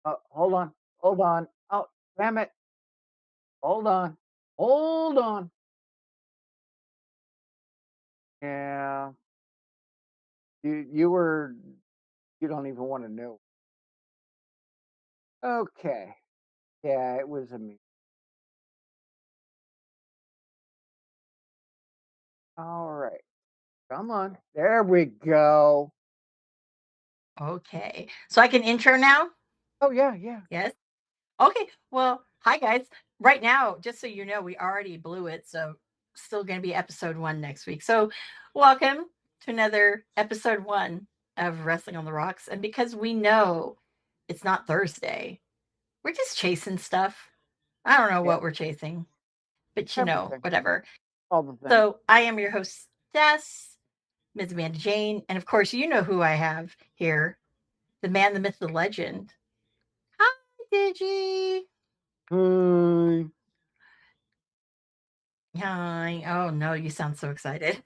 Hold on. Hold on. Oh, damn it. Hold on. Hold on. Yeah. You don't even want to know. Okay. Yeah, it was a me. All right. Come on. There we go. Okay. So I can intro now? Oh yeah, yeah. Yes. Okay. Well, hi guys. Right now, just so you know, we already blew it, so still going to be episode 1 next week. So, welcome to another episode 1 of Wrestling on the Rocks. And because we know it's not Thursday, we're just chasing stuff. I don't know Yeah. what we're chasing, but Everything. whatever. All the things. So, I am your host, Ms. Amanda Jane, and of course, you know who I have here, the man, the myth, the legend. Hi, Digi. Hi. Hi. Oh no, you sound so excited.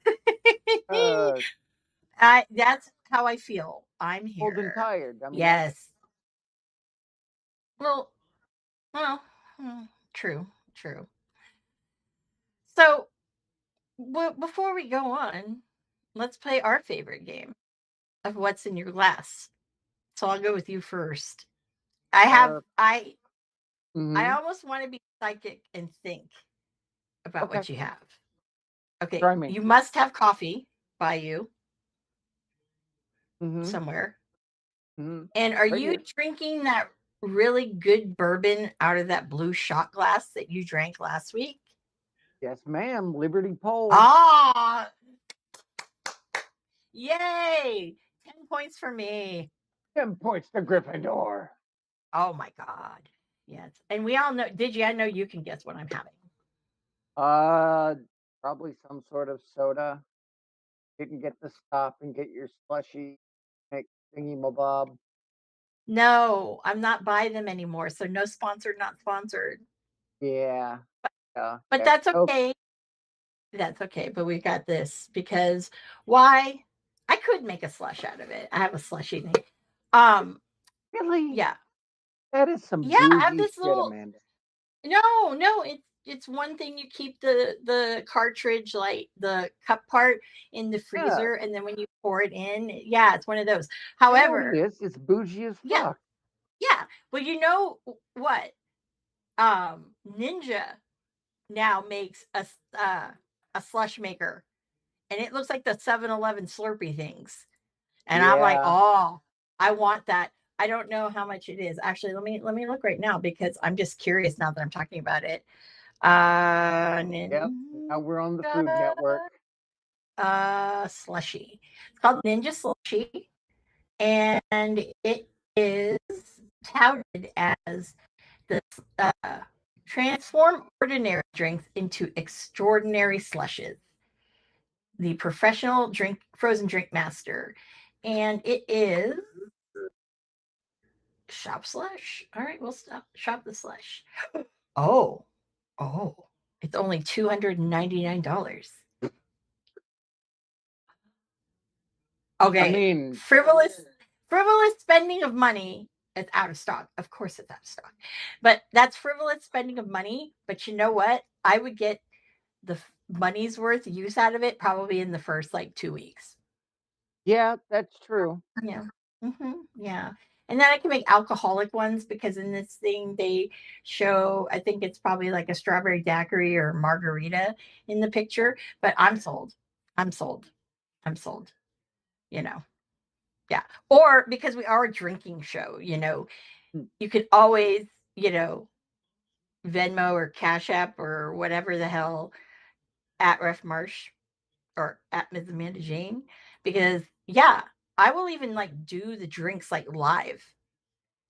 Uh, That's how I feel. I'm old and here. tired. I mean, Yes. Well, well, true, true. So, before we go on, let's play our favorite game of what's in your glass. So I'll go with you first. I have uh, I mhm. almost want to be psychic and think about Okay. what you have. Okay, Try me. you must have coffee by you Mm-hmm. somewhere. Mm-hmm. And are Right you here. drinking that really good bourbon out of that blue shot glass that you drank last week? Yes, ma'am. Liberty Pole. Ah, yay! 10 points for me. 10 points to Gryffindor. Oh my God. Yes. And we all know, I know you can guess what I'm having. Uh, Probably some sort of soda. You can get the stop and get your slushy, make thingy mabob. No, I'm not buying them anymore. So no sponsored, not sponsored. Yeah. But Yeah. that's Oh, okay. That's okay. But we got this because why? I could make a slush out of it. I have a slushy thing. really? Yeah. That is some Yeah, I have bougie this shit, little Amanda. no, it's one thing you keep the cartridge, like the cup part in the Yeah. freezer, and then when you pour it in, yeah, it's one of those. I know what it However, is. It's bougie as yeah, fuck. yeah. Well, you know what? Ninja now makes a slush maker, and it looks like the 7-Eleven Slurpee things. And I'm like, Yeah. "Oh, I want that." I don't know how much it is. Actually, let me look right now because I'm just curious now that I'm talking about it. Yep. Now Ninja we're on the Food Network. Slushy. It's called Ninja Slushy, and it is touted as this transform ordinary drinks into extraordinary slushes. The professional frozen drink master, and it is shop slush. All right, we'll shop the slush. Oh, it's only $299. Okay, I mean, frivolous spending of money. It's out of stock. Of course, it's out of stock, but that's frivolous spending of money. But you know what? I would get the money's worth use out of it probably in the first like 2 weeks. yeah, that's true. Yeah. Yeah. And then I can make alcoholic ones because in this thing they show, I think it's probably like a strawberry daiquiri or margarita in the picture, but I'm sold. I'm sold. I'm sold. You know. Yeah. Or because we are a drinking show, Hmm. you could always, Venmo or Cash App or whatever the hell at Ref Marsh or at Ms. Amanda Jane, because yeah, I will even like do the drinks like live.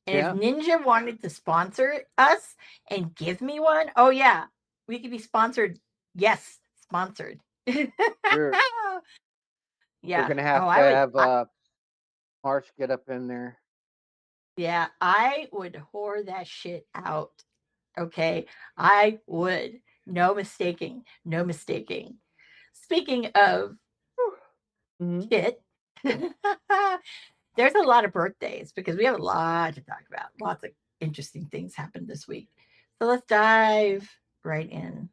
And Yeah. if Ninja wanted to sponsor us and give me one, oh yeah, we could be sponsored. Yes, sponsored. Sure. Yeah. We're gonna have to I would. have Marsh get up in there. Yeah, I would whore that shit out. Okay, I would. No mistaking. No mistaking. Speaking of Mhm. shit, there's a lot of birthdays because we have a lot to talk about. Lots of interesting things happened this week. So let's dive right in.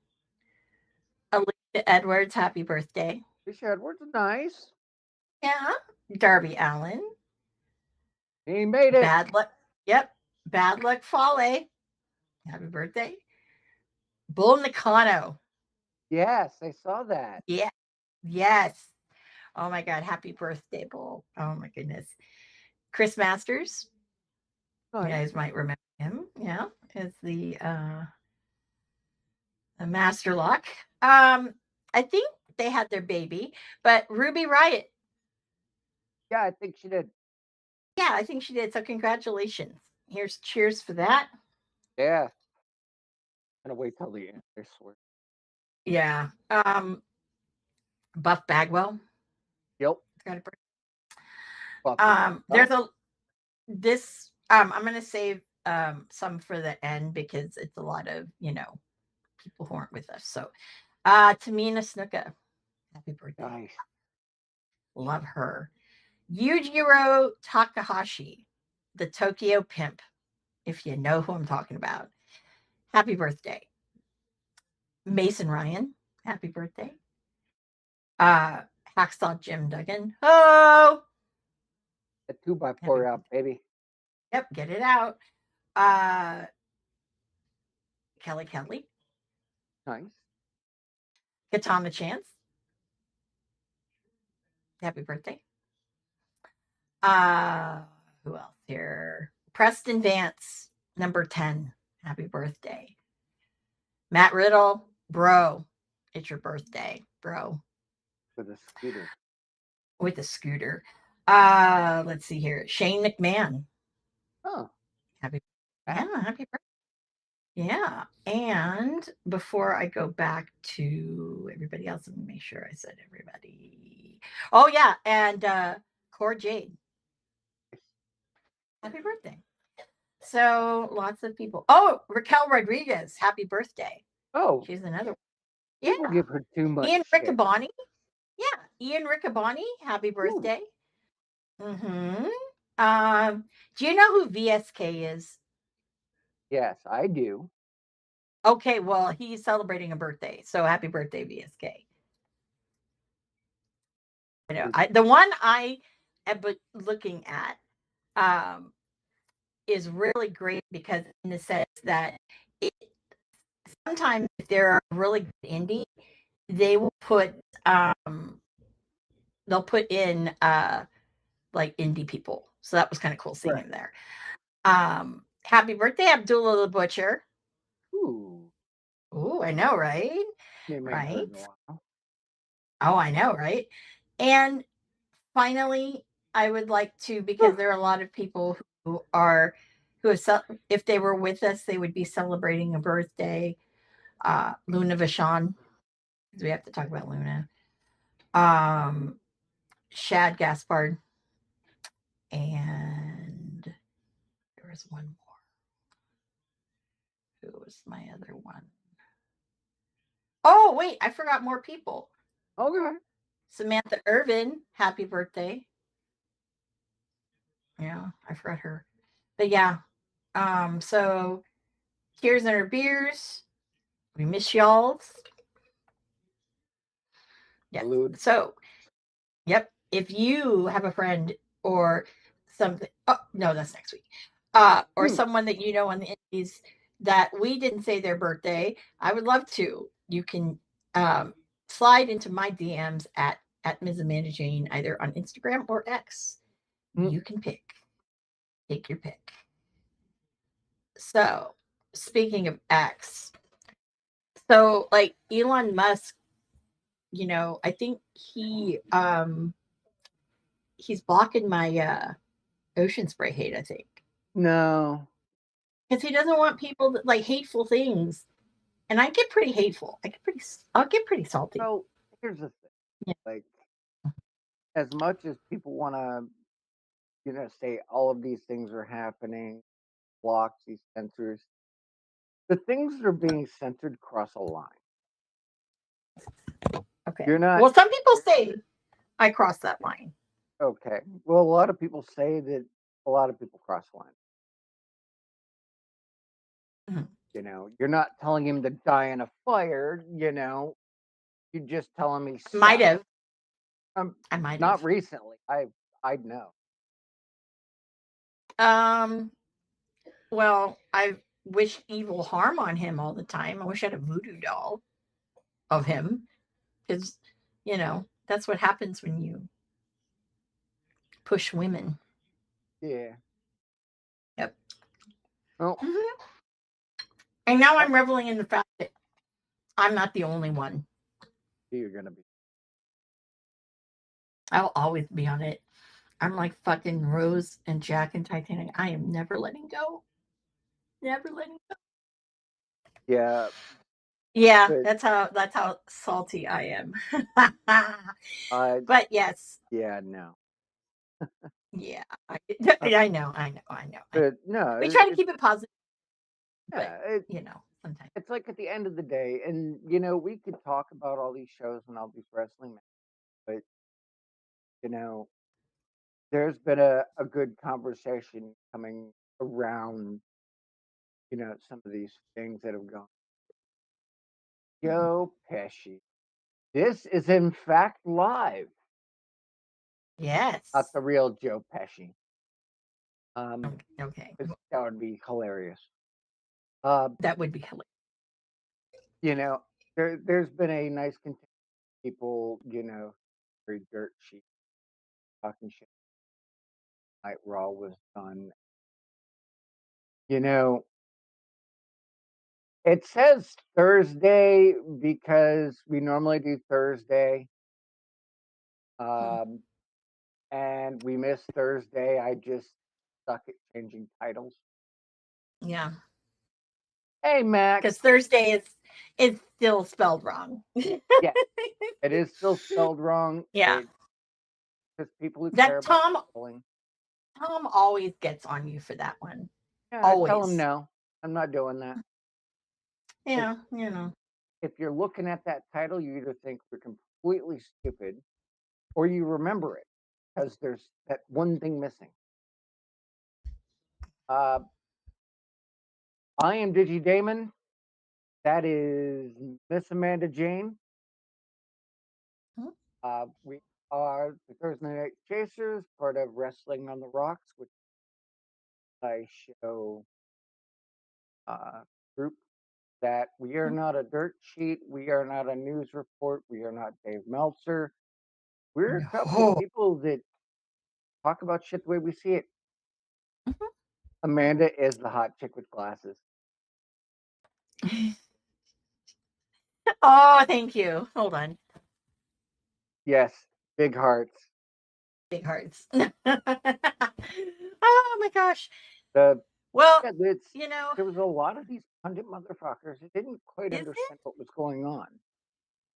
Alicia Edwards, happy birthday. Alicia Edwards is nice. Yeah. Darby Allen. He made it. Bad luck. Yep. Bad luck Fale. Happy birthday. Bull Nakano. Yes, I saw that. Yeah. Yes. Oh my God. Happy birthday, Bull. Oh my goodness. Chris Masters. Nice. You guys might remember him. Yeah. Is the Master Lock. I think they had their baby, but Ruby Riot. Yeah, I think she did. Yeah, I think she did. So congratulations. Here's cheers for that. Yeah. I'm gonna wait till the end, I swear. Yeah. Buff Bagwell. Yep. Got a birthday. There's I'm gonna save some for the end because it's a lot of people who aren't with us. So Tamina Snuka, happy birthday. nice. Love her. Yujiro Takahashi, the Tokyo Pimp, if you know who I'm talking about. Happy birthday. Mason Ryan, happy birthday. Hacksaw Jim Duggan. Oh, A 2x4 out, baby. yep, get it out. Kelly. Nice. Katana Chance. Happy birthday. Who else here? Preston Vance, number 10. Happy birthday. Matt Riddle, bro. It's your birthday, bro. With a scooter. With a scooter. Let's see here. Shane McMahon. Oh. Happy birthday. Yeah. And before I go back to everybody else, let me make sure I said everybody. Oh, yeah. And Core Jade. Happy birthday. So lots of people. Oh, Raquel Rodriguez. Happy birthday. Oh. She's another one. People give her too much. Ian shit. Riccaboni. Yeah. Ian Riccaboni. Happy birthday. Mm-hmm. Do you know who VSK is? Yes, I do. Okay, well, he's celebrating a birthday, so happy birthday, VSK. The one I am looking at is really great because in the sense that sometimes if they're a really good indie, they will put they'll put in like indie people. So that was kind of cool seeing him there. Happy birthday, Abdullah the Butcher. Ooh, I know, right? Right. Oh, I know, right? And finally, I would like to, because there are a lot of people who if they were with us, they would be celebrating a birthday. Luna Vachon, because we have to talk about Luna. Shad Gaspard, and there was one more. Who was my other one? Oh, wait, I forgot more people. Okay. Samantha Irvin, happy birthday. Yeah, I forgot her. But yeah, so here's our beers. We miss y'all. Yeah. Salute. So, yep. If you have a friend or something, oh no, that's next week. Or someone that you know on the indies that we didn't say their birthday, I would love to. You can slide into my DMs at Ms. Amanda Jane, either on Instagram or X. You can pick. Take your pick. So, speaking of X, so like Elon Musk, I think he's blocking my ocean spray hate, I think. No. Because he doesn't want people that like hateful things. And I get pretty hateful. I'll get pretty salty. Well, here's the thing. Yeah. Like, as much as people want to, say all of these things are happening, blocks, these censors, the things that are being censored cross a line. Okay. You're not. Well, some people say I crossed that line. Okay. Well, a lot of people say that a lot of people cross the line. You're not telling him to die in a fire, you're just telling me Might have. I might have. Not recently. I'd know. Well, I wish evil harm on him all the time. I wish I had a voodoo doll of him. Because, that's what happens when you push women. Yeah. Yep. Well, and now I'm reveling in the fact that I'm not the only one. You're gonna be. I'll always be on it. I'm like fucking Rose and Jack and Titanic. I am never letting go. Never letting go. Yeah. Yeah, that's how salty I am. But yes. Yeah, no. Yeah, I know. But no, we try to keep it positive. Yeah, but sometimes it's like at the end of the day, and we could talk about all these shows and all these wrestling matches, but there's been a good conversation coming around, some of these things that have gone. Joe Pesci. This is in fact live. Yes. Not the real Joe Pesci. Okay. That would be hilarious. That would be hilarious. There's been a nice contingent of people, very dirt sheet talking shit. Night Raw was done. It says Thursday because we normally do Thursday. And we missed Thursday. I just suck at changing titles. Yeah. Hey, Max. Because Thursday is still spelled wrong. Yeah, it is still spelled wrong. Yeah. Because people who care about spelling. Tom always gets on you for that one. Yeah, always. I tell him no. I'm not doing that. Yeah, If you're looking at that title, you either think we're completely stupid or you remember it because there's that one thing missing. I am Digi Damon. That is Miss Amanda Jane. We are the Thursday Night Chasers, part of Wrestling on the Rocks, which I show group that we are not a dirt sheet. We are not a news report. We are not Dave Meltzer. We're a couple of people that talk about shit the way we see it. Amanda is the hot chick with glasses. Oh, thank you. Hold on. Yes, big hearts. Big hearts. Oh my gosh. The Well, Yeah, it's you know, there was a lot of these pundit motherfuckers that didn't quite is it? understand what was going on.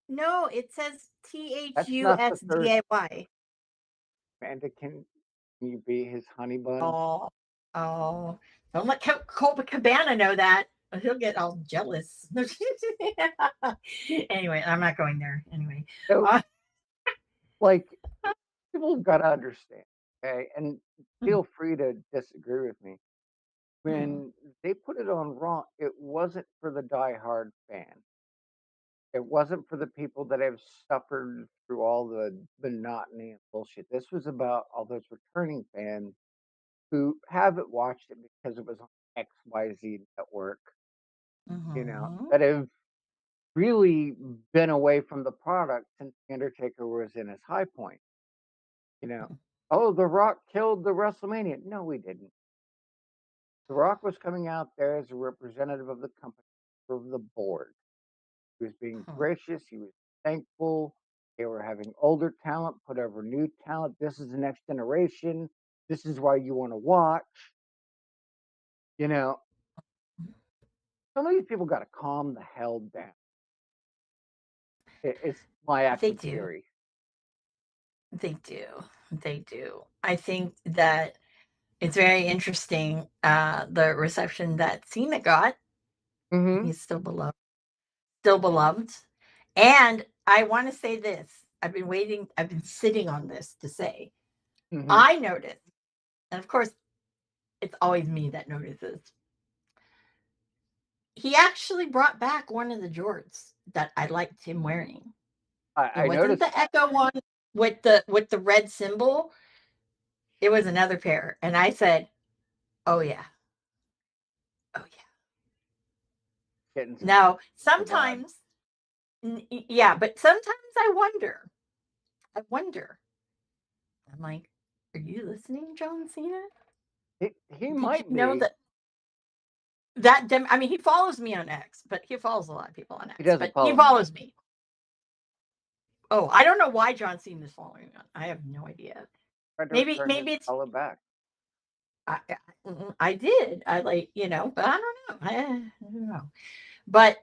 No, it says That's not the third THUSDAY. Amanda, can you be his honey bun? Oh, oh, don't let Cabana know that. He'll get all jealous. Anyway, I'm not going there. Anyway, So, uh, like, people have gotta understand, okay, and mm, feel free to disagree with me. mm, When they put it on Raw, it wasn't for the diehard fan. It wasn't for the people that have suffered through all the monotony and bullshit. This was about all those returning fans who haven't watched it because it was on XYZ network, mhm, that have really been away from the product since The Undertaker was in his high point. You know, mm, oh, The Rock killed the WrestleMania. No, we didn't. The Rock was coming out there as a representative of the company, of the board. He was being mhm, gracious. He was thankful. They were having older talent put over new talent. This is the next generation. This is why you want to watch. You know, some of these people got to calm the hell down. It's my they actual do. theory. They do. They do. I think that it's very interesting, the reception that Cena got. Hmm. He's still beloved. Still beloved. And I want to say this. I've been sitting on this to say. Hmm. I noticed, and of course, it's always me that notices. He actually brought back one of the jorts that I liked him wearing. It I wasn't noticed the Echo one with the red symbol. It was another pair. And I said, "Oh yeah. Oh yeah." getting some Now, vibe. sometimes yeah, but sometimes I wonder. I'm like, "Are you listening, John Cena? He Did you might know be. I mean, he follows me on X, but he follows a lot of people on He X, doesn't but he follow me. follows me. Oh, I don't know why John Cena is following me. I have no idea. Tried to return his Maybe it's follow back. I did. I like, but I don't know. I don't know. But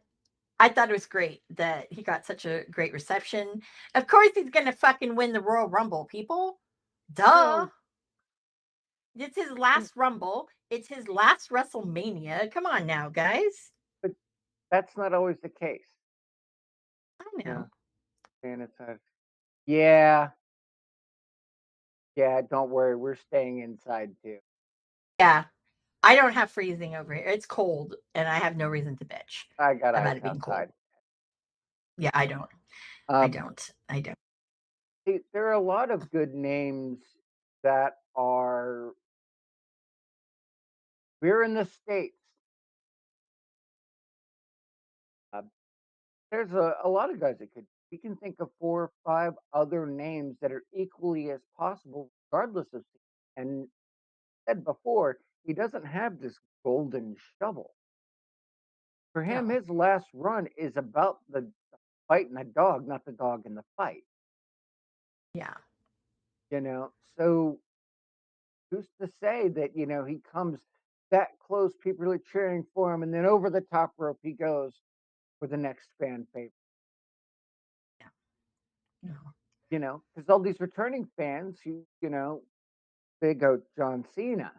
I thought it was great that he got such a great reception. Of course, he's gonna fucking win the Royal Rumble, people. Duh. Well, It's his mm, last Rumble. It's his last WrestleMania. Come on now, guys. but that's not always the case. I You know, know. and it's a yeah, yeah. Don't worry, we're staying inside too. Yeah. I don't have freezing over here. It's cold, and I have no reason to bitch I got about ice it being cold. outside. Yeah, I don't. I Um, don't. I don't. see, there are a lot of good names that are we're in the states. Uh, there's a lot of guys that could. We can think of 4 or 5 other names that are equally as possible, regardless of. And said before, he doesn't have this golden shovel. For him, No. his last run is about the fight in the dog, not the dog in the fight. Yeah. So who's to say that he comes that close, people really cheering for him, and then over the top rope he goes for the next fan favorite. Yeah. No. Because all these returning fans who they go John Cena.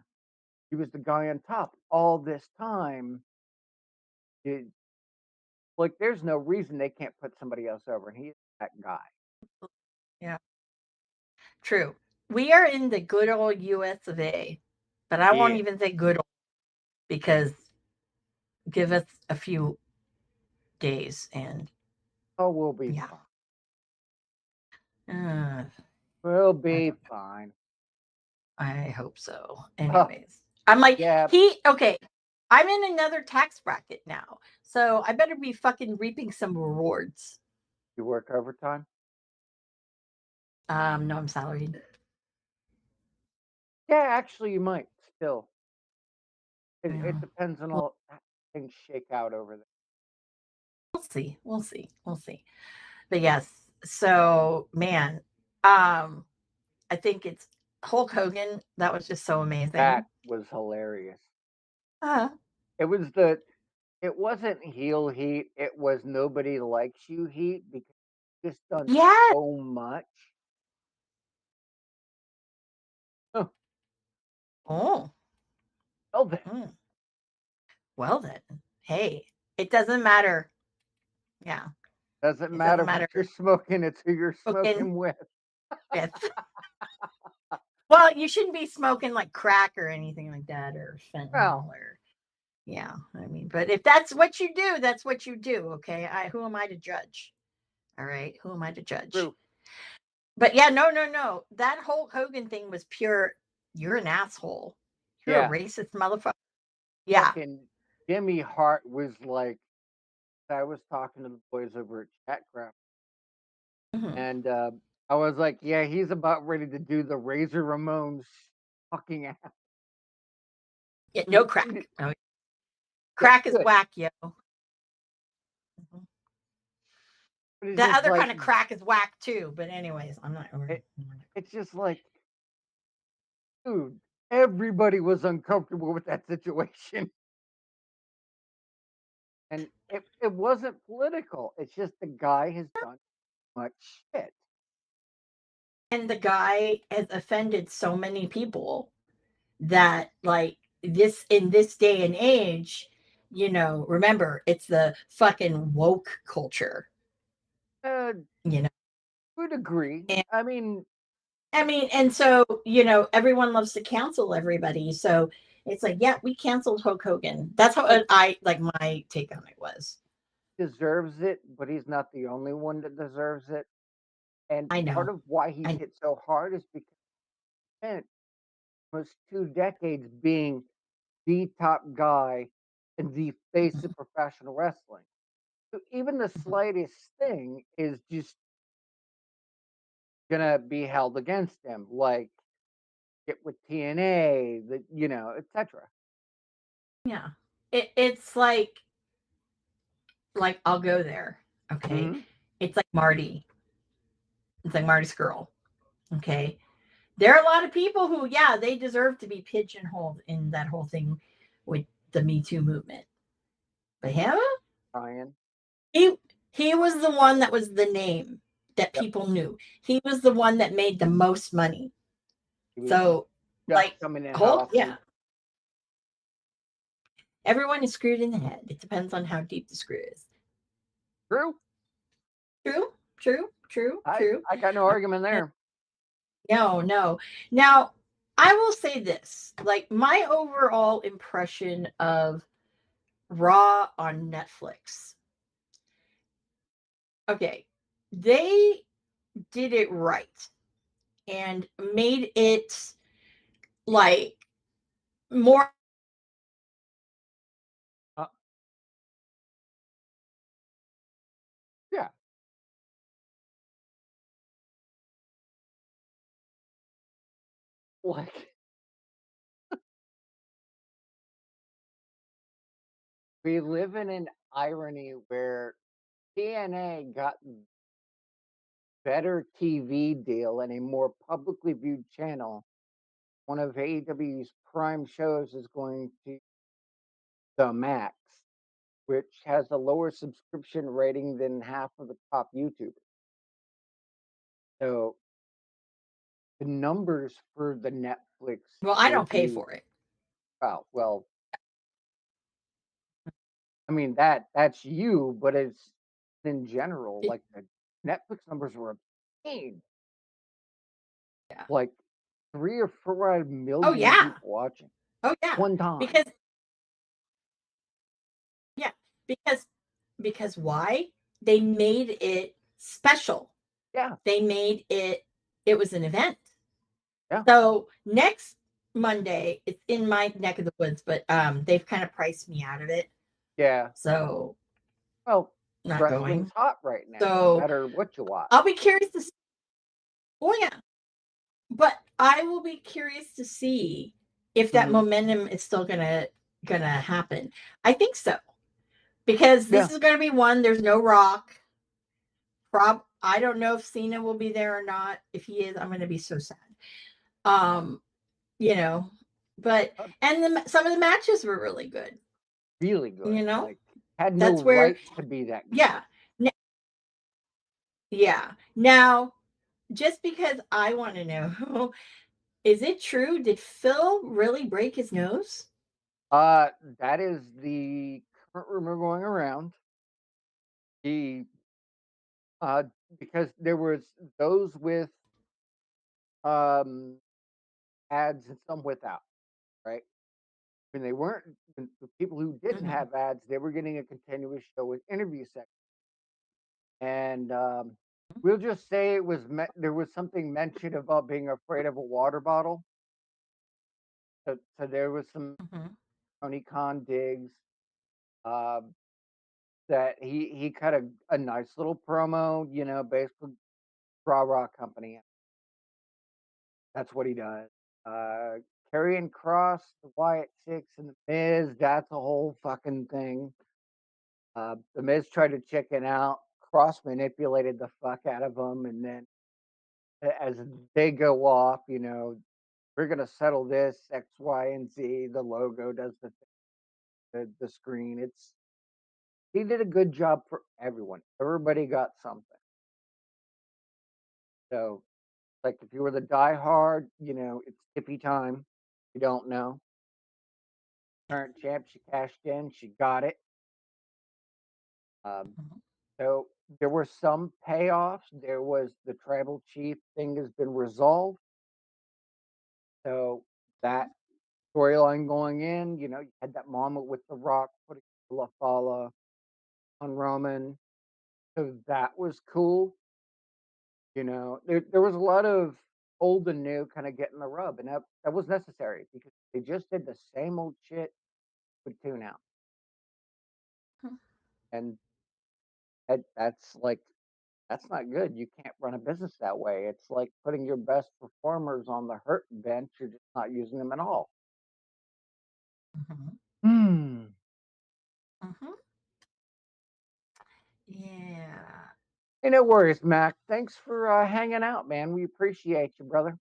He was the guy on top all this time. It, like, there's no reason they can't put somebody else over, and he's that guy. Yeah. True. We are in the good old US of A, but I won't Yeah. even say good old because give us a few days and Oh, we'll be yeah. fine. Uh, We'll I be don't know. fine. I hope so. Oh, Anyways, I'm like, yeah. okay, I'm in another tax bracket now. So I better be fucking reaping some rewards. You work overtime? No, I'm salaried. Yeah, actually, you might still. It Yeah. depends on Well, all how things shake out over there. we'll see. We'll see. We'll see. But yes, so man, um, I think it's Hulk Hogan. That was just so amazing. That was hilarious. Uh, It was it wasn't heel heat, it was nobody likes you heat because you've just done yeah. so much. Huh, Oh. well then, Mm. Well then. Hey, it doesn't matter. Yeah. doesn't It matter doesn't what matter. you're smoking, it's who you're Smoking smoking with. with. Well, you shouldn't be smoking like crack or anything like that or fentanyl Well, or yeah, I mean, but if that's what you do, that's what you do, okay? Who am I to judge? All right? Who am I to judge? true. But yeah, no, no, no. That Hulk Hogan thing was pure you're an asshole. You're a Yeah, racist motherfucker. Yeah. fucking Jimmy Hart was like, I was talking to the boys over at Chatcraft, Mhm. and I was like, yeah, he's about ready to do the Razor Ramones fucking ass. Yeah, no crack. No. Yeah, Crack is good. whack, yo. Mhm. But it's The just other like kind of crack is whack too, but anyways, I'm not it, it's just like, dude, everybody was uncomfortable with that situation. And it wasn't political. It's just the guy has done much shit. and the guy has offended so many people that like this in this day and age, remember it's the fucking woke culture, Uh, you know. would agree. And I mean, I mean, and so, everyone loves to cancel everybody. So it's like, yeah, we canceled Hulk Hogan. That's how like I like my take on it was. deserves it, but he's not the only one that deserves it. And I part know. of why he's I hit so hard is because he spent almost 2 decades being the top guy and the face of professional wrestling. So even the slightest thing is just gonna be held against him, like get with TNA, etc. yeah. It's like I'll go there. Okay. Hmm. It's like Marty. It's like Marty's girl. Okay. There are a lot of people who, yeah, they deserve to be pigeonholed in that whole thing with the Me Too movement. But him, Ryan. he he was the one that was the name that Yep. people knew. He was the one that made the most money. He was So, just like, coming in Hulk, off yeah, the everyone is screwed in the head. It depends on how deep the screw is. true. True, true, true, I true. I got no argument there. No, no. Now, I will say this, like my overall impression of Raw on Netflix. Okay, they did it right and made it like more. Uh, yeah, like we live in an irony where TNA got better TV deal and a more publicly viewed channel. One of AEW's prime shows is going to The Max, which has a lower subscription rating than half of the top YouTubers. So the numbers for the Netflix Well, I don't pay debut, for it. wow, well, I mean that's you, but it's in general, it like the Netflix numbers were obscene. yeah. Like 3 or 4 Oh million yeah. people watching Oh yeah. one time. Because yeah, because why? They made it special. Yeah, They made it was an event. yeah, So next Monday, it's in my neck of the woods, but they've kind of priced me out of it. yeah. So Well, not wrestling's going. hot right now, no So matter what you watch. I'll be curious to see. Oh yeah. But I will be curious to see if that Hmm. momentum is still gonna happen. I think so. Because this Yeah, is gonna be one, there's no rock. I don't know if Cena will be there or not. If he is, I'm gonna be so sad. Um, you know, But uh, and some of the matches were really good, really good. you know? Like, had no That's where right to be that good. yeah. N yeah. Now, just because I wanna know, is it true? Did Phil really break his nose? Uh, that is the current rumor going around. He, uh, because there was those with um ads and some without, right? When they weren't, when the people who didn't Mhm, have ads, they were getting a continuous show with interview segments. And we'll just say it was there was something mentioned about being afraid of a water bottle. So there was some mhm, Tony Khan digs. Uh, that he cut a nice little promo, basically rah company. That's what he does. Uh, Karrion Cross, the Wyatt Six, and the Miz. That's a whole fucking thing. The Miz tried to chicken out. Cross manipulated the fuck out of him, and then as they go off, we're gonna settle this X, Y, and Z. The logo does the screen. He did a good job for everyone. Everybody got something. So, like, if you were the diehard, it's tippy time. You don't know. Current champ, she cashed in. She got it. Um, mhm, so there were some payoffs. There was the tribal chief thing has been resolved. So that storyline going in, you had that moment with The Rock putting La Fala on Roman. So that was cool. There was a lot of old and new kind of getting the rub, and that was necessary because they just did the same old shit with tune out. mhm, And that's not good. You can't run a business that way. It's like putting your best performers on the hurt bench. You're just not using them at all. mhm, Hmm. mhm. Yeah. Hey, no worries, Mac. Thanks for hanging out, man. We appreciate you, brother.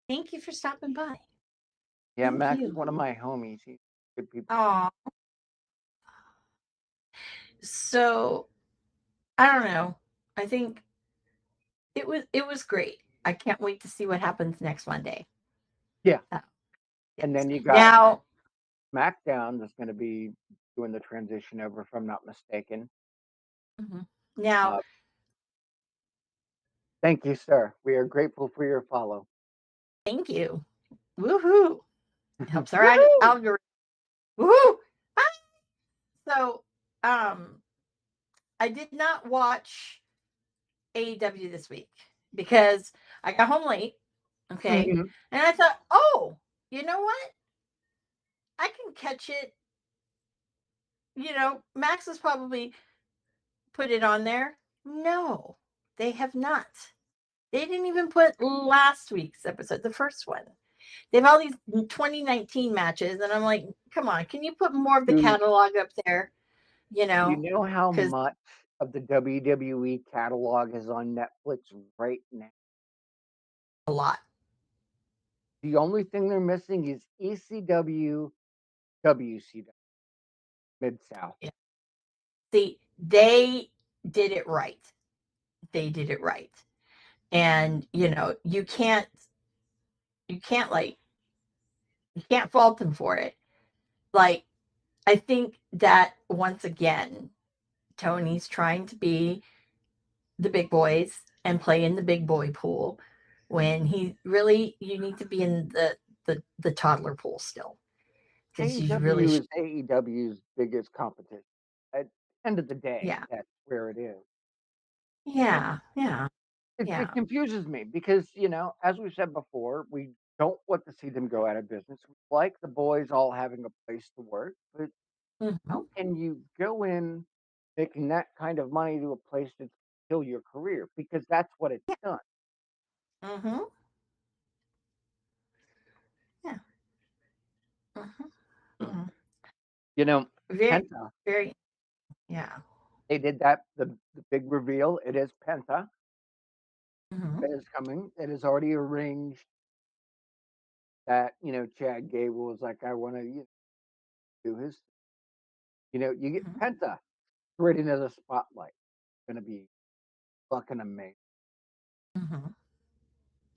Thank you for stopping by. Yeah, Thank Mac is you. one of my homies. He's good people. Oh, so I don't know. I think it was great. I can't wait to see what happens next Monday. Yeah. Uh, And yes. then you got Now, SmackDown that's going to be doing the transition over, if I'm not mistaken. mhm. Now, Uh, Thank you, sir. We are grateful for your follow. thank you. Woohoo! Helps our Woohoo! algorithm. Woohoo! Ah! So, um, I did not watch AEW this week because I got home late. Okay, Mhm. and I thought, oh, you know what? I can catch it. Max has probably put it on there. No, they have not. They didn't even put last week's episode, the first one. They have all these 2019 matches, and I'm like, come on, can you put more of the Dude, catalog up there? You you know, know how because much of the WWE catalog is on Netflix right now? a lot. The only thing they're missing is ECW, WCW, Mid South. Yeah. See, they did it right. They did it right. And you can't like you can't fault them for it. Like, I think that once again, Tony's trying to be the big boys and play in the big boy pool when he really you need to be in the toddler pool still because you really AEW is AEW's biggest competition. At the end of the day, yeah, that's where it is. And yeah, yeah, it yeah. confuses me because, as we said before, we don't want to see them go out of business. We like the boys all having a place to work, but Hmm. how can you go in making that kind of money to a place to kill your career? Because that's what it's done. Hmm. Yeah. Hmm. Mm. Hmm. You know, Very, Penta, very, yeah. they did that, the big reveal. It is Penta Hmm. that is coming. It is already arranged that, Chad Gable was like, I want to do his, you get Mhm. Penta right into the spotlight. It's going to be fucking amazing. Mhm.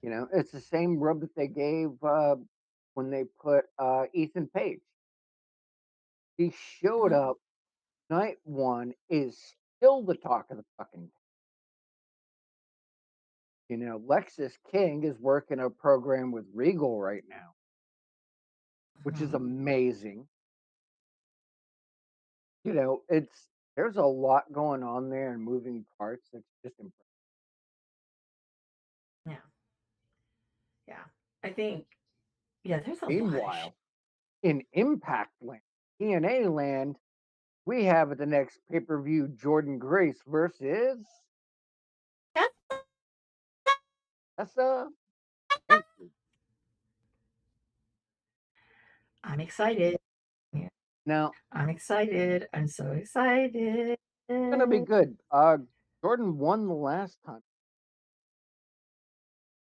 It's the same rub that they gave when they put Ethan Page. He showed Mhm. up night one, is still the talk of the fucking. Lexus King is working a program with Regal right now, which is Mhm. amazing. It's there's a lot going on there and moving parts. That's just impressive. Yeah. Yeah. I think, yeah, there's a lot of shit. Meanwhile, in Impact Land, TNA Land, we have at the next pay per view Jordan Grace versus Tessa. I'm excited. Yeah. Now, I'm excited. I'm so excited. it's gonna be good. Jordan won the last time,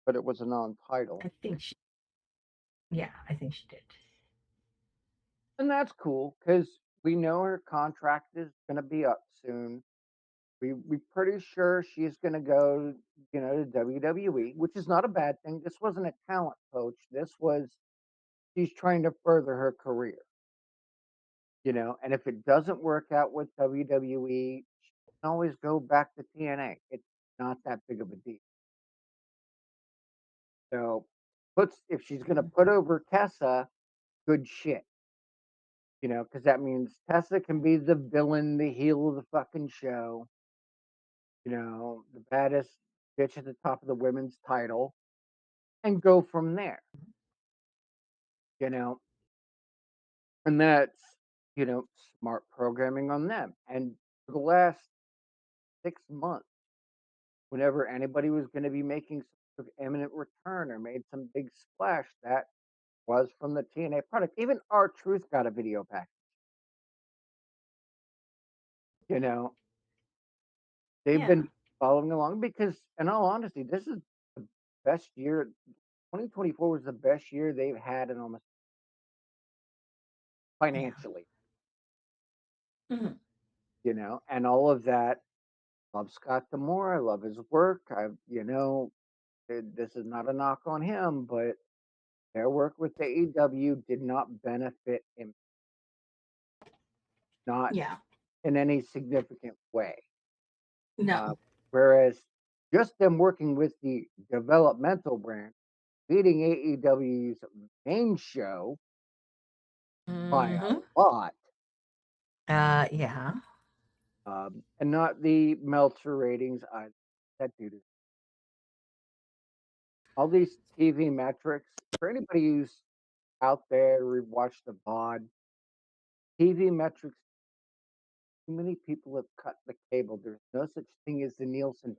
but it was a non-title, I think she, yeah, I think she did. and that's cool because we know her contract is gonna be up soon. We pretty sure she's gonna go, to WWE, which is not a bad thing. This wasn't a talent coach. This was she's trying to further her career. And if it doesn't work out with WWE, she can always go back to TNA. It's not that big of a deal. So, puts if she's gonna Mhm. put over Tessa, good shit. Because that means Tessa can be the villain, the heel of the fucking show. The baddest bitch at the top of the women's title, and go from there. You know, and that's smart programming on them. And for the last 6 months, whenever anybody was going to be making some sort of imminent return or made some big splash, that was from the TNA product. Even R-Truth got a video pack. You know, they've Yeah. been following along because, in all honesty, this is the best year. 2024 was the best year they've had in almost Yeah. financially. Mhm. And all of that. Love Scott Demore. I love his work. This is not a knock on him, but their work with the AEW did not benefit him, not Yeah. in any significant way. Uh, No. whereas just them working with the developmental brand, beating AEW's main show by Hmm. a lot, Yeah. and not the Meltzer ratings. That dude is all these TV metrics for anybody who's out there who watched the VOD. TV metrics. Too many people have cut the cable. There's no such thing as the Nielsen.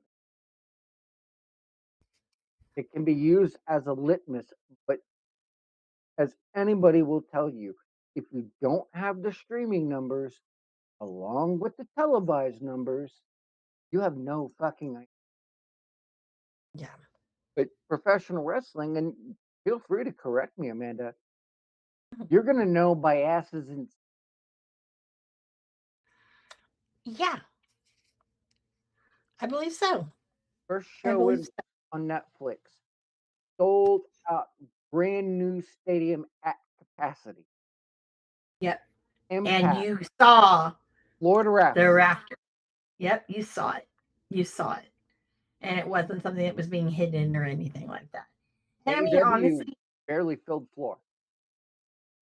It can be used as a litmus, but as anybody will tell you, if you don't have the streaming numbers along with the televised numbers, you have no fucking idea. Yeah. But professional wrestling, and feel free to correct me, Amanda, Mhm. you're going to know by asses and Yeah. I believe so. first I show believe in so. on Netflix, sold out, brand new stadium at capacity. Yep. And Impact, you saw Florida the Raps. rafter. Yep. You saw it. You saw it. And it wasn't something that was being hidden or anything like that. And I mean, AEW honestly, barely filled floor.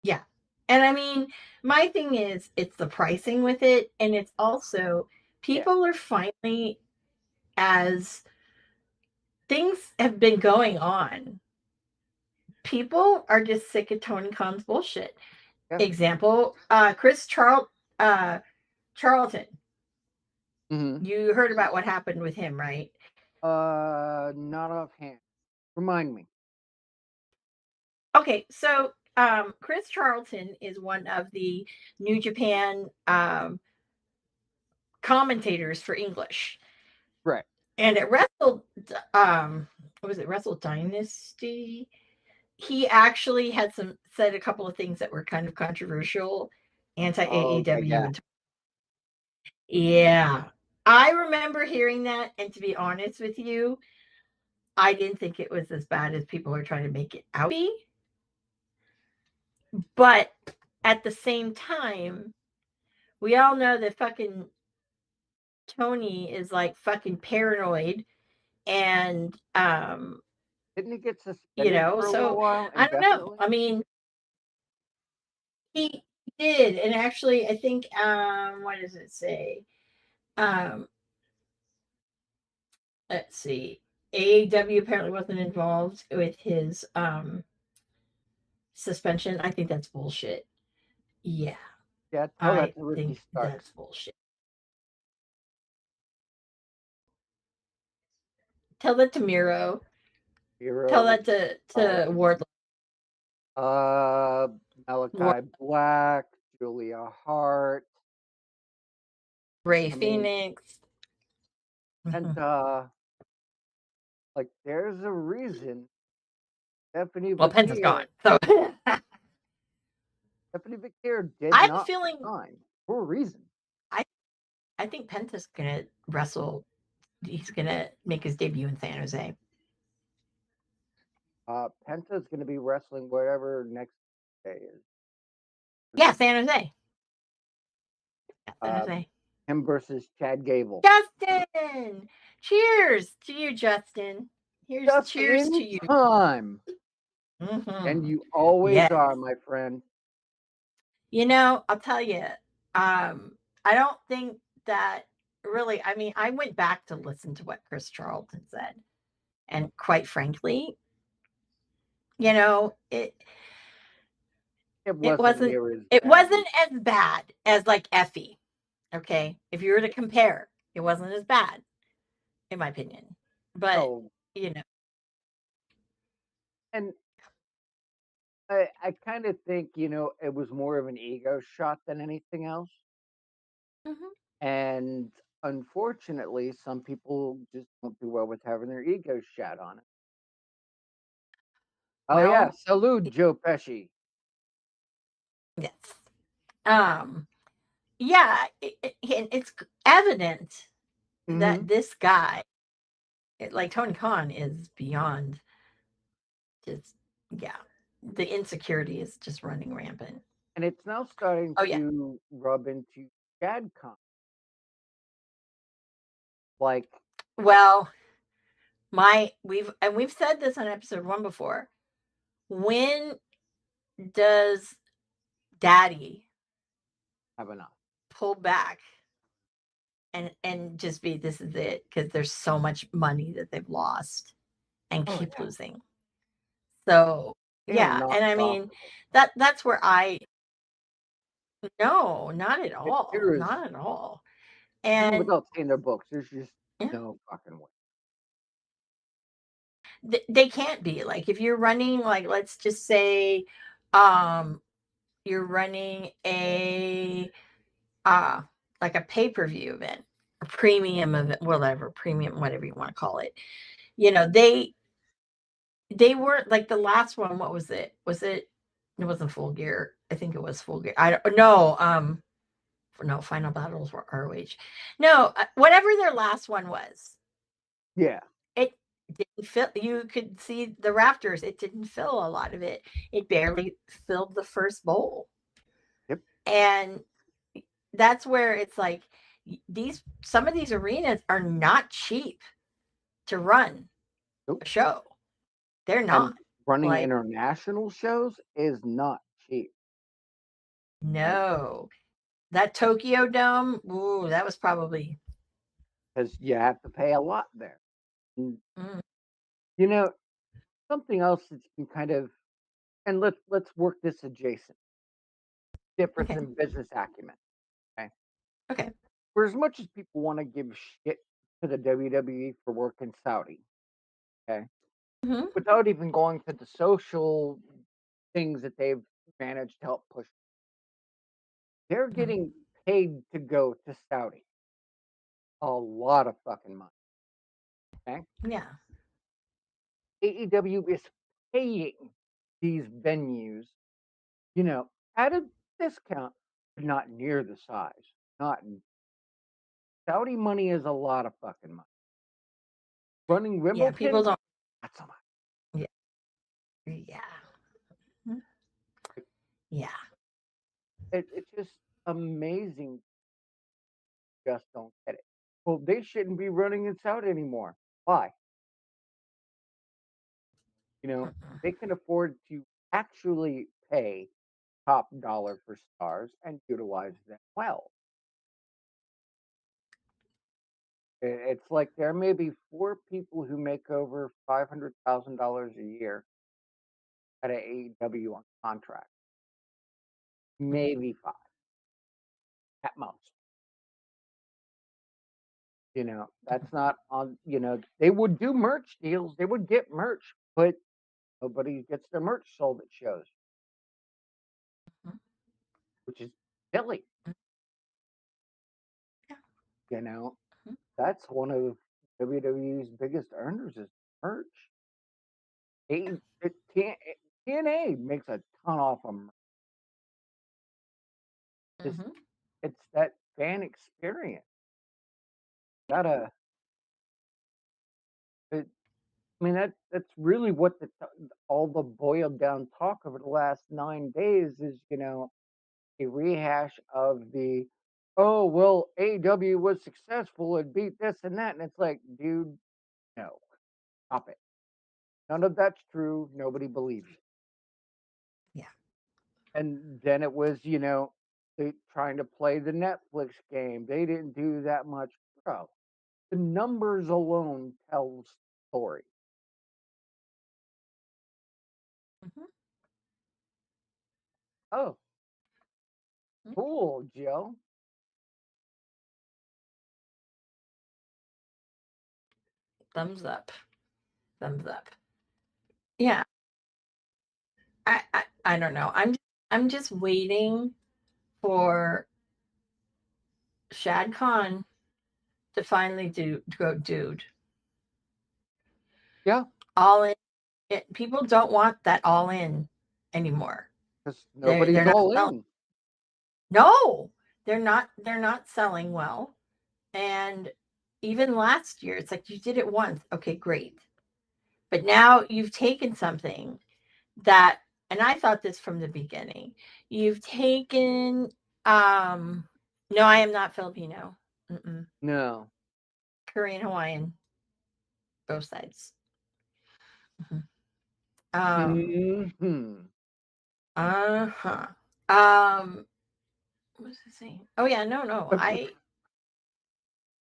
yeah. And I mean, my thing is, it's the pricing with it. And it's also, Yeah. people are finally, as things have been going on, people are just sick of Tony Khan's bullshit. Yeah. Example, Charlton. Mm-hmm. You heard about what happened with him, right? Not offhand. Remind me. Okay, so Chris Charlton is one of the New Japan commentators for English. Right. And at Wrestle, what was it, Wrestle Dynasty? he actually had said a couple of things that were kind of controversial, anti Oh, okay, AEW, yeah. and yeah, I remember hearing that, and to be honest with you, I didn't think it was as bad as people are trying to make it out to be. But at the same time, we all know that fucking Tony is like fucking paranoid and Didn't he get suspended for a little so while I don't know. indefinitely? I mean, he did, and actually I think what does it say? Um let's see. AAW apparently wasn't involved with his suspension. I think that's bullshit. Yeah, Yeah, tell that I to Ricky think that's Starks. bullshit. Tell that to Miro. Tell Hero, that to um, Wardlow. uh, Ward, Malachi Black, Julia Hart. Ray I mean, Phoenix. and like there's a reason Stephanie Well, Penta's Vaquer gone. So Stephanie Vaquer did I have a not feeling resign for a reason. I I think Penta's gonna wrestle. He's gonna make his debut in San Jose. Penta's going to be wrestling whatever next day is. Yeah, San Jose. Yeah, San Uh, Jose. him versus Chad Gable. Justin, cheers to you, Justin. Here's Just cheers to in you. time. And Hmm. you always Yes. are, my friend. I'll tell you. I don't think that really. I mean, I went back to listen to what Chris Charlton said, and quite frankly, it It it wasn't wasn't near as it bad. wasn't as bad as like Effie. Okay, if you were to compare, it wasn't as bad, in my opinion. But Oh, you know, and I kind of think, it was more of an ego shot than anything else. mhm. And unfortunately, some people just don't do well with having their ego shot on it. Oh, yeah. Well, Salute, Joe Pesci. yes, um, yeah, and it's evident Hmm. that this guy, like Tony Khan, is beyond just yeah. The insecurity is just running rampant. And it's now starting Oh yeah. to rub into Chad Con. Like, Well, we've said this on episode 1 before. When does Daddy have enough. pull back and just be this is it because there's so much money that they've lost and Oh, keep yeah. losing. So They are yeah, not and I mean profitable. that's where I no, not at all, There is, not at all. even And without seeing their books, there's just yeah, no fucking way. they can't be like if you're running like let's just say um you're running a uh like a pay-per-view event, a premium event, whatever, premium, whatever you want to call it. You know, they weren't like the last one. What was it? It wasn't Full Gear. I think it was Full Gear. I don't know. No, Final Battles were ROH. No, whatever their last one was, Yeah. it didn't fill. You could see the rafters. It didn't fill a lot of it. It barely filled the first bowl, Yep. and that's where it's like these some of these arenas are not cheap to run Nope. a show. They're And not. running Like international shows is not cheap. Right? no. That Tokyo Dome, ooh, that was probably Because you have to pay a lot there. And, mm, you know, something else that's been kind of, and let's work this adjacent difference okay. in business acumen. Okay. Okay. For as much as people want to give shit to the WWE for working Saudi, okay, Mhm. without even going to the social things that they've managed to help push, they're Mhm. getting paid to go to Saudi a lot of fucking money. Okay. Yeah. AEW is paying these venues, you know, at a discount, but not near the size. Not Saudi money is a lot of fucking money. Running Yeah, people Wimbledon, don't. not so much. Yeah, yeah, mhm, yeah. It's just amazing. Just don't get it. Well, they shouldn't be running in Saudi anymore. Why? You know, Mm-mm. they can afford to actually pay top dollar for stars and utilize them well. It's like there may be four people who make over $500,000 a year at a AEW on contract, maybe five at most. You know, that's not on. You know, they would do merch deals, they would get merch, but nobody gets their merch sold at shows, Mhm. which is silly. Mhm. Yeah. You know, Mhm. that's one of WWE's biggest earners is merch. A, it can't, TNA makes a ton off of merch. Just Mhm. it's that fan experience. Gotta. It, I mean that's really what all the boiled down talk over the last 9 days is. You know, a rehash of the, oh well, AEW was successful and beat this and that, and it's like, dude, no, stop it. None of that's true. Nobody believes it. Yeah. And then it was, you know, they trying to play the Netflix game. They didn't do that much. Bro, the numbers alone tell the story. Mhm. Oh, Mhm. cool, Joe. Thumbs up. Thumbs up. Yeah. I don't know. I'm just waiting for Shad Khan to finally go, dude. Yeah, All in. People don't want that all in anymore. because They're nobody's not all selling. in. No, they're not selling well. And even last year, it's like you did it once. Okay, great. But now you've taken something that, and I thought this from the beginning. You've taken no, I am not Filipino. Mm-mm. No. Korean, Hawaiian, both sides. Mhm. Um, Hmm. uh-huh. Um, what was I saying? Oh yeah, no.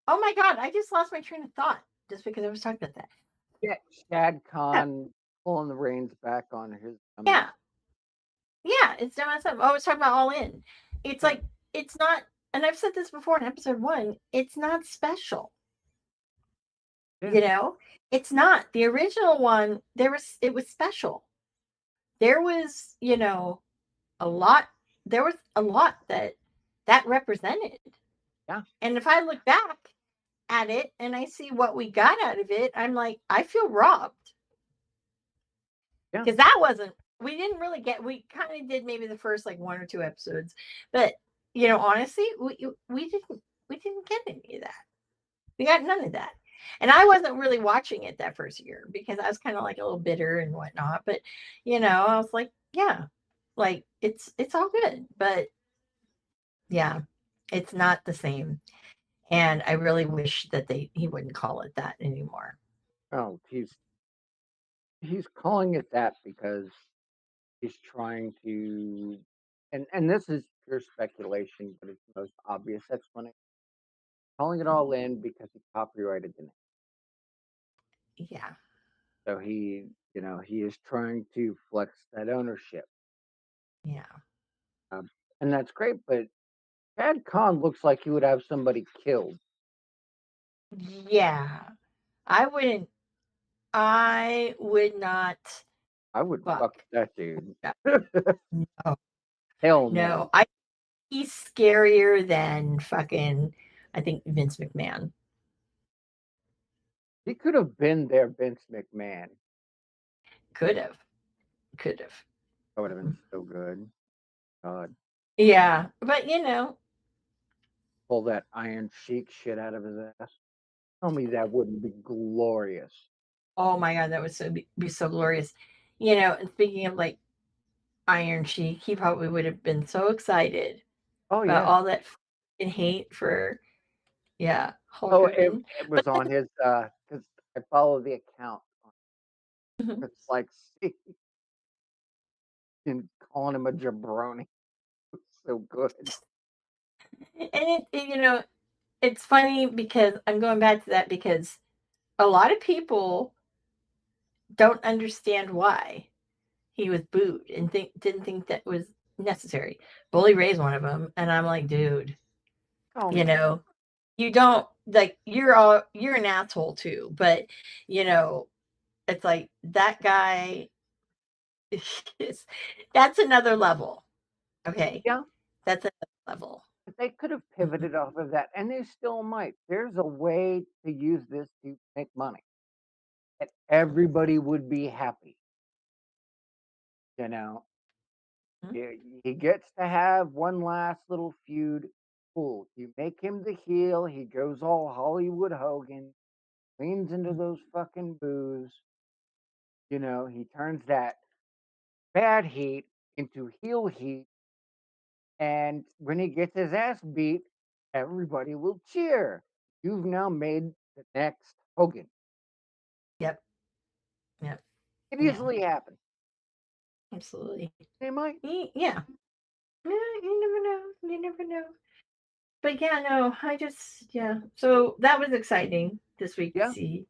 Oh my God, I just lost my train of thought just because I was talking about that. Yeah, Shad Yeah, Khan pulling the reins back on his yeah, dumbass. yeah. It's dumbass stuff. Oh, I was talking about all in. It's Yeah, like it's not, and I've said this before in episode one. It's not special. yeah, You know, it's not the original one. It was special. There was, a lot. There was a lot that represented. yeah, And if I look back at it and I see what we got out of it, I'm like, I feel robbed yeah. because that wasn't. We didn't really get. We kind of did maybe the first like one or two episodes, but honestly, we didn't get any of that. We got none of that. And I wasn't really watching it that first year because I was kind of like a little bitter and whatnot. But I was like, yeah, like it's all good. But yeah, it's not the same. And I really wish that he wouldn't call it that anymore. Oh, he's calling it that because he's trying to, and this is pure speculation, but it's the most obvious explanation. Calling it all in because he copyrighted the name. Yeah. So he is trying to flex that ownership. Yeah. Um, and that's great, but Chad Khan looks like he would have somebody killed. Yeah. I wouldn't I would not I would fuck. fuck that dude. No. Hell No. no. He's scarier than fucking I think Vince McMahon. He could have been their Vince McMahon. Could have. could have. That would have been so good. God, Yeah, but pull that Iron Sheik shit out of his ass. Tell me that wouldn't be glorious. oh my God, that would be so glorious. And speaking of like Iron Sheik, he probably would have been so excited Oh about yeah. all that fucking hate for, yeah, Hulk Oh, it, Hogan. it But was on his because I follow the account. then, It's like and calling him a jabroni. It's so good. and it's funny because I'm going back to that because a lot of people don't understand why he was booed and didn't think that was necessary. Bully Ray's one of them, and I'm like, dude, Oh you man. know, you don't like you're an asshole too, but you know, it's like that guy is that's another level. Okay. Yeah, That's another level. they could have Mhm. pivoted off of that, and they still might. There's a way to use this to make money, and everybody would be happy. You know, Mhm. he gets to have one last little feud. Cool. You make him the heel. He goes all Hollywood Hogan, leans into those fucking boos. He turns that bad heat into heel heat. And when he gets his ass beat, everybody will cheer. You've now made the next Hogan. Yep. Yep. It Yeah. easily happens. Absolutely. They might. Yeah. Yeah, you never know. You never know. But yeah, no, yeah. So that was exciting this week to Yeah. see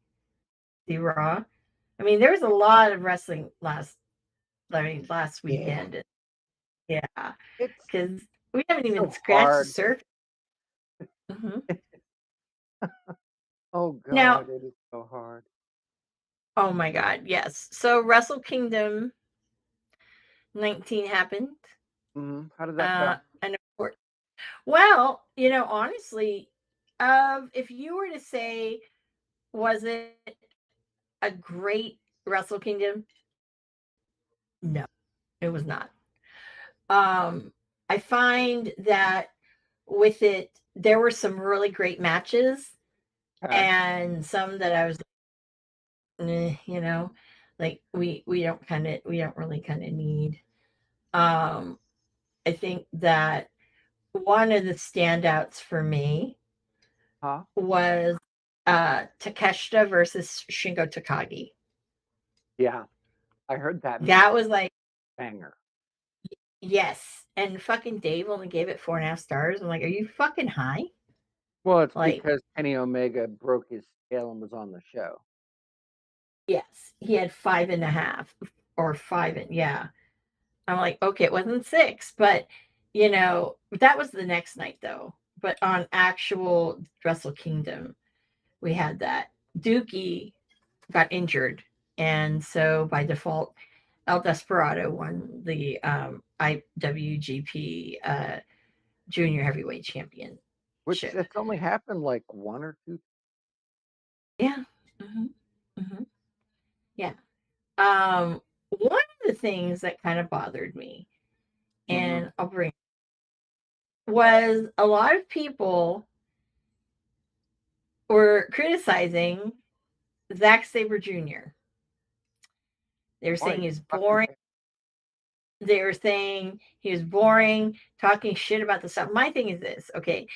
Raw. I mean, there was a lot of wrestling last Yeah. weekend. Yeah, It's because we haven't even so scratched the hard. surface. Mhm. Oh Now, God, it is so hard. oh my God, yes. So Wrestle Kingdom 19 happened. How did that go? And of course, well, honestly, if you were to say, was it a great Wrestle Kingdom? No, it was not. Um, I find that with it, there were some really great matches Okay. and some that I was, you know, like we don't really kind of need. Um, I think that one of the standouts for me Huh? was Takeshita versus Shingo Takagi. Yeah. I heard that match That was like, banger. yes. And fucking Dave only gave it 4.5 stars. I'm like, are you fucking high? Well, it's Like, because Kenny Omega broke his tail and was on the show. yes, he had 5.5 or yeah. I'm like, okay, it wasn't 6, but that was the next night though. But on actual Wrestle Kingdom, we had that. Dookie got injured. And so by default, El Desperado won the IWGP Junior Heavyweight Championship. Which it's only happened like one or two. Yeah. hmm hmm Yeah. One of the things that kind of bothered me, Mm-hmm. and I'll bring, was a lot of people were criticizing Zack Sabre Jr. They were Why saying you he's fucking boring. They were saying he was boring, talking shit about the stuff. My thing is this, okay,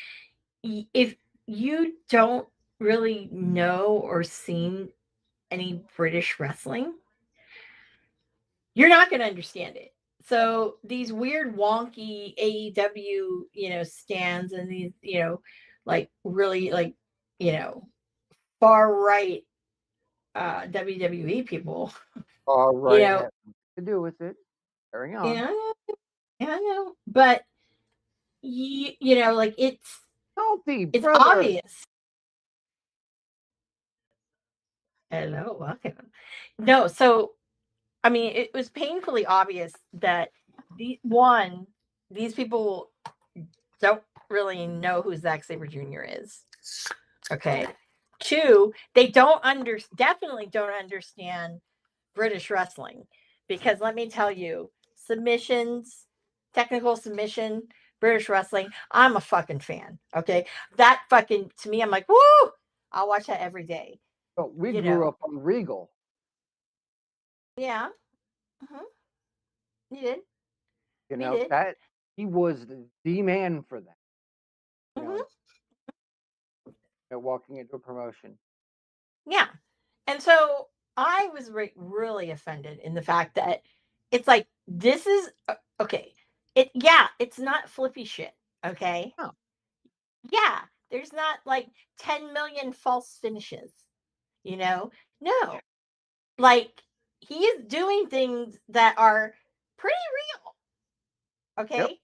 if you don't really know or seen any British wrestling, you're not going to understand it. So these weird wonky AEW, stands and these, like really like, far right WWE people, all you right know, has nothing to do with it. Carry on. yeah, yeah, I know, but like Salty it's brother. obvious. Hello, welcome. No, so I mean, it was painfully obvious that these people don't really know who Zack Sabre Jr. is. Okay. Two, they definitely don't understand British wrestling because let me tell you, submissions, technical submission, British wrestling, I'm a fucking fan. Okay. That fucking, to me, I'm like, woo, I'll watch that every day. But we You grew know, up on Regal. yeah. Hmm. You did. You We know, did. that he was the man for that. You know, Hmm. walking into a promotion. Yeah. And so I was really offended in the fact that it's like, this is okay. Yeah, it's not flippy shit. Okay. No, Yeah. There's not like 10 million false finishes, you know? No. Like, he is doing things that are pretty real. yep, Okay.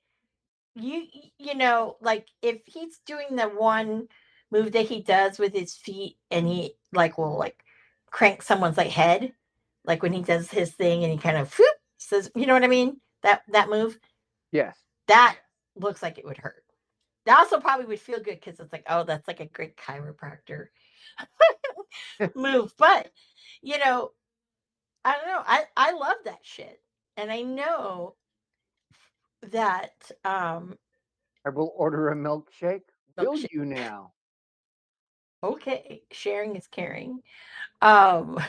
You know, like if he's doing the one move that he does with his feet and he like will like crank someone's like head, like when he does his thing and he kind of whoop, says, you know what I mean? That move, yes, that looks like it would hurt. That also probably would feel good because it's like, oh, that's like a great chiropractor move. But you know, I don't know. I love that shit. And I know that I will order a milkshake. Will milkshake. you now? Okay, sharing is caring. Um,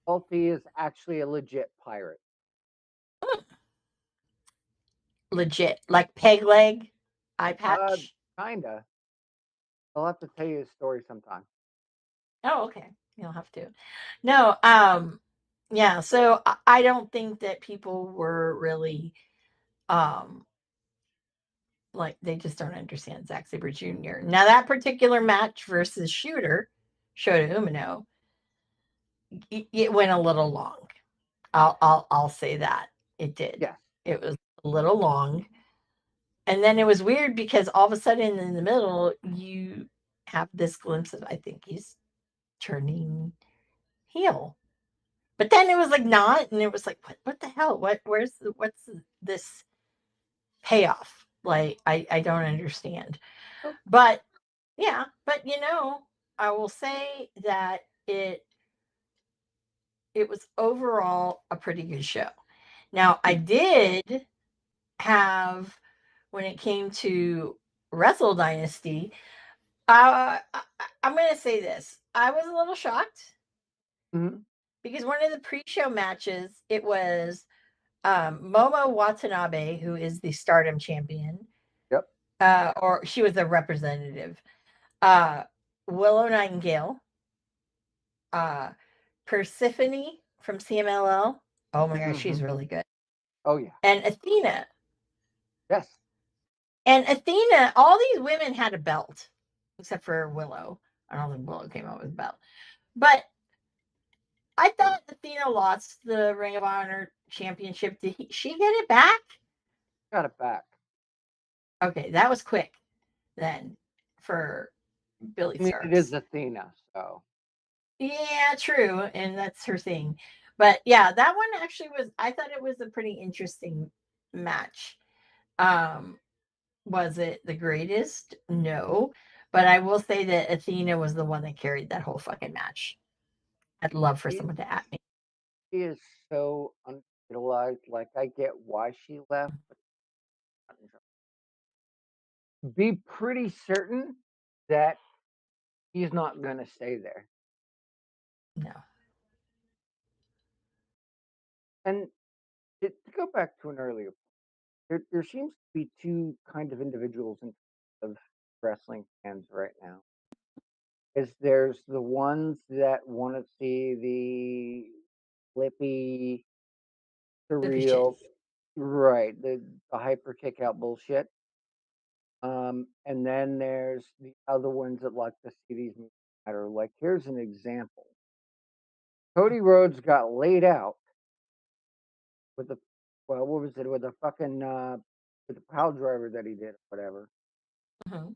Alfie is actually a legit pirate. legit, like peg leg, eye Uh, patch. kinda. I'll have to tell you a story sometime. Oh, okay. You'll have to. No, yeah, so I don't think that people were really um like they just don't understand Zack Sabre Jr. Now that particular match versus Shooter, Shota Umino, it went a little long. I'll say that. It did. Yes, It was a little long. And then it was weird because all of a sudden in the middle, you have this glimpse of, I think he's turning heel. But then it was like not, and it was like, what the hell? What's this payoff? Like, I don't understand. oh, But yeah, but you know, I will say that it was overall a pretty good show. Now I did have when it came to Wrestle Dynasty, I'm going to say this. I was a little shocked mhm, because one of the pre-show matches, it was Momo Watanabe, who is the Stardom champion, yep, or she was a representative. Uh, Willow Nightingale, uh, Persephone from CMLL. Oh my gosh, she's mhm. really good. Oh yeah, And Athena. yes. And Athena, all these women had a belt, except for Willow. I don't think Willow came out with a belt. But I thought Athena lost the Ring of Honor championship. Did she get it back? Got it back. Okay, that was quick then for Billy I mean, it is Starks. Athena, so Yeah, true. And that's her thing. But yeah, that one actually was, I thought it was a pretty interesting match. Um, was it the greatest? No. But I will say that Athena was the one that carried that whole fucking match. I'd love for she, someone to at me. she is so unutilized. Like, I get why she left, but be pretty certain that he's not gonna stay there. No. And to go back to an earlier, there seems to be two kind of individuals in of wrestling fans right now. Is there's the ones that want to see the flippy, Flippy shit. surreal, right? The hyper kick out bullshit. And then there's the other ones that like to see these movies matter. Like, here's an example. Cody Rhodes got laid out with the well, what was it with the fucking with the pile driver that he did, whatever. Mhm.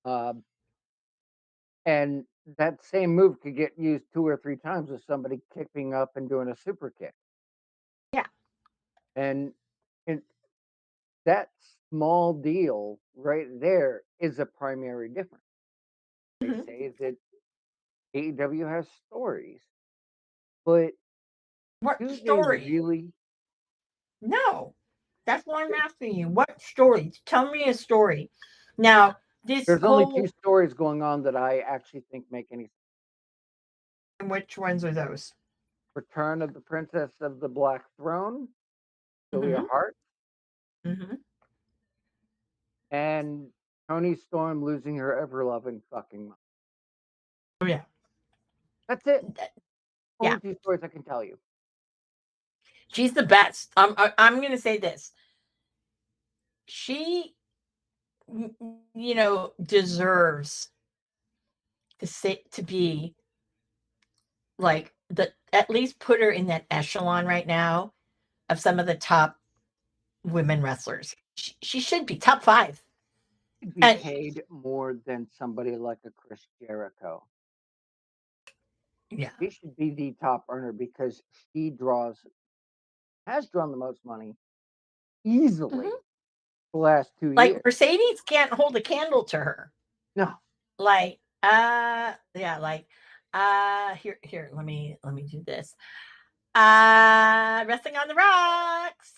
Um, and that same move could get used two or three times with somebody kicking up and doing a super kick. Yeah. And it, that small deal right there is a primary difference. They Mhm. say that AEW has stories, but What Do they story? really? No, that's why I'm asking you. What story? Tell me a story. Now, this There's only 2 whole, stories going on that I actually think make any sense. which ones are those? Return of the Princess of the Black Throne, Julia Mm-hmm. Hart, Mm-hmm. and Toni Storm losing her ever-loving fucking mind. Oh yeah. That's it. Yeah. Only 2 stories I can tell you. She's the best. I'm gonna say this. She, deserves to be like the at least put her in that echelon right now of some of the top women wrestlers. She should be top 5. She'd be And paid more than somebody like a Chris Jericho. yeah. She should be the top earner because she has drawn the most money easily Mhm. the last 2 Like years. Mercedes can't hold a candle to her. No. Like, yeah, like, here, let me do this. Resting on the rocks.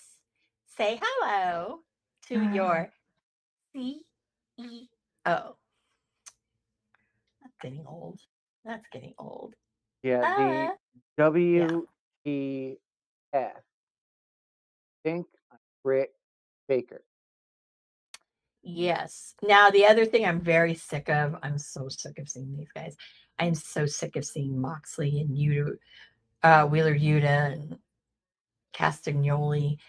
Say hello to your CEO. That's getting old. That's getting old. Yeah, the Yeah. WTF. Think Britt Baker. Yes. Now, the other thing I'm very sick of, I'm so sick of seeing these guys. I'm so sick of seeing Moxley and Wheeler Yuta and Castagnoli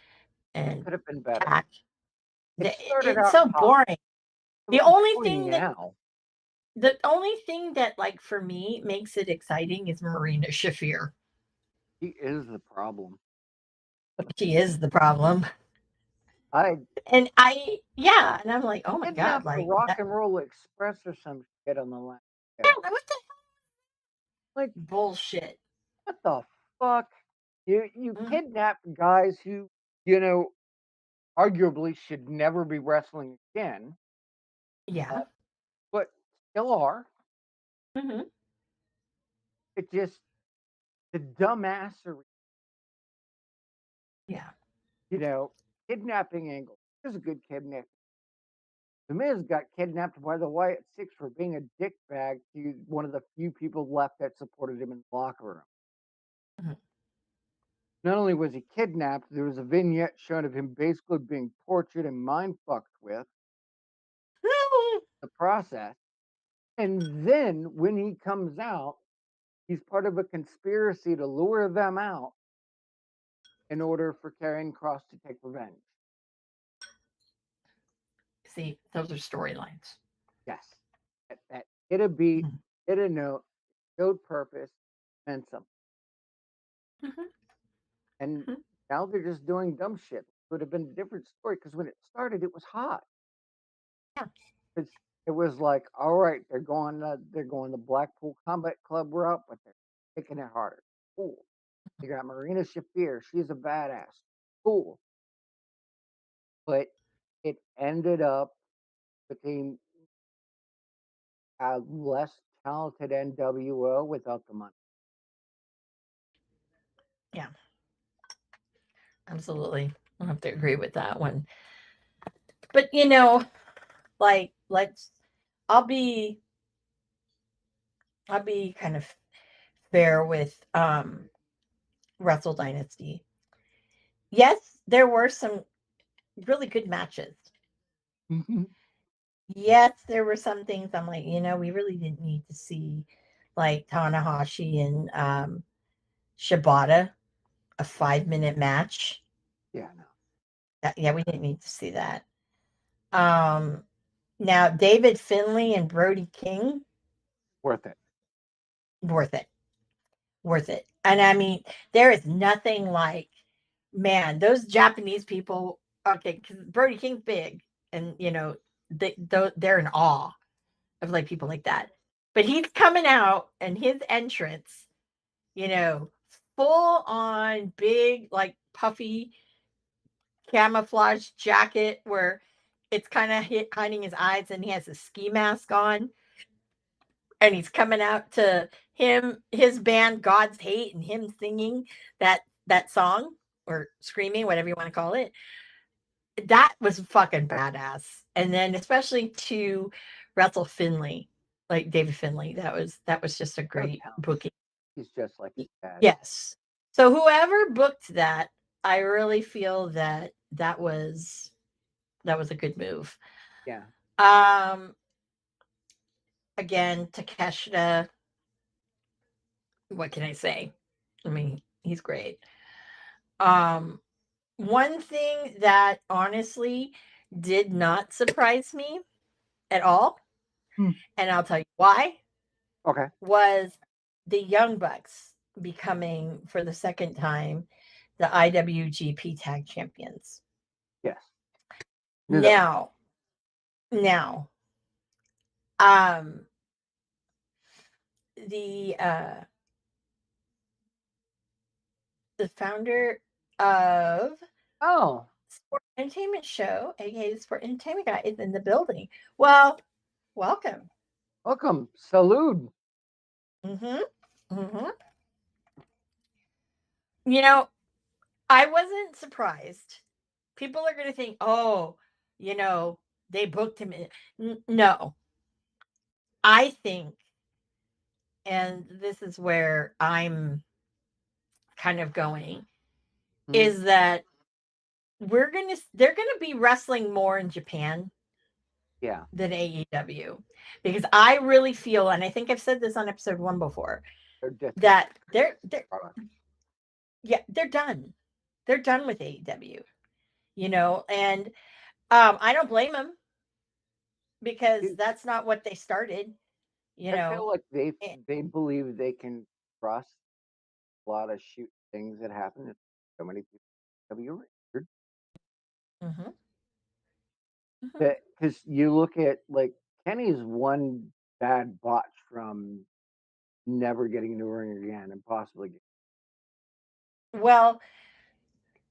and Could have been better. Pac. It started It's out so hot. boring. The only Boring thing that now. like for me makes it exciting is Marina Shafir. He is the problem. She is the problem. I And and I'm like, oh my God, kidnapped the like Rock that, and Roll Express or some shit on the last yeah, show. what the Like, bullshit. what the fuck? You Mhm. kidnap guys who, you know, arguably should never be wrestling again, Yeah. but still are. Hmm. It just the dumbassery, Yeah. kidnapping angle. Here's a good kidnap. The Miz got kidnapped by the Wyatt Six for being a dickbag to one of the few people left that supported him in the locker room. Mhm. Not only was he kidnapped, there was a vignette shown of him basically being tortured and mind fucked with the process. And then when he comes out, he's part of a conspiracy to lure them out in order for Karrion Cross to take revenge. See, those are storylines. Yes. That hit a beat, Mhm. hit a note, showed purpose, and something. Mhm. And Mhm. now they're just doing dumb shit. It would have been a different story because when it started, it was hot. Yeah. It was like, all right, they're going the Blackpool Combat Club route, but they're taking it harder. Cool. You got Marina Shafir. She's a badass. Cool. But it ended up with a less talented NWO without the money. Yeah. Absolutely. I have to agree with that one. But like I'll be I'll be kind of fair with Wrestle Dynasty. Yes, there were some really good matches. Yes, there were some things I'm like, we really didn't need to see like Tanahashi and Shibata, a 5-minute match. Yeah, no. Yeah, we didn't need to see that. Um Now David Finlay and Brody King, Worth it. worth it. Worth it. And I mean, there is nothing like, man, those Japanese people, okay, because Brody King's big, and they're in awe of like people like that. But he's coming out and his entrance, you know, full on big, like puffy camouflage jacket where it's kind of hiding his eyes, and he has a ski mask on, and he's coming out to his band God's Hate, and him singing that that song or screaming, whatever you want to call it, that was fucking badass. And then especially to Russell Finley, like David Finley, that was just a So great talented. booking. He's just like his dad. Yes. So whoever booked that, I really feel that that was a good move. Yeah. Again, Takeshita, what can I say? I mean, he's great. One thing that honestly did not surprise me at all, and I'll tell you why, Okay. was the Young Bucks becoming for the second time the IWGP Tag Champions. Yes. Knew that. Now, um, the uh, the founder of Oh, Sport Entertainment Show, aka the Sport Entertainment Guy, is in the building. Well, welcome. welcome. Salute. Mm-hmm. Mm-hmm. You know, I wasn't surprised. People are going to think, oh, you know, they booked him. No, I think, and this is where I'm kind of going, is that they're going to be wrestling more in Japan Yeah. than AEW, because I really feel, and I think I've said this on episode 1 before, They're just that they're product. yeah, they're done. They're done with AEW, and I don't blame them, because that's not what they started, you I feel know. like Eh, they believe they can trust a lot of shoot things that happen. So many people have you record mhm, mhm. that because you look at like Kenny's one bad botch from never getting to ring again and possibly Well,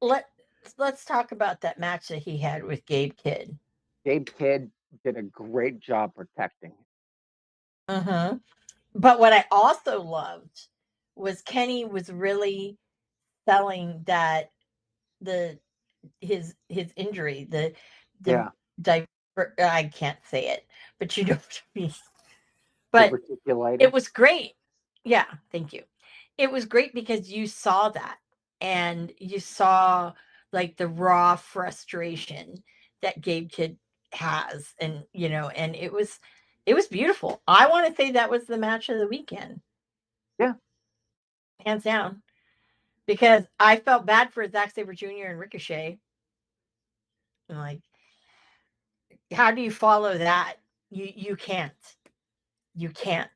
let let's talk about that match that he had with Gabe Kidd. Gabe Kidd did a great job protecting him. Mhm. But what I also loved was Kenny was really selling that the his injury, the Yeah, I can't say it, but you know what I mean. But it diverticulitis. was great. Yeah, thank you. It was great because you saw that, and you saw like the raw frustration that Gabe Kidd has, and and it was beautiful. I want to say that was the match of the weekend, Yeah, hands down, because I felt bad for Zack Sabre Jr. and Ricochet. And like, how do you follow that? You can't. You can't.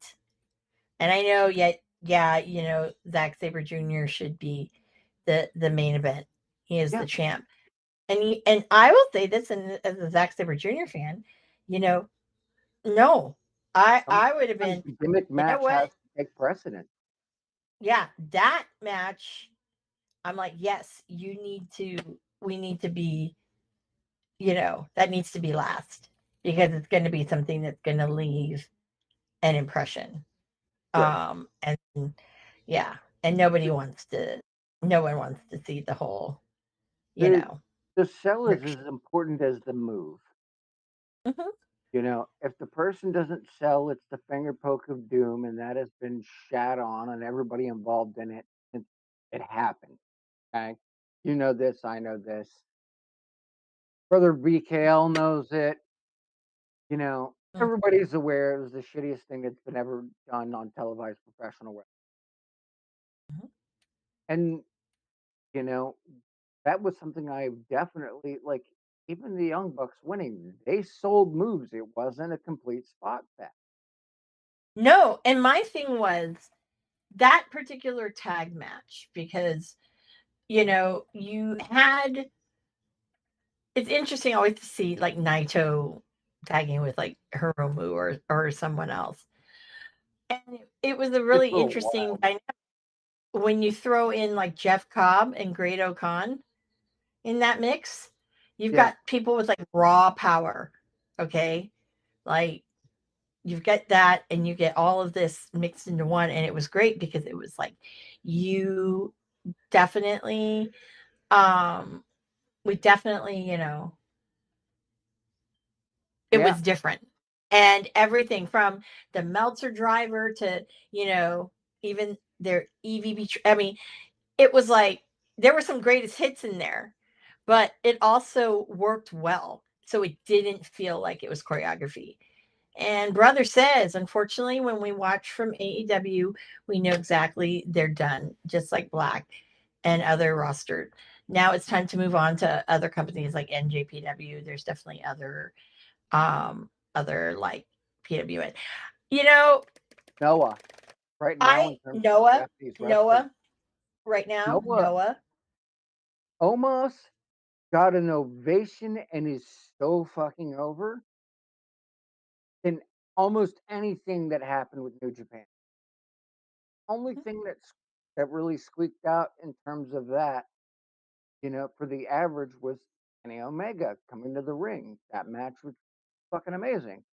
And I know, yet, yeah, Zack Sabre Jr. should be the main event. He is yeah. the champ, and I will say this, and as a Zack Sabre Jr. fan, you know, no, I would have Sometimes been, the gimmick you know match has what? to take precedent. Yeah, that match. I'm like, yes, we need to be, that needs to be last, because it's going to be something that's going to leave an impression. Right. And yeah, and no one wants to see the whole, you The know. the sell is Rick- as important as the move. Mhm. If the person doesn't sell, it's the finger poke of doom, and that has been shat on and everybody involved in it since it happened. Okay. You know this, I know this. Brother BKL knows it. Mm. Everybody's aware it was the shittiest thing that's been ever done on televised professional wrestling. Mhm. And, you know, that was something I definitely like. Even the Young Bucks winning, they sold moves. It wasn't a complete spot fest. No, and my thing was that particular tag match, because you had, it's interesting always to see like Naito tagging with like Hiromu or someone else. And it was a It's really a little interesting wild. dynamic when you throw in like Jeff Cobb and Great O'Con in that mix. You've Yeah. got people with like raw power, okay? Like, you've got that, and you get all of this mixed into one, and it was great because it was like you definitely, um, we definitely, it Yeah. was different. And everything from the Meltzer driver to, even their EVB. I mean, it was like there were some greatest hits in there, but it also worked well. So it didn't feel like it was choreography. And Brother says, unfortunately, when we watch from AEW, we know exactly they're done, just like Black and other rostered. Now it's time to move on to other companies like NJPW. There's definitely other like PWN. You know, Noah. Right now, in I terms of Noah, Japanese wrestling, Noah, right now, Noah Noah. Omos got an ovation and is so fucking over in almost anything that happened with New Japan. Only thing that really squeaked out in terms of that, for the average was Kenny Omega coming to the ring. That match was fucking amazing.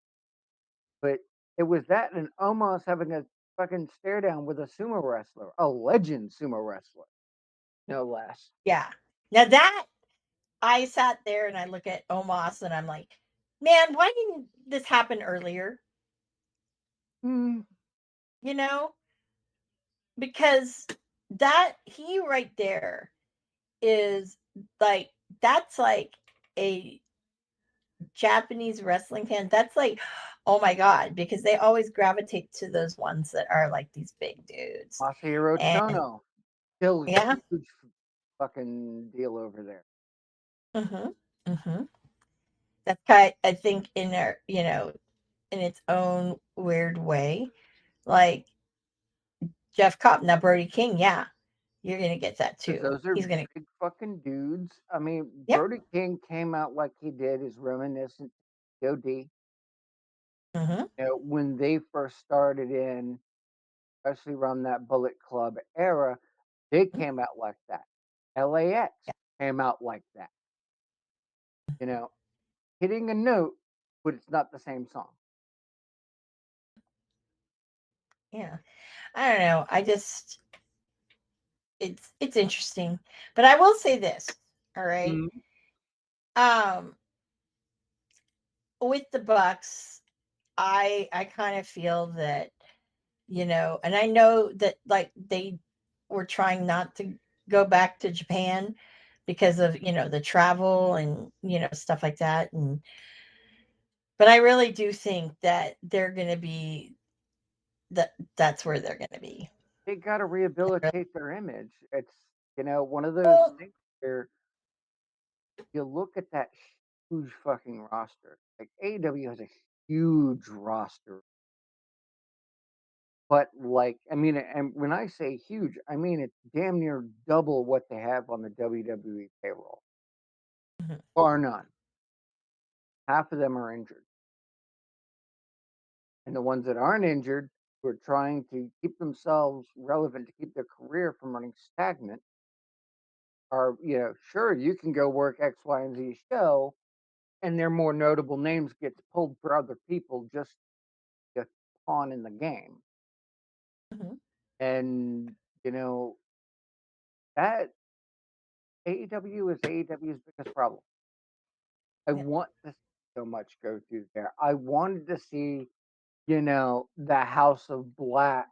But it was that and Omos having a fucking stare down with a sumo wrestler, a legend sumo wrestler, no less. Yeah. Now that I sat there and I look at Omos and I'm like, man, why didn't this happen earlier? Mm, You know, because that he right there is like that's like a Japanese wrestling fan. That's like, oh my god, because they always gravitate to those ones that are like these big dudes. Masahiro And Chono, still a yeah, huge fucking deal over there. mm-hmm, mm-hmm. That's kind. I think in their, in its own weird way, like Jeff Cobb, now Brody King, yeah, you're gonna get that Because too. those are He's gonna, big fucking dudes. I mean, yeah, Brody King came out like he did is reminiscent to OD. mm-hmm, When they first started in, especially around that Bullet Club era, they came out like that. LAX yeah, came out like that. You know, hitting a note, but it's not the same song. yeah. I don't know. I just it's interesting, but I will say this. All right, Mhm. um, with the Bucks, I kind of feel that, and I know that like they were trying not to go back to Japan because of, the travel and, stuff like that. And but I really do think that they're going to be that's where they're going to be. They got to rehabilitate their image. It's, one of those Well, things where you look at that huge fucking roster. Like AEW has a huge roster, but like, I mean, and when I say huge, I mean it's damn near double what they have on the WWE payroll, mhm, bar none. Half of them are injured, and the ones that aren't injured, who are trying to keep themselves relevant to keep their career from running stagnant, are, sure, you can go work X, Y, and Z show, and their more notable names gets pulled for other people just to pawn in the game. mhm, And, you know, that AEW is AEW's biggest problem. I yeah, want to see so much go through there. I wanted to see, the House of Black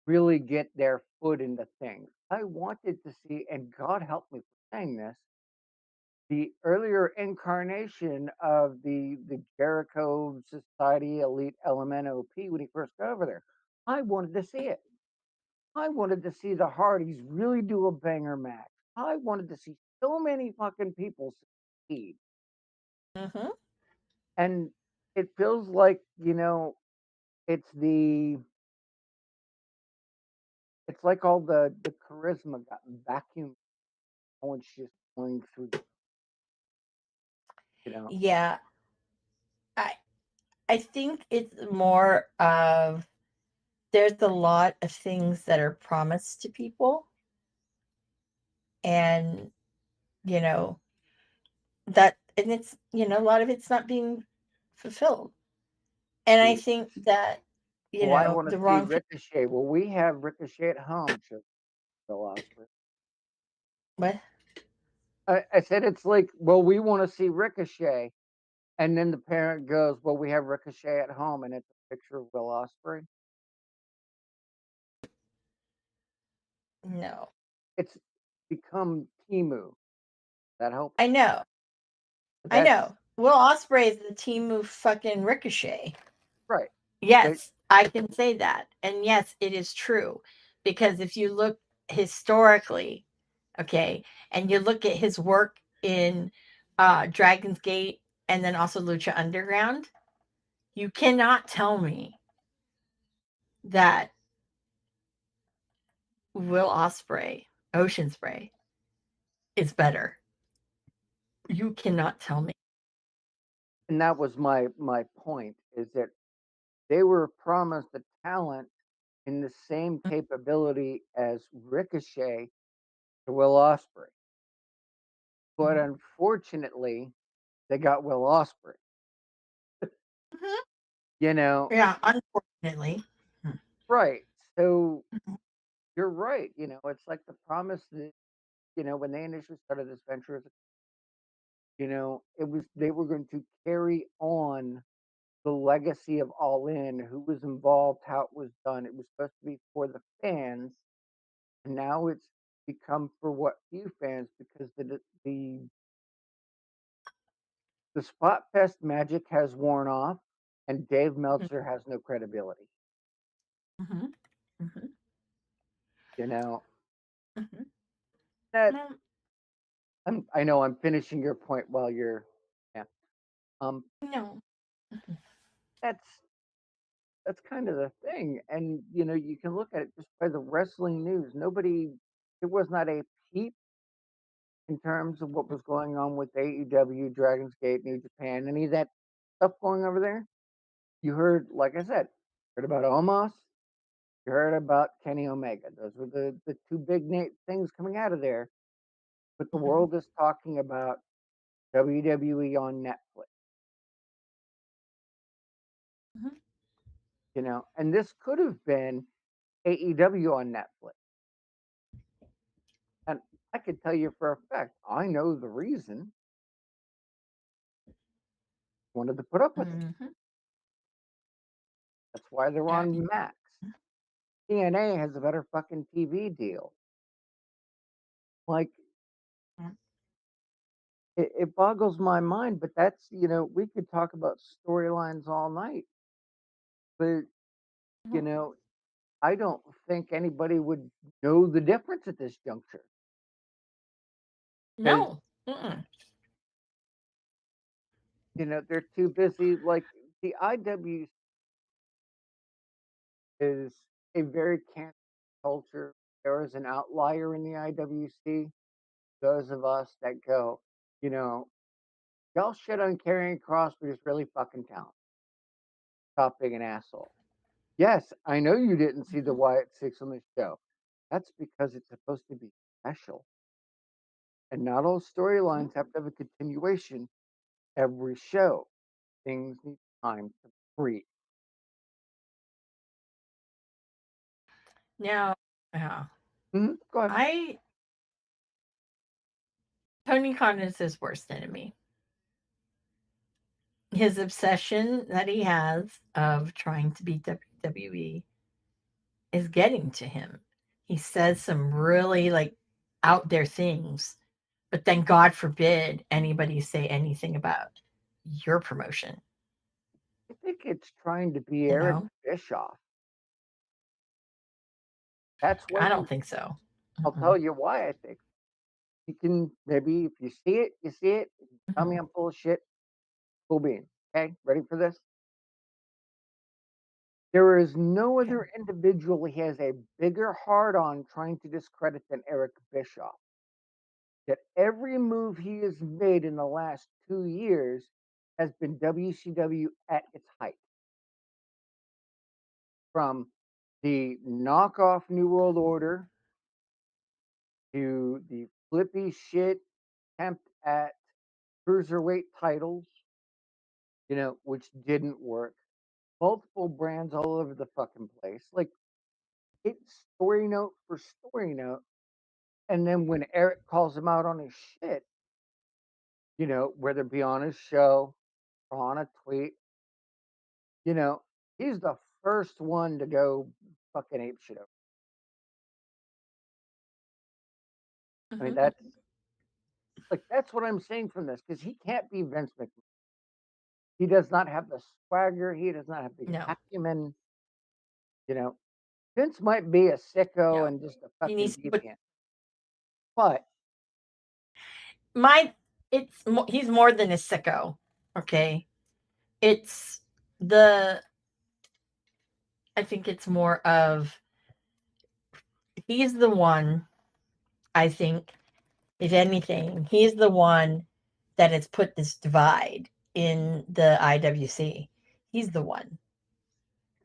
really get their foot into things. I wanted to see, and God help me for saying this, the earlier incarnation of the Jericho Society Elite LMNOP when he first got over there. I wanted to see it. I wanted to see the Hardys really do a banger match. I wanted to see so many fucking people succeed. mhm, And it feels like, it's the it's like all the charisma got vacuumed. No one's just going through you know. yeah. I I think it's more of there's a lot of things that are promised to people, and you know and it's, a lot of it's not being fulfilled. And I the- think that, Well, I want to the see wrong people. Ricochet. Well, we have Ricochet at home. Should Phil Ospreay. What? I said it's like, well, we want to see Ricochet, and then the parent goes, well, we have Ricochet at home, and it's a picture of Will Ospreay. No. It's become Timu. That helps. I know. But I that's know. Will Osprey is the team of fucking Ricochet. right. But Yes, I can say that. And yes, it is true. Because if you look historically, okay, and you look at his work in Dragon's Gate and then also Lucha Underground, you cannot tell me that Will Osprey, Ocean Spray, is better. You cannot tell me. and that was my point is that they were promised the talent in the same capability as Ricochet to Will Ospreay. But Mhm. unfortunately, they got Will Ospreay. Mhm. You know, Yeah, unfortunately. Mhm. right. So Mhm. you're right. It's like the promise that, when they initially started this venture, it was they were going to carry on the legacy of All In, who was involved, how it was done. It was supposed to be for the fans, and now it's become for what few fans because the Spot Fest magic has worn off, and Dave Meltzer has no credibility. Mhm. Mhm. You know Mhm. that Well, I know I'm finishing your point while you're yeah. Um, no. Mhm. that's kind of the thing, and you can look at it just by the wrestling news. Nobody, it was not a peep in terms of what was going on with AEW, Dragon's Gate, New Japan, any of that stuff going over there. You heard, like I said, heard about Omos, you heard about Kenny Omega. Those were the two big things coming out of there. But the Mhm. world is talking about WWE on Netflix, Mhm. and this could have been AEW on Netflix. And I could tell you for a fact, I know the reason wanted to put up with it. Mhm. That's why they're Yeah. on Max. TNA has a better fucking TV deal. Like Mhm. it boggles my mind, but that's we could talk about storylines all night, but you Mhm. know I don't think anybody would know the difference at this juncture because No. Mm-mm. they're too busy. Like the IW is a very cancel culture. There is an outlier in the IWC. Those of us that go, you know, y'all shit on Karrion Cross, but he's really fucking talented. Stop being an asshole. Yes, I know you didn't see the Mhm. Wyatt Six on the show. That's because it's supposed to be special. And not all Mhm. storylines have to have a continuation every show. Things need time to breathe. Now, yeah, Go ahead. I Tony Khan is his worst enemy. His obsession that he has of trying to beat WWE is getting to him. He says some really like out there things, but then God forbid anybody say anything about your promotion, I think it's trying to be you Eric know? Bischoff. That's why I don't think so. I'll Mm-mm. tell you why I think. You can maybe if you see it, you see it. If you tell me Mhm. I'm full of shit, cool beans. Okay, ready for this? There is no Okay. other individual he has a bigger heart on trying to discredit than Eric Bischoff. That every move he has made in the last 2 years has been WCW at its height. From the knockoff New World Order to the flippy shit attempt at cruiserweight titles, which didn't work. Multiple brands all over the fucking place. Like it's story note for story note. And then when Eric calls him out on his shit, whether it be on his show or on a tweet, you know, he's the first one to go fucking ape shit over. I mean, Mhm. that's what I'm saying from this, because he can't be Vince McMahon. He does not have the swagger. He does not have the No, acumen. You know, Vince might be a sicko no. and just a He fucking needs to put deviant, but my he's more than a sicko. Okay. It's the I think it's more of he's the one, I think, if anything, he's the one that has put this divide in the IWC. He's the one,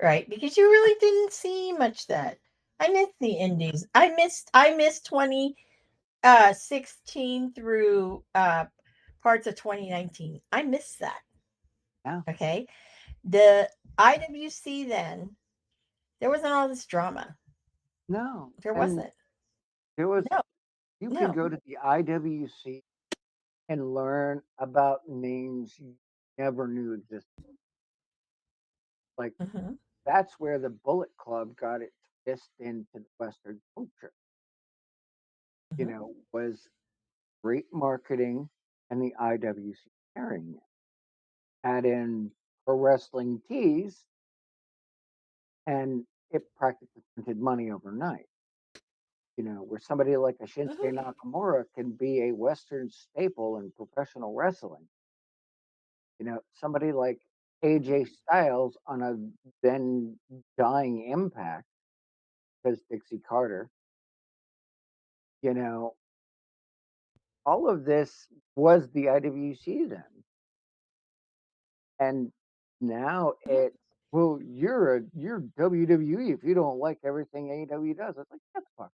right? Because you really didn't see much that. I missed the indies. I missed 2016 through parts of 2019. I missed that. yeah, Okay. The IWC then, there wasn't all this drama. no. There And wasn't. there was, No, you could no. go to the IWC and learn about names you never knew existed. Like, Hmm. that's where the Bullet Club got its fist into the Western culture, Hmm. was great marketing and the IWC carrying it. Add in Pro Wrestling Tees, and it practically printed money overnight. Where somebody like a Shinsuke Hmm. Nakamura can be a Western staple in professional wrestling. Somebody like AJ Styles on a then dying Impact because Dixie Carter, you know, all of this was the IWC then. And now it's, well, you're WWE if you don't like everything AEW does. It's like, that's fuck.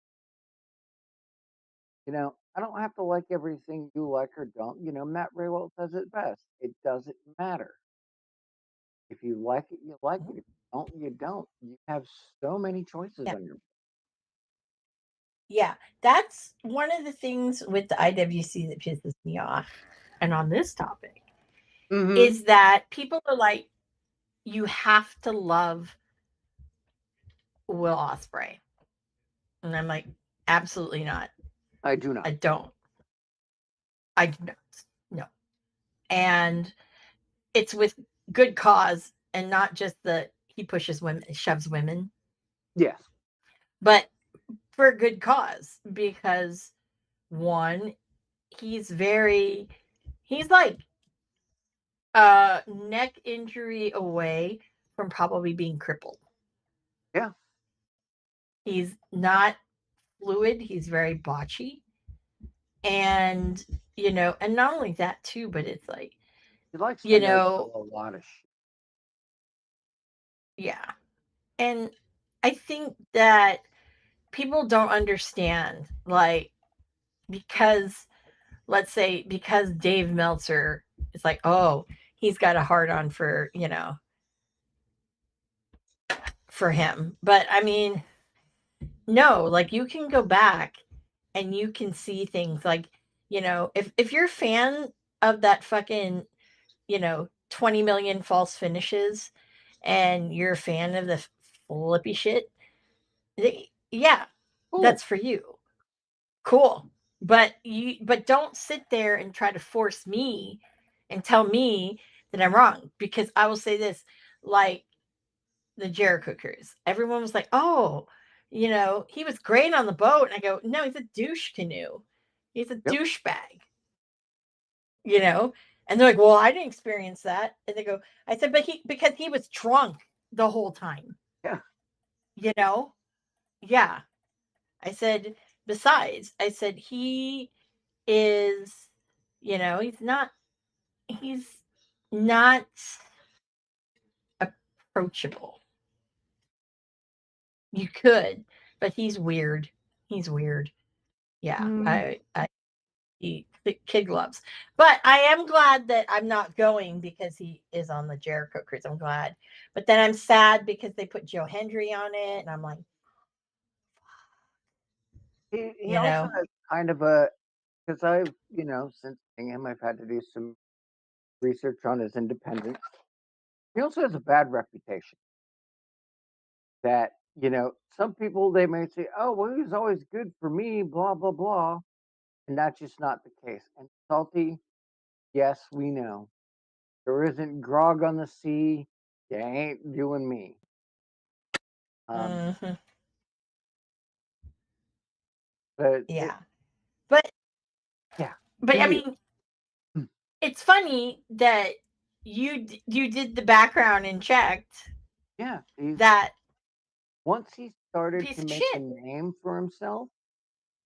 I don't have to like everything you like or don't. Matt Raywell says it best. It doesn't matter. If you like it, you like it. If you don't, you don't. You have so many choices Yeah. on your. Yeah. That's one of the things with the IWC that pisses me off. And on this topic Mm-hmm. is that people are like, you have to love Will Ospreay. And I'm like, absolutely not. I do I not. don't. I do not. No. And it's with good cause and not just that he pushes women, shoves women, Yes. but for a good cause because one, he's very, he's like a neck injury away from probably being crippled. Yeah. He's not fluid, he's very botchy. And, and not only that too, but it's like, He likes to you no know, sell a lot of shit. yeah. And I think that people don't understand, like, because let's say because Dave Meltzer is like, oh, he's got a hard on for, for him. But I mean, no, like you can go back and you can see things like, if you're a fan of that fucking, 20 million false finishes and you're a fan of the flippy shit, yeah, Cool. that's for you. Cool. But don't sit there and try to force me and tell me that I'm wrong because I will say this, like the Jericho cruise. Everyone was like, "Oh, he was great on the boat." And I go, "No, he's a douche canoe. He's a Yep. douchebag." You know? And they're like, "Well, I didn't experience that." And they go, I said, "But because he was drunk the whole time." Yeah. You know? Yeah. I said, "Besides, I said he is, he's not approachable. You could, but he's weird. He's weird. Yeah, Mm. I he kid gloves. But I am glad that I'm not going because he is on the Jericho cruise. I'm glad. But then I'm sad because they put Joe Hendry on it, and I'm like, he you also know. has kind of a, because I've, since seeing him, I've had to do some research on his independence. He also has a bad reputation that, some people they may say, "Oh, well, he was always good for me," blah blah blah, and that's just not the case. And Salty, yes, we know there isn't grog on the sea. You ain't doing me. Um, Mhm. but Yeah. But yeah, but I he, mean, it's funny that you did the background and checked yeah, he's that once he started piece to of make a shit. name for himself,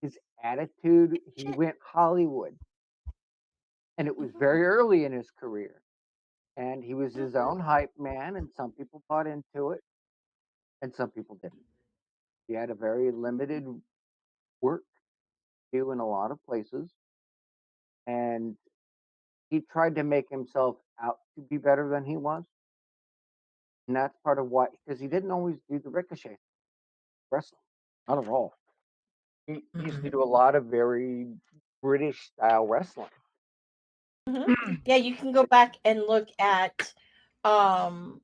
his attitude, he Shit. went Hollywood, and it was Mhm. very early in his career. And he was his Mhm. own hype man, and some people bought into it, and some people didn't. He had a very limited work to do in a lot of places, and he tried to make himself out to be better than he was. And that's part of why, because he didn't always do the Ricochet wrestling, not at all. He used Mm-mm. to do a lot of very British style wrestling. Mhm. Yeah, you can go back and look at um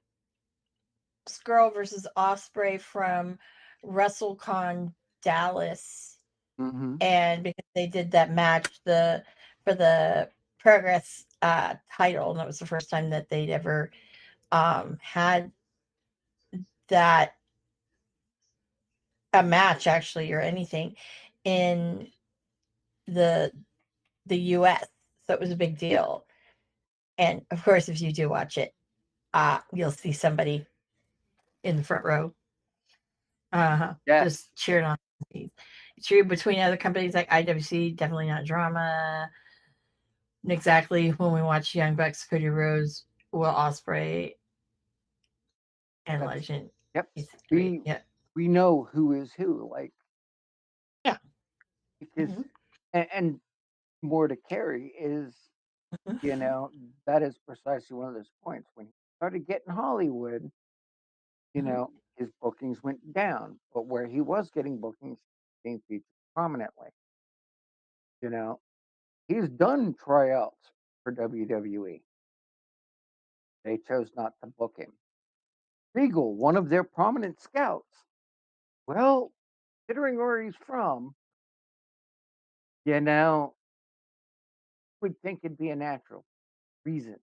Skrull versus Osprey from WrestleCon Dallas, Hmm. and because they did that match for the Progress title, and that was the first time that they'd ever had that a match actually or anything in the US. So it was a big Yeah, deal. And of course, if you do watch it, you'll see somebody in the front row, yes, just cheering on. True between other companies like IWC, definitely not drama. Exactly when we watch Young Bucks, Cody Rhodes, Will Osprey, and that's Legend yep. EC3. We Yeah, we know who is who, like yeah. because Mhm, and more to carry is, you mhm, know, that is precisely one of those points. When he started getting Hollywood, mhm. his bookings went down, but where he was getting bookings, being featured prominently. You know, he's done tryouts for WWE. They chose not to book him. Regal, one of their prominent scouts. Well, considering where he's from, you know, would think it'd be a natural reason.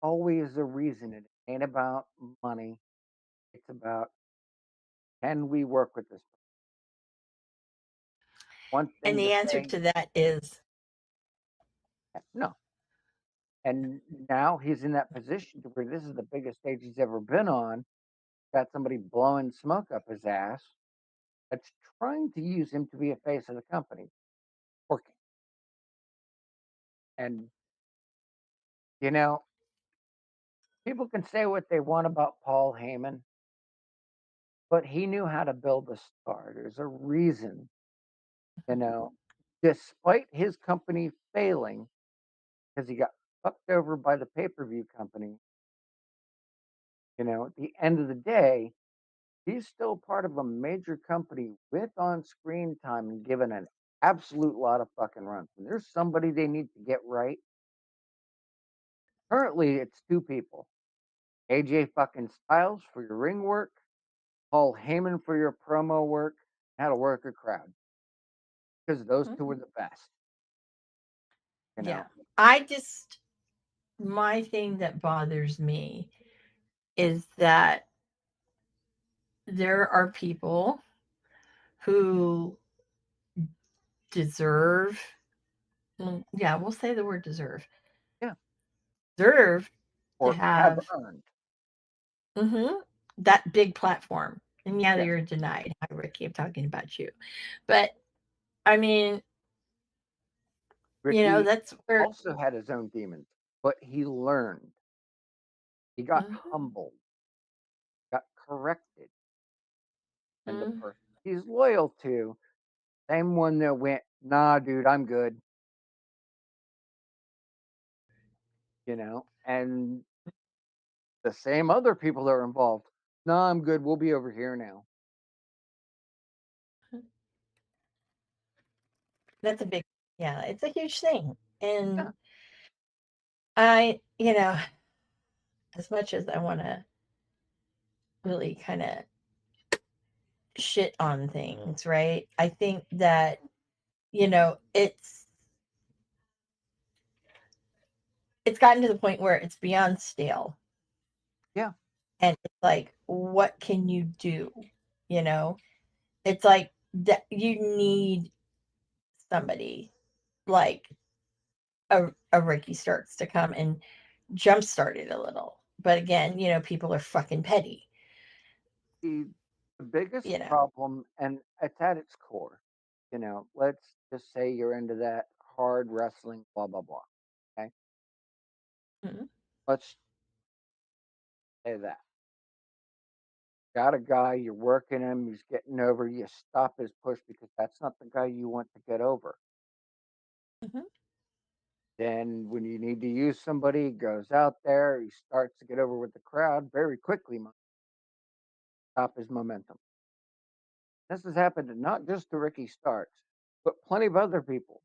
Always a reason. It ain't about money. It's about, can we work with this person? One And thing to the answer say, to that is no. And now he's in that position to where this is the biggest stage he's ever been on. Got somebody blowing smoke up his ass that's trying to use him to be a face of the company. Working. And, you know, people can say what they want about Paul Heyman, but he knew how to build a star. There's a reason, you know, despite his company failing, because he got fucked over by the pay per view company, at the end of the day, he's still part of a major company with on screen time and given an absolute lot of fucking runs. When there's somebody they need to get right, currently it's two people: AJ fucking Styles for your ring work, Paul Heyman for your promo work, how to work a crowd. Because those two mhm. are the best, you Yeah. know. I just my thing that bothers me is that there are people who deserve, yeah, we'll say the word Yeah. deserve to Or have have earned. mhm, that big platform. And yeah, Yes. you're denied. Hi, Ricky, I'm talking about you. But I mean, Ricky that's where also had his own demons, but he learned. He got mhm, humbled, got corrected, and the mhm, person he's loyal to, same one that went, nah, dude, I'm good, and the same other people that are involved, nah, I'm good, we'll be over here now. That's a big, yeah, it's a huge thing. Yeah. And as much as I want to really kind of shit on things, right? I think that, you know, it's gotten to the point where it's beyond stale. Yeah. And it's like, what can you do? You know, it's like that you need somebody like a Ricky Starks to come and jumpstart it a little. But again, people are fucking petty, The biggest you know. problem, and it's at its core, let's just say you're into that hard wrestling, blah, blah, blah. Okay. Mhm. Let's say that. Got a guy, you're working him, he's getting over, you stop his push because that's not the guy you want to get over. Mhm. Then, when you need to use somebody, he goes out there, he starts to get over with the crowd very quickly, stop his momentum. This has happened to not just to Ricky Starks, but plenty of other people.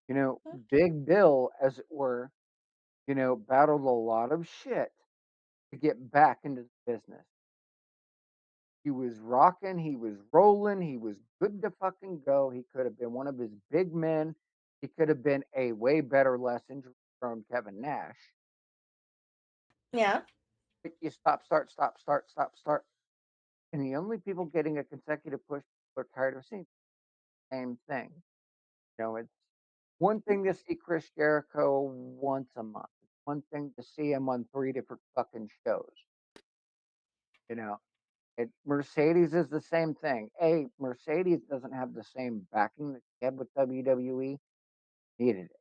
Mhm. Big Bill, as it were, battled a lot of shit to get back into the business. He was rocking, he was rolling, he was good to fucking go. He could have been one of his big men. He could have been a way better, less injury prone Kevin Nash. Yeah. But you stop, start, stop, start, stop, start. And the only people getting a consecutive push are tired of seeing the same thing. It's one thing to see Chris Jericho once a month. It's one thing to see him on 3 different fucking shows. You know, Mercedes is the same thing. Mercedes doesn't have the same backing that she had with WWE. Needed it.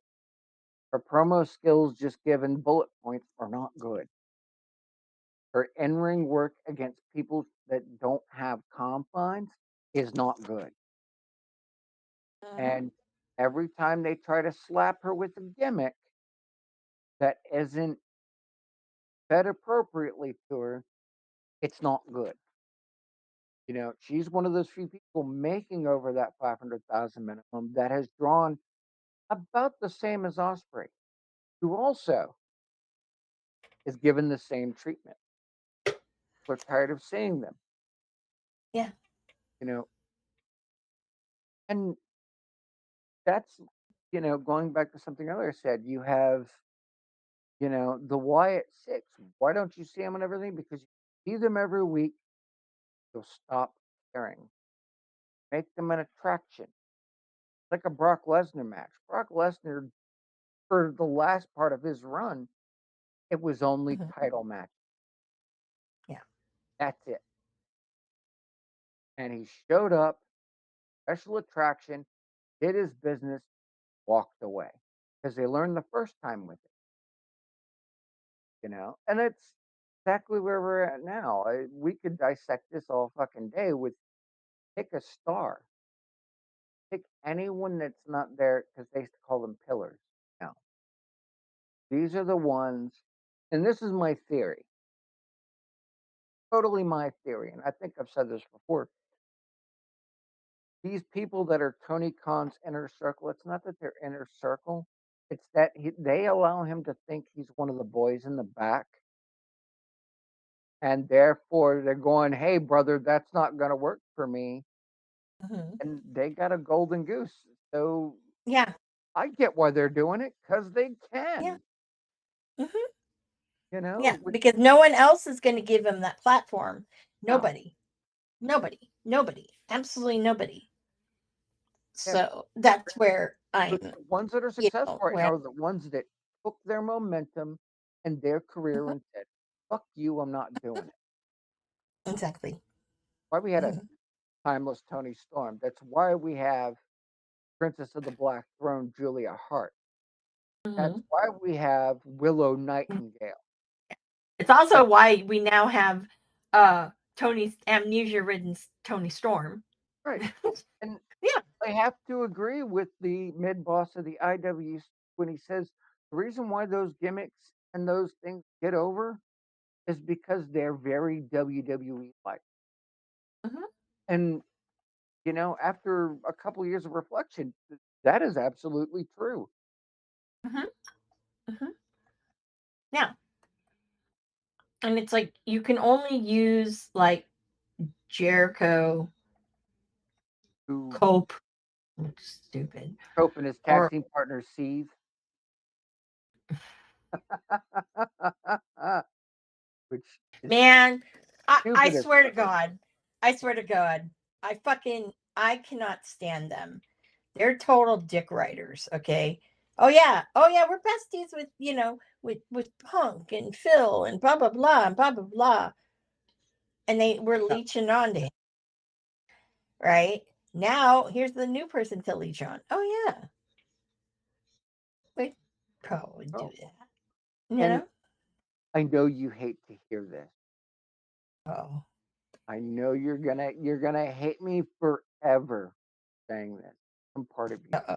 Her promo skills, just given bullet points, are not good. Her in-ring work against people that don't have confines is not good. Mhm. And every time they try to slap her with a gimmick that isn't fed appropriately to her, it's not good. She's one of those few people making over that 500,000 minimum that has drawn about the same as Osprey, who also is given the same treatment. We're tired of seeing them, Yeah. you know, and that's, going back to something earlier said, you have, the Wyatt Six. Why don't you see them and everything? Because you see them every week, you'll stop caring. Make them an attraction. Like a Brock Lesnar match. Brock Lesnar, for the last part of his run, it was only Mhm. title match. Yeah. That's it. And he showed up, special attraction, did his business, walked away. Because they learned the first time with it. And it's exactly where we're at now. We could dissect this all fucking day with pick a star. Pick anyone that's not there because they used to call them pillars. No. These are the ones, and this is my theory, totally my theory, and I think I've said this before. These people that are Tony Khan's inner circle, it's not that they're inner circle, it's that they allow him to think he's one of the boys in the back. And therefore, they're going, hey, brother, that's not going to work for me. Mhm. And they got a golden goose. So Yeah. I get why they're doing it because they Yeah. can, Mhm. you Yeah. know, with, Because no one else is going to give him that platform. no, Nobody. Nobody. Nobody. Absolutely nobody. yeah. So that's where But I'm, the ones that are successful right where now are the ones that took their momentum and their career Mhm. and said, fuck you, I'm not doing it. Exactly. Why we had a Mhm. timeless Tony Storm. That's why we have Princess of the Black Throne, Julia Hart. That's Mhm. why we have Willow Nightingale. It's also That's why we now have Tony's amnesia-ridden Tony Storm. right. And Yeah. I have to agree with the mid boss of the IWC when he says the reason why those gimmicks and those things get over is because they're very WWE like. Mhm. And after a couple years of reflection, That is absolutely true. Mhm, mhm. Yeah, and it's like you can only use like Jericho, Who Cope, stupid, Cope and his tag or team partner Seethe, which is man, I stupid as swear to fucking. God, I swear to God, I cannot stand them. They're total dick riders, okay? Oh yeah, we're besties with, with Punk and Phil and blah blah blah and blah blah blah. And they were Yeah, leeching on to him, right? Now here's the new person to leech on. Oh yeah, we probably do oh, that. You and know? I know you hate to hear this. Oh. I know you're gonna hate me forever saying this. Some part of you. Uh-oh.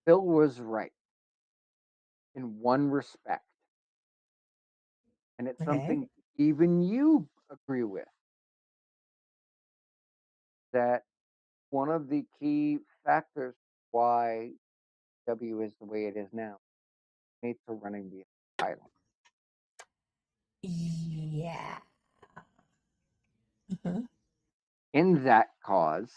Phil was right in one respect, and it's Okay. something even you agree with, that one of the key factors why W is the way it is now, mates are running the asylum. Yeah. Mhm. In that cause,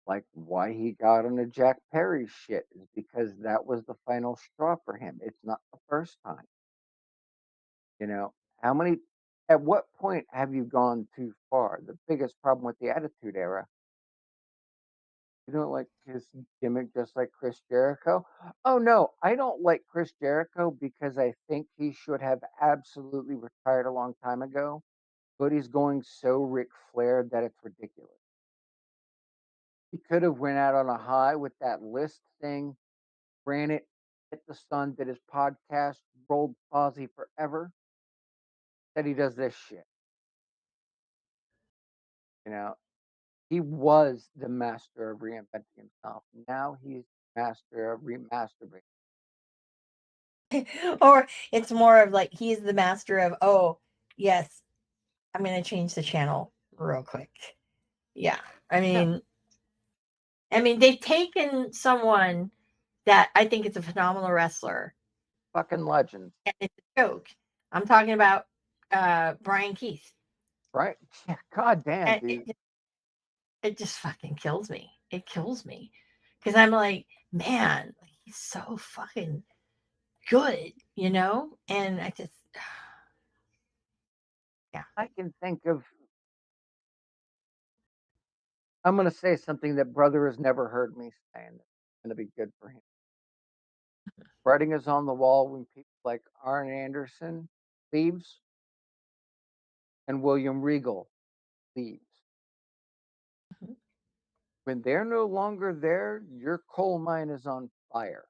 like why he got on the Jack Perry shit is because that was the final straw for him. It's not the first time. You know, how many, at what point have you gone too far? The biggest problem with the Attitude Era, you don't like his gimmick just like Chris Jericho? Oh no, I don't like Chris Jericho because I think he should have absolutely retired a long time ago, but he's going so Ric Flair that it's ridiculous. He could have went out on a high with that list thing, ran it, hit the sun, did his podcast, rolled Fozzy forever. Said he does this shit. You know, he was the master of reinventing himself. Now he's master of remasturbating. Or it's more of like he's the master of, oh, yes, I'm going to change the channel real quick. Yeah. I Yeah, mean, I mean, they've taken someone that I think is a phenomenal wrestler, fucking legends, and it's a joke. I'm talking about Brian Keith. right? Yeah, god damn, And dude. it just fucking kills me. It kills me because I'm like, man, like, he's so fucking good, And I just, yeah. I can think of. I'm gonna say something that brother has never heard me say, and it's gonna be good for him. Writing is on the wall when people like Arn Anderson leaves and William Regal leaves. Mhm. When they're no longer there, your coal mine is on fire.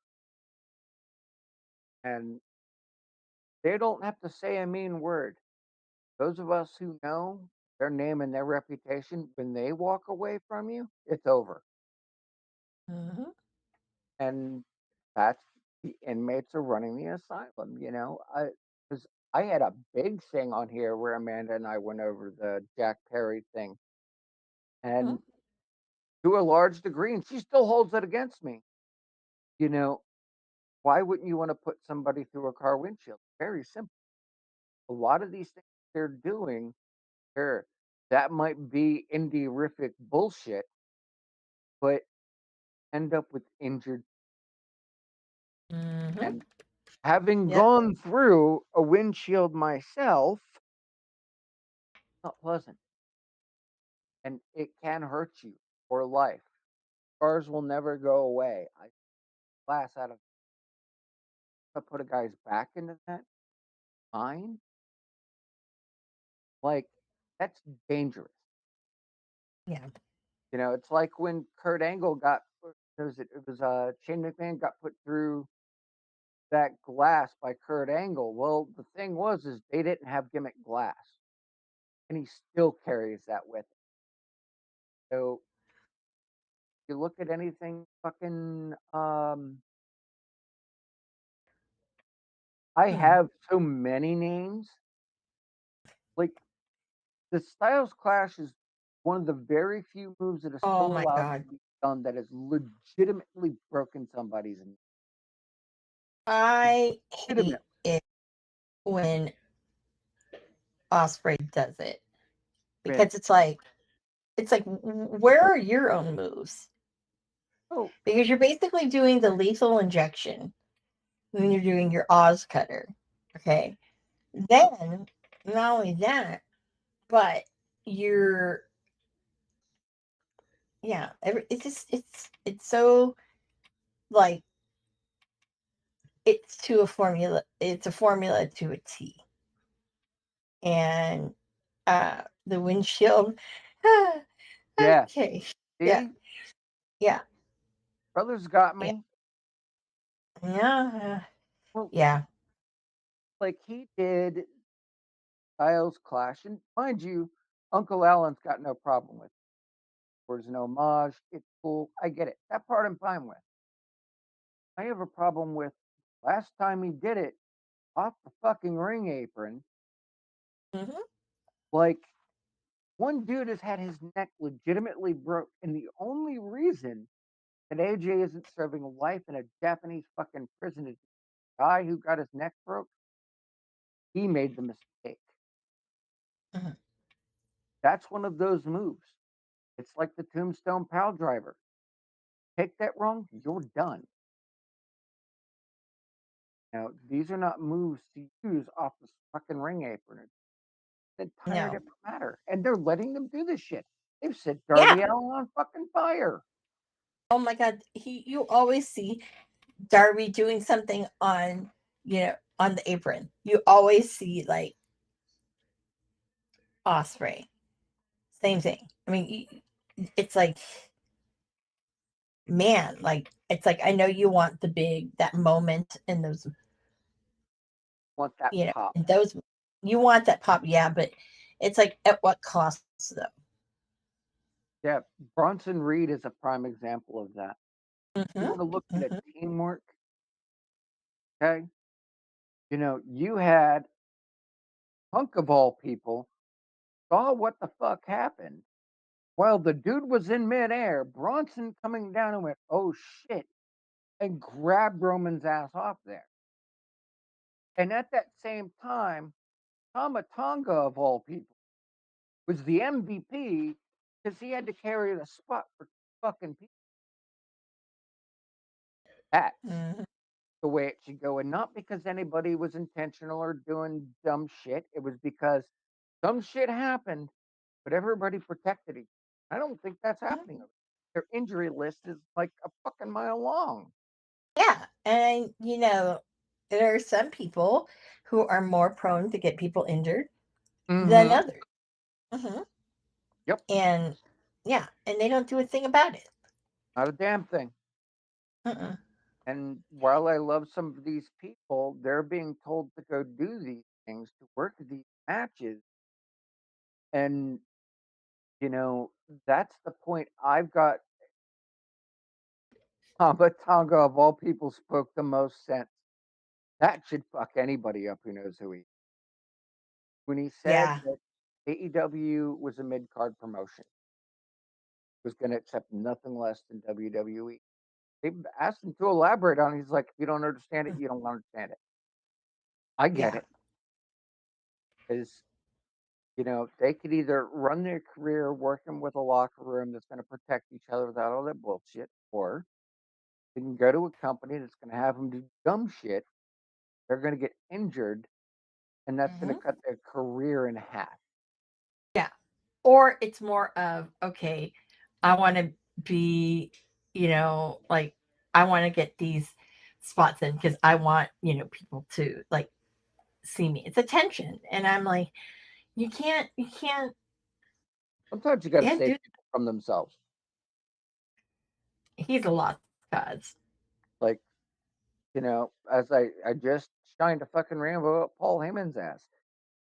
And they don't have to say a mean word. Those of us who know their name and their reputation, when they walk away from you, it's over. Mhm. And that's the inmates are running the asylum. Because I had a big thing on here where Amanda and I went over the Jack Perry thing, Mhm. and to a large degree, and she still holds it against me. You know, why wouldn't you want to put somebody through a car windshield? Very simple. A lot of these things they're doing, sure, that might be indie-rific bullshit, but end up with injured. Mhm. And having Yep. gone through a windshield myself, not pleasant, and it can hurt you for life. Scars will never go away. I glass out of I put a guy's back into that fine, like that's dangerous. Yeah. It's like when Kurt Angle got Shane McMahon got put through that glass by Kurt Angle. Well, the thing is they didn't have gimmick glass, and he still carries that with him. So you look at anything fucking I Hmm. have so many names. Like the Styles Clash is one of the very few moves that is Oh still my allowed god. to be done that has legitimately broken somebody's neck. I hate Legitimate. it when Osprey does it Man. because it's like where are your own moves? Oh, Because you're basically doing the lethal injection when you're doing your Oz cutter. Okay. Then not only that, but you're yeah, it's just it's so like it's a formula to a T. And the windshield. yeah. Okay. Yeah. See? Yeah. Brothers got Yeah. me. Yeah. Well, Yeah. like he did Styles Clash. And mind you, Uncle Alan's got no problem with it. There's an homage. It's cool. I get it. That part I'm fine with. I have a problem with last time he did it off the fucking ring apron. Hmm. Like, one dude has had his neck legitimately broke, and the only reason that AJ isn't serving life in a Japanese fucking prison is the guy who got his neck broke. He made the mistake. Hmm. That's one of those moves. It's like the tombstone pile driver. Take that wrong, you're done. Now, these are not moves to use off the fucking ring apron. It's an entire No. different matter. And they're letting them do this shit. They've set Yeah. Darby Allin on fucking fire. Oh my God. You always see Darby doing something on the apron. You always see like Osprey. Same thing. I mean, it's like, man, like it's like I know you want that moment and those, Want that pop. and those you want that pop, yeah, but it's like at what cost though? Yeah, Bronson Reed is a prime example of that. You Hmm. want to look at a Hmm. teamwork, okay? You had Punk of all people saw what the fuck happened. While the dude was in midair, Bronson coming down and went, "Oh shit," and grabbed Roman's ass off there. And at that same time, Tama Tonga of all people was the MVP because he had to carry the spot for fucking people. That's Hmm. the way it should go, and not because anybody was intentional or doing dumb shit. It was because some shit happened, but everybody protected each. I don't think that's happening. Their injury list is like a fucking mile long. Yeah, and there are some people who are more prone to get people injured than Mm-hmm. others. Hmm. Yep. And yeah, and they don't do a thing about it. Not a damn thing. Mm-mm. And while I love some of these people, they're being told to go do these things, to work these matches. And, you know, that's the point I've got. Tamba Tonga, of all people, spoke the most sense. That should fuck anybody up who knows who he is. When he said Yeah. that AEW was a mid card promotion, was going to accept nothing less than WWE. They asked him to elaborate on it. He's like, if you don't understand it, Mm. you don't understand it. I get Yeah. it. Because, they could either run their career working with a locker room that's going to protect each other without all that bullshit, or they can go to a company that's going to have them do dumb shit. They're going to get injured, and that's going to Hmm. cut their career in half. Yeah. Or it's more of, okay, I want to be, like I want to get these spots in because I want, people to like see me. It's attention. And I'm like, you Sometimes you got to can't save do. people from themselves. He's a lost cause. Like, as I just shined a fucking rainbow up Paul Heyman's ass.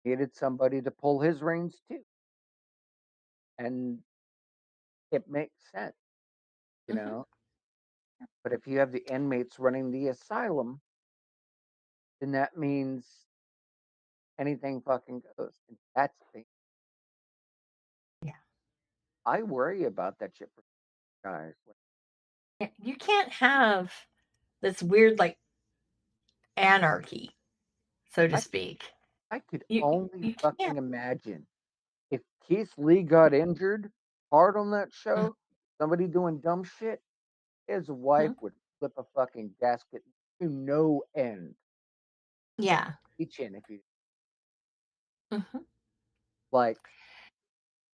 Needed somebody to pull his reins too. And it makes sense, you Hmm. know. But if you have the inmates running the asylum, then that means anything fucking goes. And that's the Yeah. I worry about that shit for guys. You can't have this weird like anarchy, so to I speak. I could You only you fucking can't. imagine if Keith Lee got injured hard on that Mhm, show, somebody doing dumb shit, his wife mhm. would flip a fucking gasket to no end. Yeah. Each in if you Mhm. like,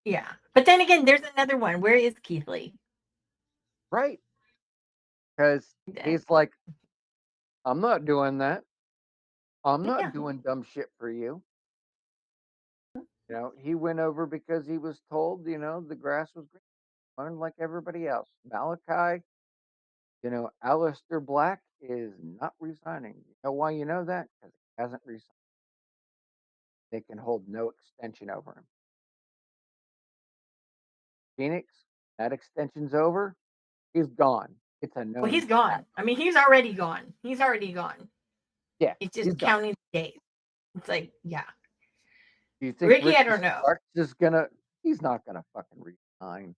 Yeah. But then again, there's another one. Where is Keith Lee? right? Because Yeah. he's like, I'm not doing that. I'm not Yeah. doing dumb shit for you. He went over because he was told, the grass was green, learned like everybody else. Malachi, Alistair Black is not resigning. You know why you know that? Because he hasn't resigned. They can hold no extension over him. Phoenix, that extension's over. He's gone. It's a Well, known he's fact. gone. I mean, he's already gone. He's already gone. Yeah, It's he's just done. counting the days. It's like, yeah. Do you think Ricky, I Ricky don't know. Starks is gonna? He's not gonna fucking resign.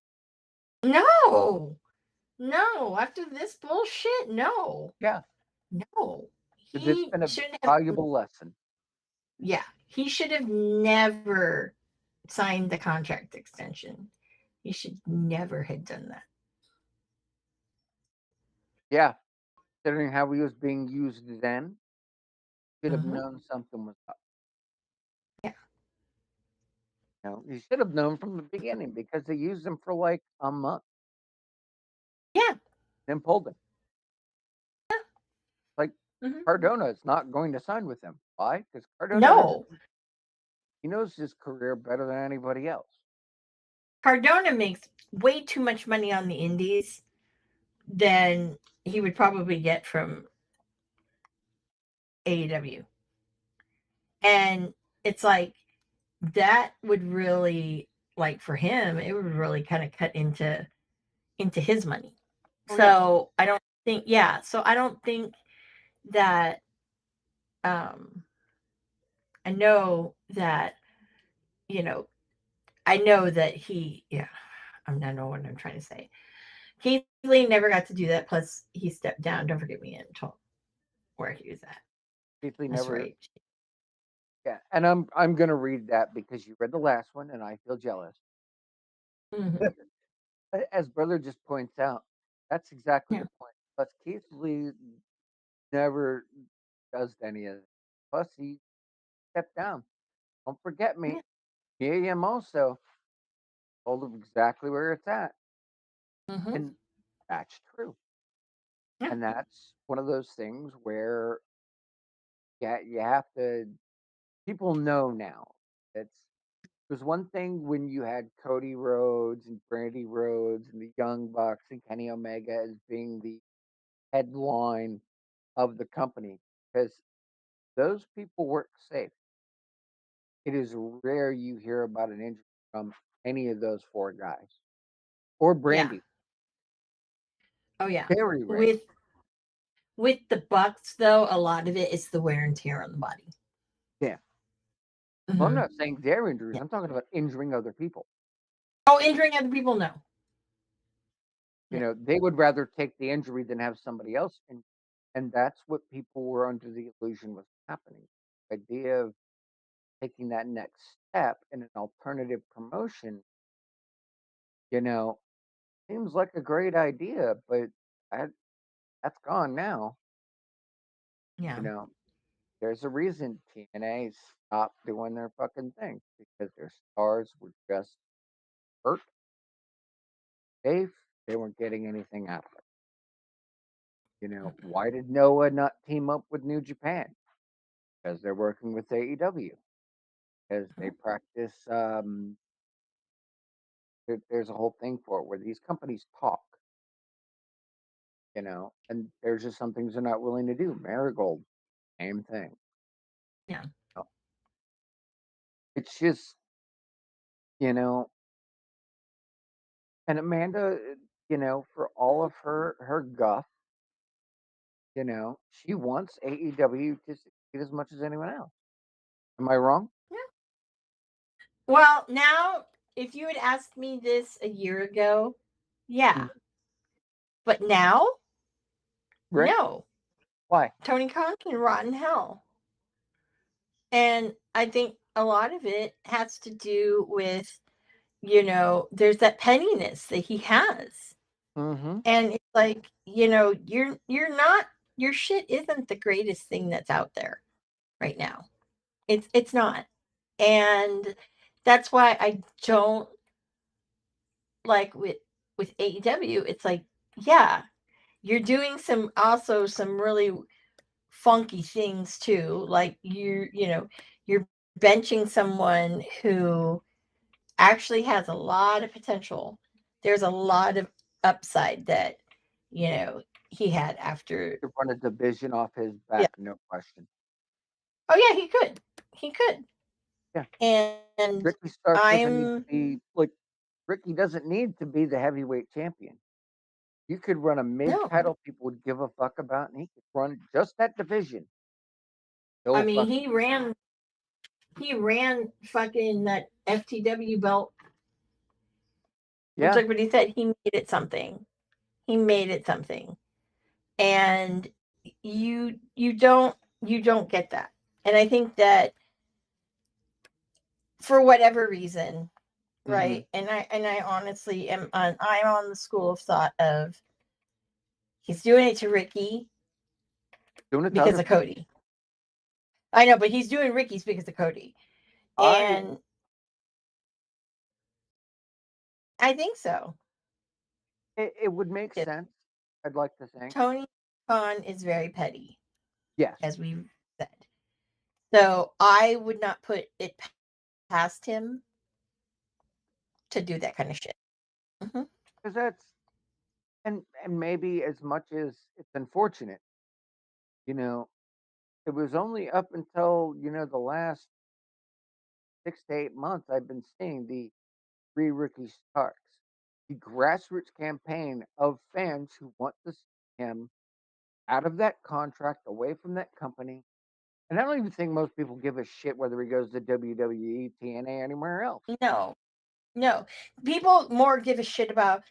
No. No. After this bullshit, no. Yeah, No. because it's He been a shouldn't have. valuable lesson. Yeah. He should have never signed the contract extension. He should never have done that. Yeah, considering how he was being used then, should have Hmm. known something was up. Yeah. You should have known from the beginning because they used him for like a month, Yeah. then pulled him. Like Hmm. Cardona is not going to sign with him. Why? Because Cardona doesn't. No. He knows his career better than anybody else. Cardona makes way too much money on the indies than he would probably get from AEW. And it's like that would really like for him, it would really kind of cut into his money. Oh yeah, So I don't think, yeah. So I don't think that um I know that, you know, I know that he, yeah, I know what I'm trying to say. Keith Lee never got to do that. Plus, he stepped down. Don't forget me until where he was at. Beasley That's never. right. Yeah, and I'm gonna read that because you read the last one, and I feel jealous. Hmm. As brother just points out, that's exactly Yeah. the point. Plus, Keith Lee never does any of it. Plus, he stepped down. Don't forget me. Yeah. Here I am also told him exactly where it's at, Hmm. and that's true. Yeah. And that's one of those things where, yeah, you have to. People know now. It's It was one thing when you had Cody Rhodes and Brandy Rhodes and the Young Bucks and Kenny Omega as being the headline of the company because those people work safe. It is rare you hear about an injury from any of those four guys or Yeah. Brandy. Oh yeah. Very rare. With the Bucks though, a lot of it is the wear and tear on the body. Yeah. Well, I'm Hmm. not saying their injuries. Yeah. I'm talking about injuring other people. Oh, injuring other people, no. No. They would rather take the injury than have somebody else. And that's what people were under the illusion was happening. The idea of taking that next step in an alternative promotion, you know, seems like a great idea, but that, that's gone now. You Yeah. know, there's a reason TNA stopped doing their fucking thing because their stars were just hurt, safe. They weren't getting anything out of it. Why did Noah not team up with New Japan? Because they're working with AEW. Because they Mhm. practice. There's a whole thing for it where these companies talk. And there's just some things they're not willing to do. Marigold, same thing. Yeah. Uh, It's just, you know, and Amanda, for all of her guff, she wants AEW to succeed as much as anyone else. Am I wrong? Yeah. Well, now if you had asked me this a year ago, yeah. Mm. But now, Right? no. Why? Tony Khan can rot in hell. And I think a lot of it has to do with, there's that pettiness that he has. Mm-hmm. And it's like, you're not, your shit isn't the greatest thing that's out there right now. It's not. And that's why I don't like with AEW. It's like, yeah, you're doing some really funky things too. Like you're benching someone who actually has a lot of potential. There's a lot of upside that he had after. To run a division off his Yeah. back, no question. Oh yeah, he could. Yeah. And Ricky Starks doesn't need to I'm be like Ricky doesn't need to be the heavyweight champion. You could run a mid no. title people would give a fuck about, and he could run just that division. I No mean, fuck. he ran fucking that FTW belt. It's Yeah. like what he said. He made it something. He made it something, and you don't get that. And I think that for whatever reason, Mm-hmm. right? And I honestly I'm on the school of thought of he's doing it to Ricky Doing it to because other of people. Cody. I know, but he's doing Ricky's because of Cody. And I think so. It would make It- sense. I'd like to think. Tony Khan is very petty, Yes. as we've said. So I would not put it past him to do that kind of shit. Hmm. Because that's and maybe as much as it's unfortunate, you know, it was only up until, the last 6 to 8 months I've been seeing the Free Ricky Starks. The grassroots campaign of fans who want to see him out of that contract, away from that company. And I don't even think most people give a shit whether he goes to WWE, TNA, anywhere else. No, no. People more give a shit about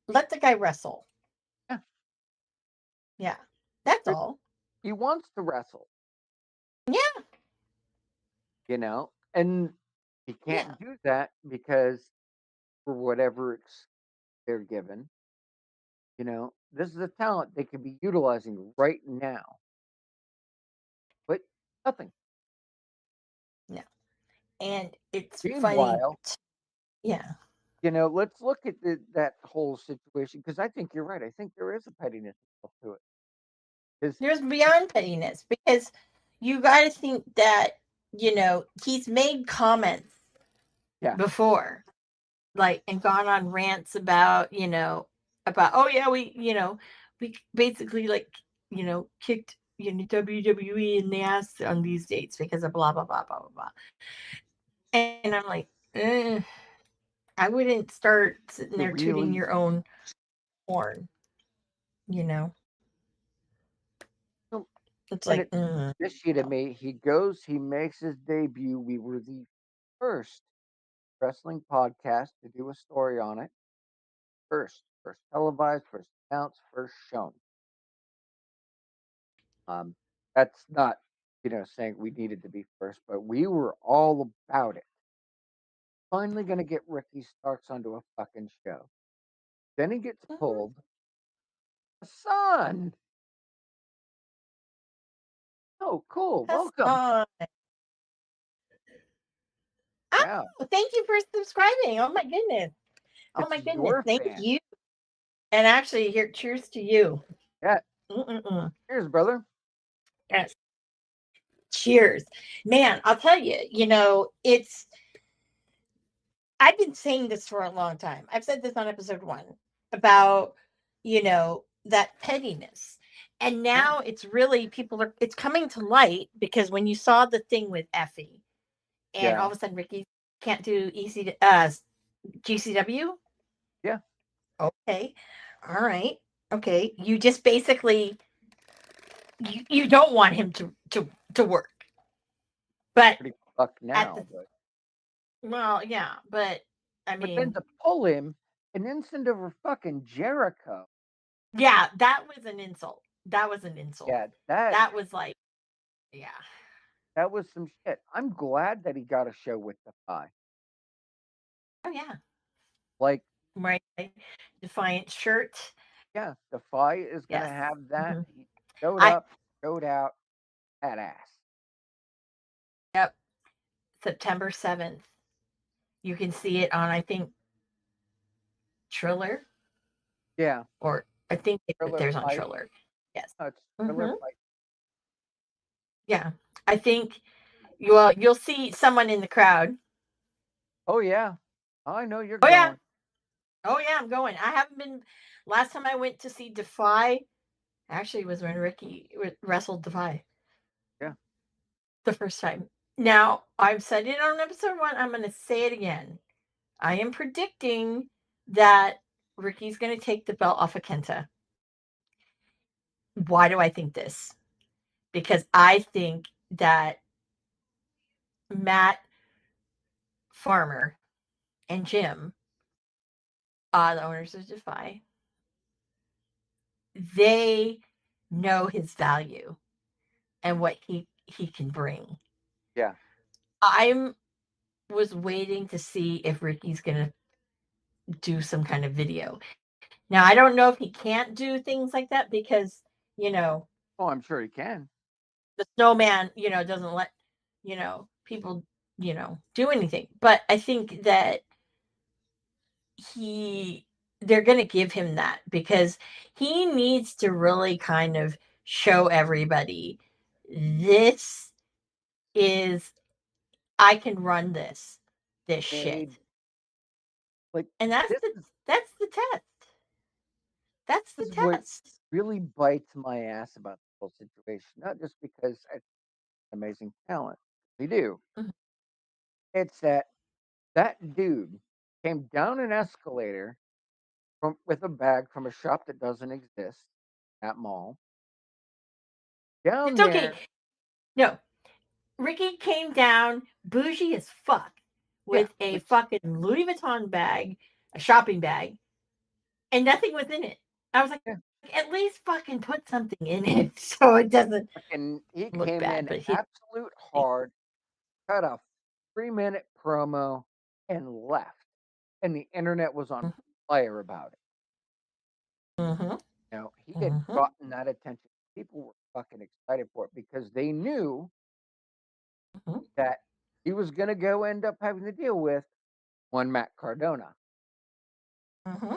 let the guy wrestle. Yeah. Yeah, that's But all. he wants to wrestle, Yeah, and he yeah. can't do that because for whatever they're given, this is a talent they could be utilizing right now, but nothing. No. And it's funny. Meanwhile, Yeah. let's look at that whole situation because I think you're right. I think there is a pettiness to it. 'Cause- There's beyond pettiness because you got to think that, he's made comments yeah, before, like, and gone on rants about, oh, yeah, we basically, like, kicked, WWE in the ass on these dates because of blah, blah, blah, blah, blah, blah. And I'm like, I wouldn't start sitting you there tooting really your own horn, you know? so- It's and like, it this sheet of me. He makes his debut. We were the first wrestling podcast to do a story on it. First televised, first announced, first shown. Um, that's not, saying we needed to be first, but we were all about it. Finally, gonna get Ricky Starks onto a fucking show. Then he gets pulled. Son, oh, cool, welcome. Hassan. Yeah, Oh, thank you for subscribing. Oh my goodness. Oh it's my goodness. your Thank fan. you. And actually, here, cheers to you. Yeah, Mm-mm-mm. cheers, brother. Yes. Cheers. Man, I'll tell you, I've been saying this for a long time. I've said this on episode 1 about, that pettiness. And now it's really it's coming to light because when you saw the thing with Effie and Yeah, all of a sudden Ricky can't do GCW. yeah, Okay. All right. Okay. You just basically you don't want him to work. But pretty fucked at now, the but well, yeah, but I But then mean, to pull him and then send over fucking Jericho. yeah, that was an insult. That was an insult. Yeah, that That was like, yeah. that was some shit. I'm glad that he got a show with Defy. Oh yeah. Like, Right. Defiant shirt. yeah, Defy is gonna Yes. have that. hmm He showed I up, showed out, badass. Yep. September 7th. You can see it on, I think, Triller, Yeah, or I think thriller there's on fight. Triller. Yes. It's thriller hmm fight. Yeah. I think you'll see someone in the crowd. Oh yeah, I know you're Oh yeah. going. Oh yeah, I'm going. I haven't been. Last time I went to see Defy actually was when Ricky wrestled Defy Yeah. the first time. Now, I've said it on episode 1. I'm going to say it again. I am predicting that Ricky's going to take the belt off of Kenta. Why do I think this? Because I think that Matt Farmer and Jim, the owners of Defy, they know his value and what he can bring. Yeah. I'm was waiting to see if Ricky's going to do some kind of video. Now, I don't know if he can't do things like that because, you know, Oh, I'm sure he can. the snowman, doesn't let, people, do anything. But I think that he they're going to give him that because he needs to really kind of show everybody this is I can run this shit. Made like And this is that's the test. That's the this is what test. really bites my ass about the whole situation. Not just because I amazing talent. We do. Mhm. It's that dude came down an escalator from with a bag from a shop that doesn't exist, that mall. Down It's okay. there, No, Ricky came down bougie as fuck yeah, with a which fucking Louis Vuitton bag, a shopping bag, and nothing was in it. I was like, yeah, at least fucking put something in it so it doesn't fucking he look came bad. in But he, absolute hard, cut a 3-minute promo and left. And the internet was on fire about it. mm-hmm, He had mm-hmm, gotten that attention. People were fucking excited for it because they knew mm-hmm, that he was going to go end up having to deal with one Matt Cardona mm-hmm.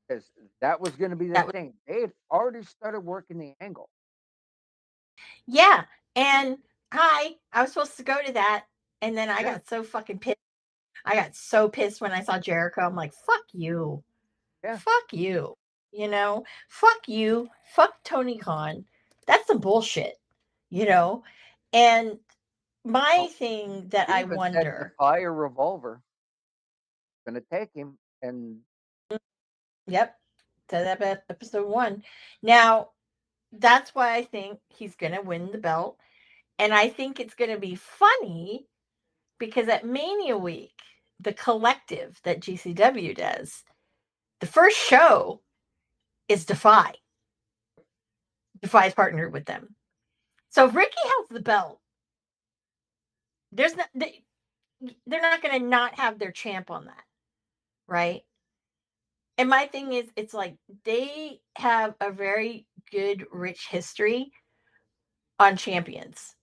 because that was going to be the That was, thing. They had already started working the angle. yeah. And I was supposed to go to that, and then I Yeah, got so fucking pissed. I got so pissed when I saw Jericho. I'm like, fuck you. yeah. Fuck you. Fuck you. Fuck Tony Khan. That's the bullshit, you know? And my Well, thing that he I even said wonder, defy a revolver. Going to take him. And yep, said that about episode 1. Now, that's why I think he's going to win the belt. And I think it's going to be funny because at Mania Week, the collective that GCW does, the first show is Defy. Defy's partnered with them. So if Ricky has the belt, there's not they're not going to not have their champ on that, right? And my thing is, it's like they have a very good, rich history on champions.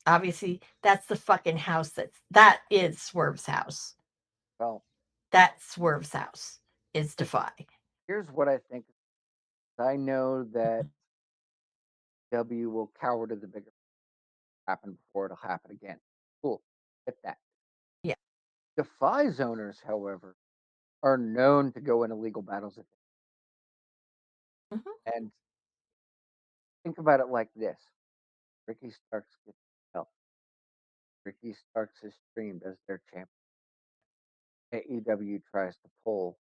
Obviously, that's the fucking house that is Swerve's house. well, That's Swerve's house is Defy. here's what I think. I know that W will cower to the bigger happen before it'll happen again. Cool. Get that. Yeah. Defy's owners, however, are known to go into legal battles. hmm And think about it like this: Ricky Starks gets help. Ricky Starks' streamed as their champion. AEW tries to pull.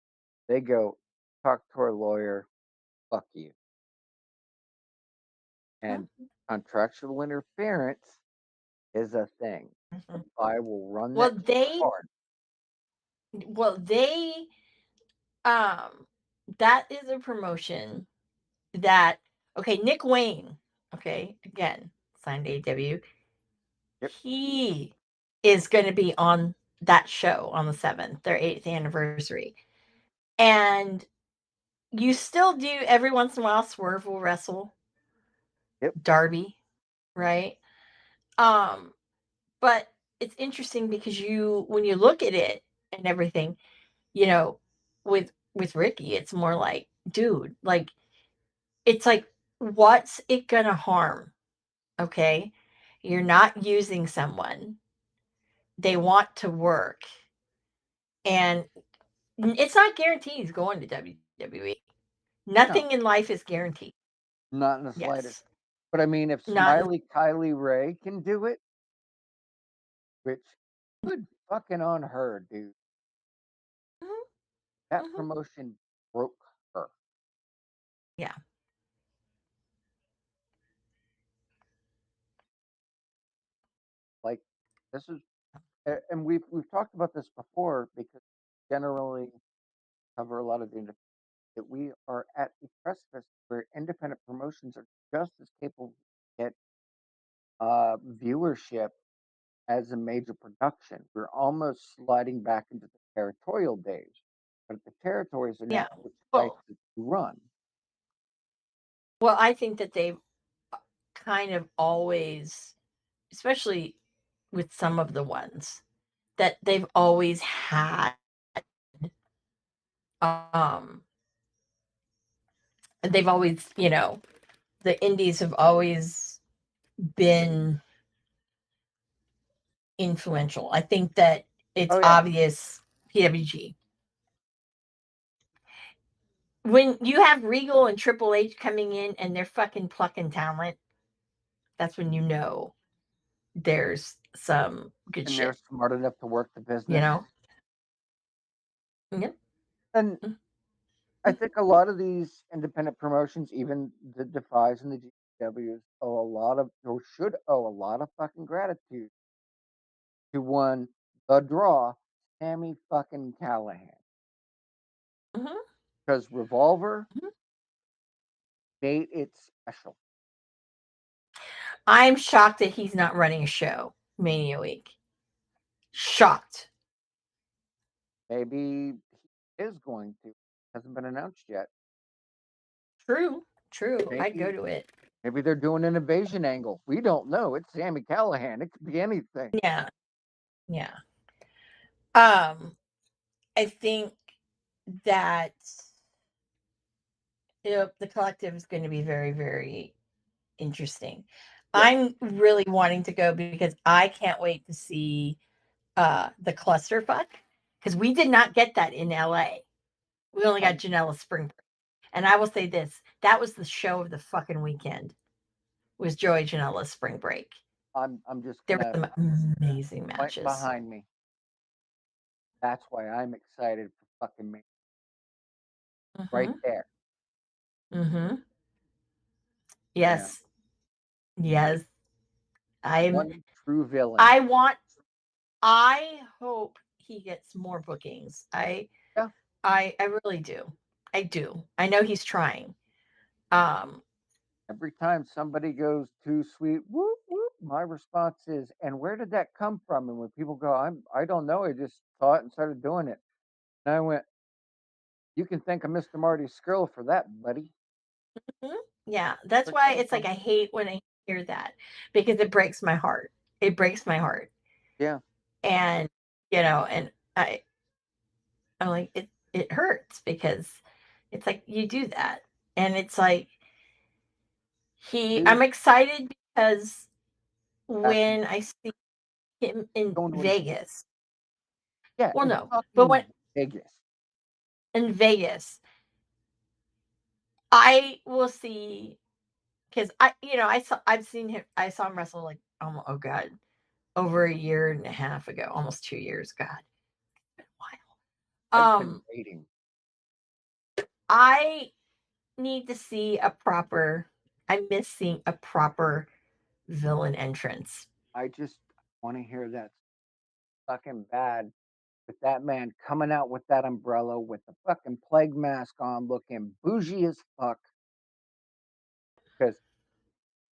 They go, talk to our lawyer, fuck you. And contractual interference is a thing. hmm Defy will run Well, that shit they hard. well, um that is a promotion that okay, Nick Wayne, okay, again, signed AW. Yep. He is going to be on that show on the 7th, their 8th anniversary. And you still do every once in a while Swerve will wrestle Yep. Darby, right? Um, but it's interesting because you when you look at it and everything, you know, with Ricky, it's more like, dude, like it's like what's it gonna harm? Okay. You're not using someone. They want to work. And it's not guaranteed he's going to WWE. No, Nothing in life is guaranteed. not in the slightest. Yes. But I mean, if Not in Smiley Kylie Ray can do it, which good fucking on her, dude. Mhm, That mhm. promotion broke her. Yeah. Like this is, and we've talked about this before because generally cover a lot of the that we are at the precipice where independent promotions are just as capable to get viewership as a major production. We're almost sliding back into the territorial days, but the territories are now Yeah. which sites Well, that you run. well, I think that they've kind of always, especially with some of the ones, that they've always had um they've always, the indies have always been influential. I think that it's Oh yeah, obvious PWG. When you have Regal and Triple H coming in and they're fucking plucking talent, that's when you know there's some good and they're shit, smart enough to work the you business. know? Yep. And I think a lot of these independent promotions, even the Defies and the GWs, owe a lot of, or should owe a lot of fucking gratitude to one, the draw, Sammy fucking Callahan. Mhm, Because Revolver mhm. made it special. I'm shocked that he's not running a show Mania week. Shocked. Maybe he is going to. Hasn't been announced yet. True. True. I'd go Maybe to it. maybe they're doing an invasion angle. We don't know. It's Sammy Callahan. It could be anything. Yeah. Yeah. Um, I think that the collective is going to be very, very interesting. Yeah. I'm really wanting to go because I can't wait to see the clusterfuck because we did not get that in LA. We only got I'm Janela Spring Break. And I will say this, that was the show of the fucking weekend was Joey Janela's Spring Break. I'm just There were gonna some amazing point matches. behind me. That's why I'm excited for fucking me. Right Mhm. there. Mhm. Yeah. Yes. Yes. I'm One true villain. I want I hope he gets more bookings. Yeah. I really do. I do. I know he's trying. Um, Every time somebody goes too sweet, whoop whoop, my response is, and where did that come from? And when people go, I don't know, I just saw it and started doing it. And I went, you can thank a Mr. Marty Skrull for that, buddy. mhm, yeah, that's Where it why came it's like from. I hate when I hear that because it breaks my heart. It breaks my heart. Yeah. And and I'm like it hurts because it's like you do that. And it's like Dude, I'm excited because back in when I see him in going to what he's Vegas. yeah, Well, in no, but when fucking Vegas. in Vegas, I will see because I saw him wrestle like oh god over a year and a half ago, almost 2 years. God, it's been a while. I've been waiting. I need to see a proper. I miss seeing a proper villain entrance. I just want to hear that fucking bad. with that man coming out with that umbrella with the fucking plague mask on, looking bougie as fuck. Because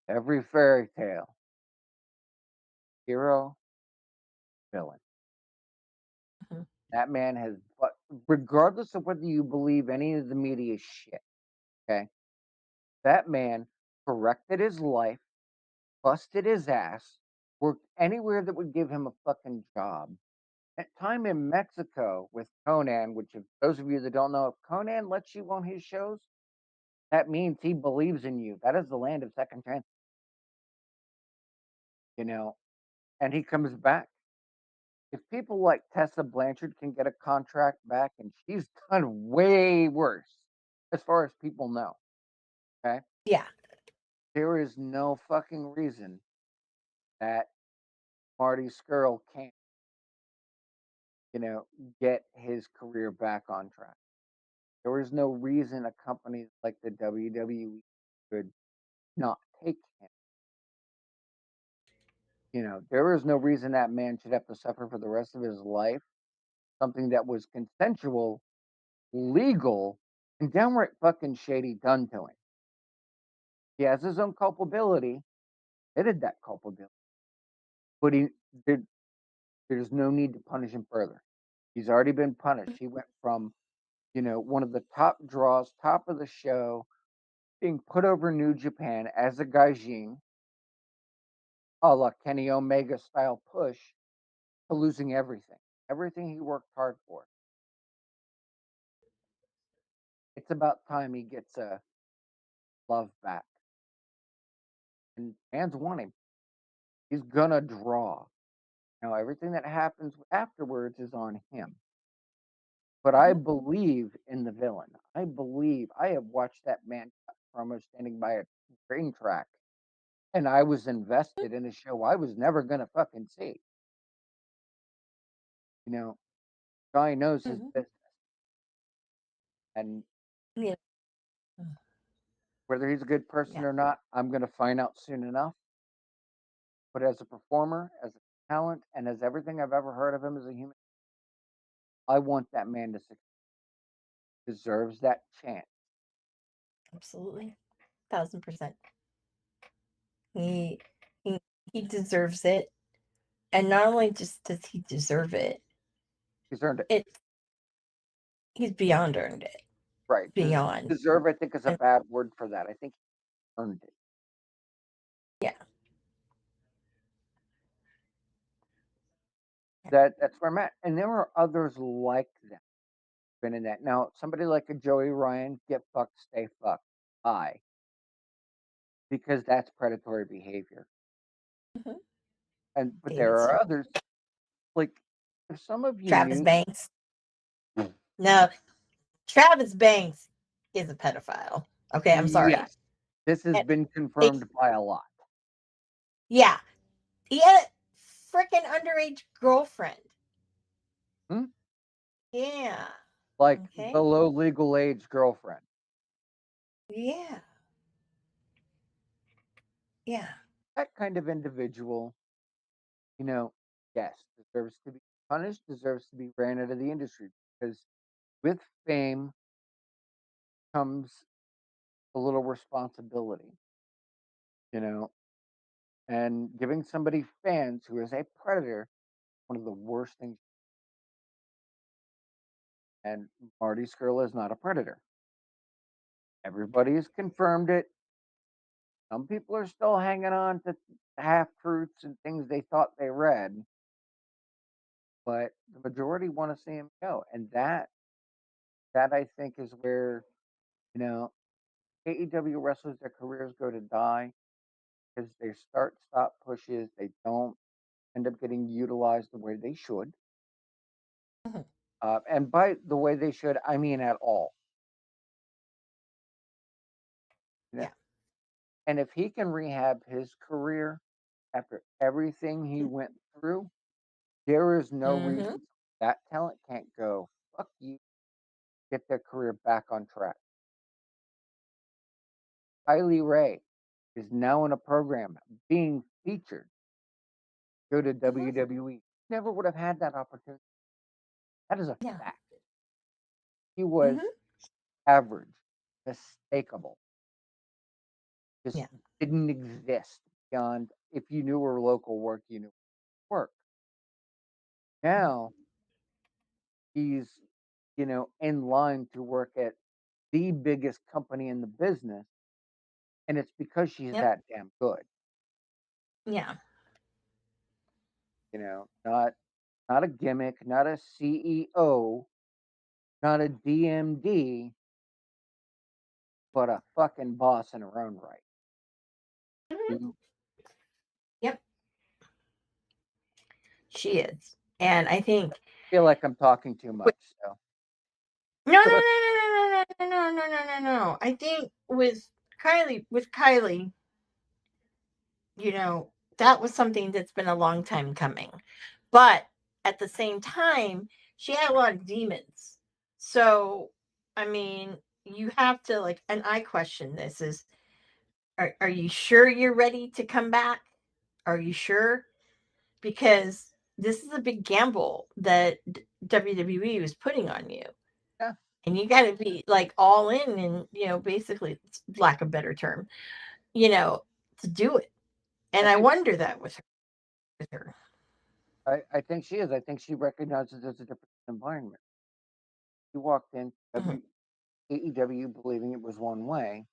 every fairy tale, hero, villain. Mhm. That man has, but regardless of whether you believe any of the media shit, okay, that man corrected his life, busted his ass, worked anywhere that would give him a fucking job. That time in Mexico with Conan, which if those of you that don't know, if Conan lets you on his shows, that means he believes in you. That is the land of second chance, you know. And he comes back. If people like Tessa Blanchard can get a contract back, and she's done way worse as far as people know, okay? Yeah. There is no fucking reason that Marty Skrull can't, you know, get his career back on track. There is no reason a company like the WWE could not take him. You know, there is no reason that man should have to suffer for the rest of his life something that was consensual, legal, and downright fucking shady done to him. He has his own culpability, admitted that culpability, but there, there's no need to punish him further. He's already been punished. He went from, you know, one of the top draws, top of the show, being put over New Japan as a gaijin, a la Kenny Omega style push, to losing everything. Everything he worked hard for. It's about time he gets a love back. And fans want him. He's gonna draw. Now everything that happens afterwards is on him. But I Mhm. believe in the villain. I have watched that man cut promo standing by a train track, and I was invested in a show I was never gonna fucking see. You know, guy knows his Mhm. business, and Yeah. whether he's a good person Yeah. or not, I'm gonna find out soon enough. But as a performer, as a talent, and as everything I've ever heard of him as a human, I want that man to succeed. Deserves that chance. Absolutely. 1,000%. He he he deserves it. And not only just does he deserve it, He's earned it. it's he's beyond earned it. Right. Beyond. Deserve, I think, is a And bad word for that. I think he earned it. yeah. Yeah. That's where I'm at. And there are others like that been in that. Now, somebody like a Joey Ryan, get fucked, stay fucked. Bye. Because that's predatory behavior. Mhm. But there David are Stern. others, like if some of you Travis knew. Banks. No, Travis Banks is a pedophile. Okay, I'm sorry. Yes, this has And been it, confirmed by a lot. yeah, he had a freaking underage girlfriend. Hmm? Yeah. Like Okay. below legal age girlfriend. Yeah. Yeah. That kind of individual, you know, yes, deserves to be punished, deserves to be ran out of the industry because with fame comes a little responsibility, you know, and giving somebody fans who is a predator one of the worst things. And Marty Skrull is not a predator. Everybody has confirmed it. Some people are still hanging on to half truths and things they thought they read, but the majority want to see him go, and that I think is where you know AEW wrestlers their careers go to die because they start stop pushes. They don't end up getting utilized the way they should. Mhm. And by the way they should, I mean at all. You know? Yeah. And if he can rehab his career after everything he went through, there is no Mm-hmm. reason that talent can't go, fuck you, get their career back on track. Kylie Ray is now in a program being featured. Go to Mm-hmm. WWE. Never would have had that opportunity. That is a Yeah. fact. She was Hmm. average, mistakable, just Yeah. didn't exist beyond if you knew her local work, you knew her work. Now he's, in line to work at the biggest company in the business, and it's because she's Yep. that damn good. Yeah. Not a gimmick, not a CEO, not a DMD, but a fucking boss in her own right. Hmm. You Yep. She is. And I think feel like I'm talking too with, much, so no, no, no, no, no, no, no, no, no, no, no. I think with Kylie, you know, that was something that's been a long time coming. But at the same time, she had a lot of demons. So, I mean, you have to like, and I question this is, are you sure you're ready to come back? Are you sure? Because this is a big gamble that WWE was putting on you. yeah. And you got to be like all in and, basically, lack of better term, you know, to do it. And I I think wonder that with her. I think she is. I think she recognizes there's a different environment. She walked in Mhm, AEW believing it was one way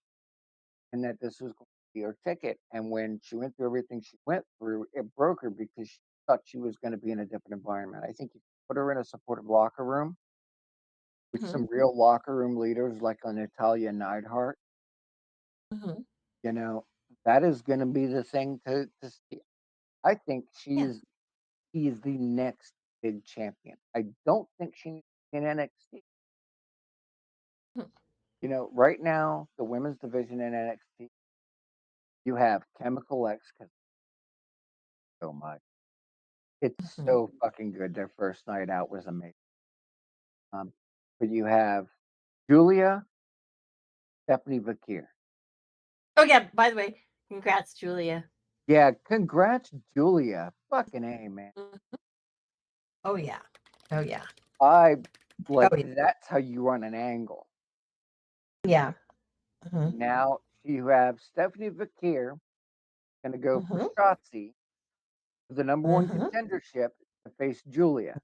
and that this was going to be her ticket. And when she went through everything she went through, it broke her because she thought she was going to be in a different environment. I think you put her in a supportive locker room with mhm, some real locker room leaders like a Natalia Neidhart, mhm. you know, that is going to be the thing to see. I think Yeah. he is the next big champion. I don't think she needs to be in NXT. Mhm, Right now, the women's division in NXT, you have Chemical X because so much. It's mhm. so fucking good. Their first night out was amazing. Um, but you have Julia, Stephanie Vakir. Oh, yeah. By the way, congrats, Julia. Yeah, congrats, Julia. Fucking A, man. Mhm. Oh, yeah. Oh, yeah. I Oh, like yeah. that's how you run an angle. Yeah. Hmm. Now you have Stephanie Vakir gonna go for Hmm. Shotzi for the number one Hmm. contendership to face Julia.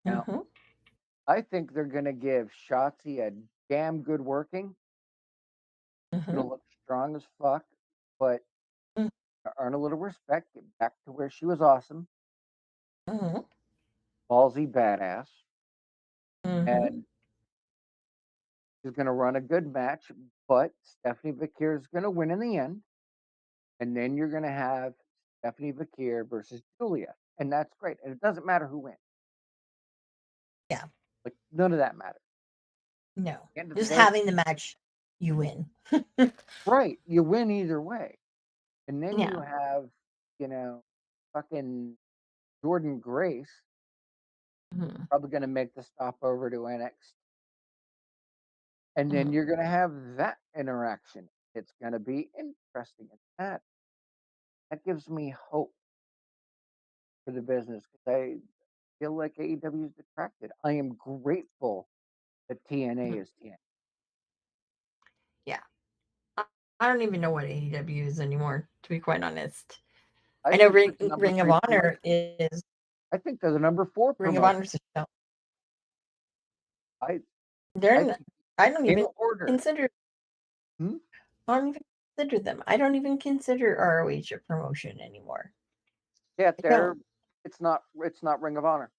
Now, Hmm. I think they're gonna give Shotzi a damn good working. Hmm. Gonna look strong as fuck, but earn a little respect, get back to where she was awesome, Hmm. ballsy badass, Hmm. and she's gonna run a good match, but Stephanie Vakir is gonna win in the end, and then you're gonna have Stephanie Vakir versus Julia, and that's great. And it doesn't matter who wins. Yeah. Like none of that matters. No. At the end of the Just day, having the match, you win. right, you win either way. And then you Yeah. have, you know, fucking Jordan Grace Hmm. probably gonna make the stop over to NXT. And then Hmm. you're gonna have that interaction. It's gonna be interesting. And that gives me hope for the business because I feel like AEW is detracted. I am grateful that TNA is TNA. Yeah. I I don't even know what AEW is anymore, to be quite honest. I I know think Ring they're the number Ring of three Honor promotion. is I think they're the number four Ring of promotion. Honor's a show. I They're I n think I don't in even order. consider Hmm? I don't even consider them. I don't even consider ROH a promotion anymore. Yeah, I don't. it's not Ring of Honor.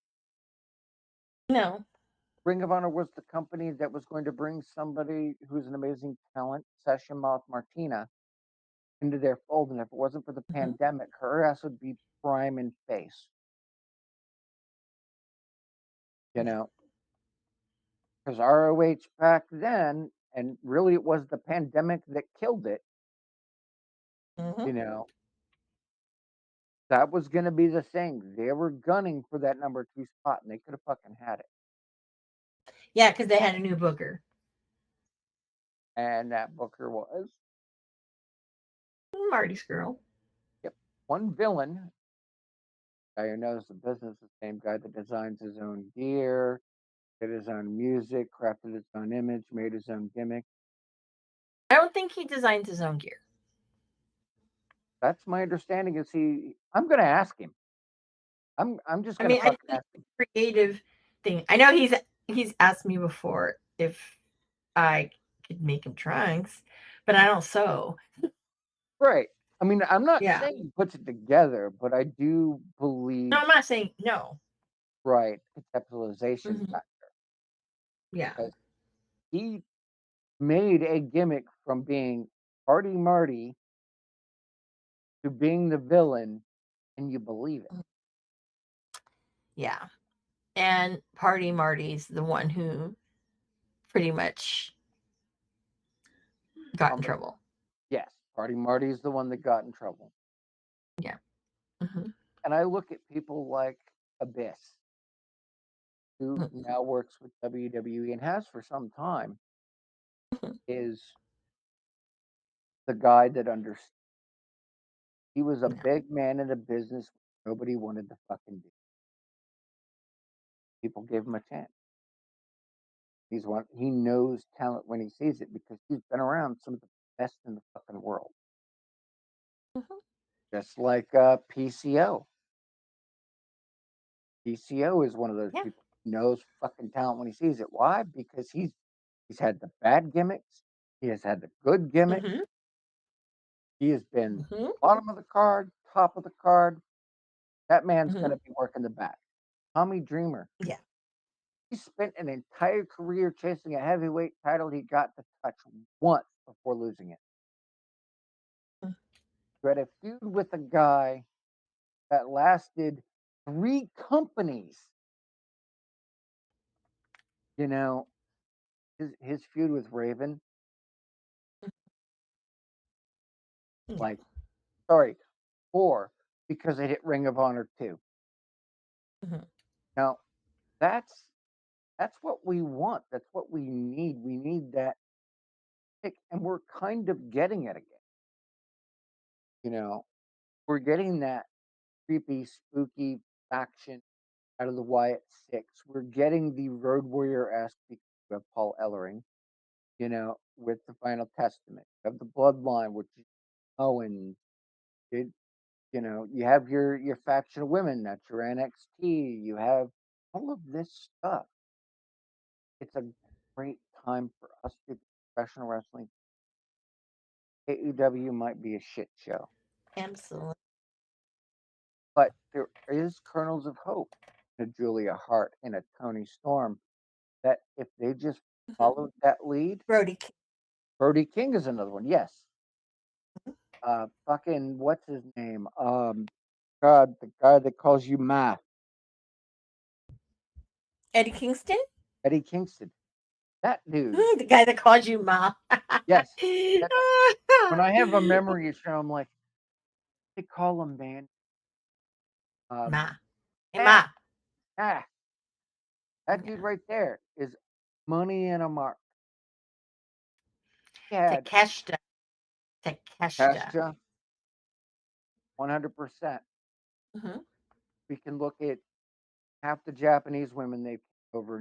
No. Ring of Honor was the company that was going to bring somebody who's an amazing talent, Session Moth Martina, into their fold. And if it wasn't for the Mhm, pandemic, her ass would be prime in face. You yeah. know, because ROH back then, and really it was the pandemic that killed it. Mhm. You know, that was going to be the thing. They were gunning for that number two spot, and they could have fucking had it. Yeah, because they had a new booker. And that Booker was, Marty's girl. yep, one villain guy who knows the business, the same guy that designs his own gear, did his own music, crafted his own image, made his own gimmick. I don't think he designs his own gear. That's my understanding. Is he? I'm going to ask him. I'm just I going to mean, I fucking think ask him. the creative thing. I know he's asked me before if I could make him trunks, but I don't sew. Right. I mean, I'm not Yeah. saying he puts it together, but I do No, believe, I'm not saying no. right, conceptualization Mhm. factor, Yeah. because he made a gimmick from being Party Marty to being the villain, and you believe it. Mm, yeah. And Party Marty's the one who pretty much got in Um, trouble. yes, Party Marty is the one that got in trouble. Yeah. Hmm. And I look at people like Abyss, who now works with WWE and has for some time, is the guy that understood. He was a Yeah. big man in a business nobody wanted to fucking do. People gave him a chance. He's one. He knows talent when he sees it because he's been around some of the best in the fucking world. Hmm. Just like PCO. PCO is one of those Yeah. people who knows fucking talent when he sees it. Why? Because he's had the bad gimmicks. He has had the good gimmicks. Hmm. He has been Hmm. bottom of the card, top of the card. That man's Hmm. going to be working the back. Tommy Dreamer. Yeah. He spent an entire career chasing a heavyweight title he got to touch once before losing it. He had a feud with a guy that lasted 3 companies. You know, his feud with Raven, Yeah. like, sorry, 4, because they hit Ring of Honor 2. Hmm. Now, that's that's what we want. That's what we need. We need that pick, and we're kind of getting it again. You know, we're getting that creepy, spooky faction out of the Wyatt Six. We're getting the Road Warrior esque of Paul Ellering, with the Final Testament. You have the Bloodline, which is Owen. It, you have your faction of women. That's your NXT. You have all of this stuff. It's a great time for us to do professional wrestling. AEW might be a shit show, Absolutely. but there is kernels of hope in a Julia Hart and a Tony Storm that if they just Hmm. followed that lead. Brody. Brody King is another one. Yes. Fucking what's his name? God, the guy that calls you math, Eddie Kingston. Eddie Kingston. That dude. The guy that calls you Ma. Yes. That, when I have a memory issue, I'm like, they call him man. Ma. Hey, Ah, Ma. ah, that dude Yeah. right there is money in a mark. He had Takeshita. Takeshita. Tasha, 100%. Hmm. We can look at half the Japanese women they've over,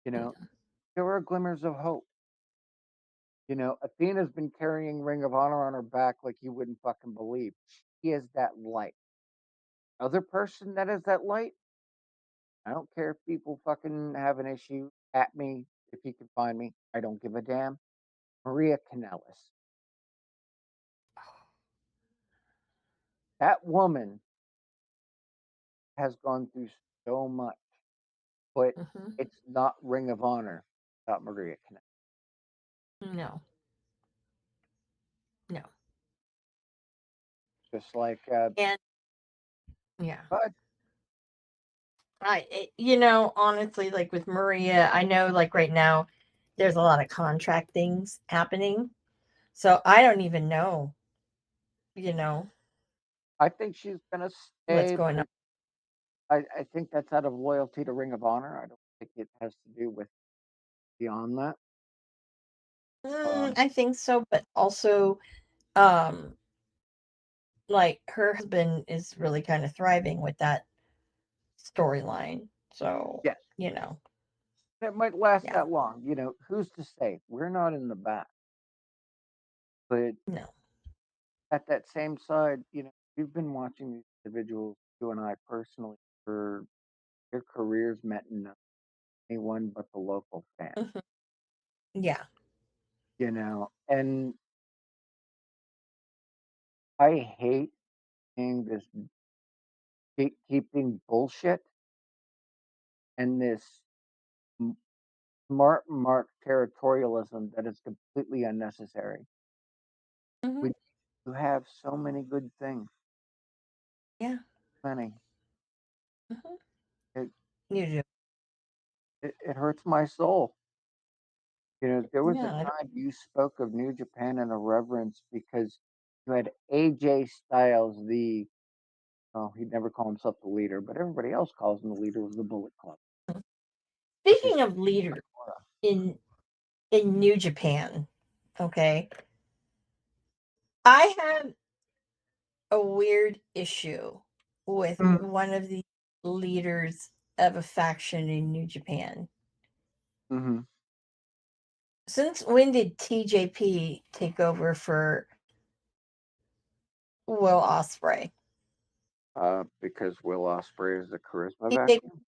and there are glimmers of hope. Athena's been carrying Ring of Honor on her back like you wouldn't fucking believe. She is that light. Other person that is that light, I don't care if people fucking have an issue at me if you can find me. I don't give a damn. Maria Kanellis. That woman has gone through so much, but Hmm. it's not Ring of Honor without Maria Kanellis. No. No. Just like, And yeah. but Honestly, like with Maria, I know like right now there's a lot of contract things happening. So I don't even know, you know, I think she's gonna what's stay. going on. But I think that's out of loyalty to Ring of Honor. I don't think it has to do with beyond that. Um, I think so, but also, um, like her husband is really kind of thriving with that storyline. So, Yes, you know, it might last yeah, that long. Who's to say? We're not in the back, but no. at that same side, we've been watching these individuals, you and I personally, for their careers meant nothing to anyone but the local fan. Mhm. Yeah. And I hate seeing this gatekeeping bullshit and this m- smart mark territorialism that is completely unnecessary. Hmm. We do have so many good things, Yeah. many. Hmm. It, You do. it hurts my soul. There was a Yeah. time you spoke of New Japan in a reverence because you had AJ Styles, he'd never call himself the leader, but everybody else calls him the leader of the Bullet Club, which is Speaking of leaders in New Japan, okay, I have a weird issue with mm one of the leaders of a faction in New Japan. hmm Since when did TJP take over for Will Osprey? because Will Ospreay is the charisma He take vacuum.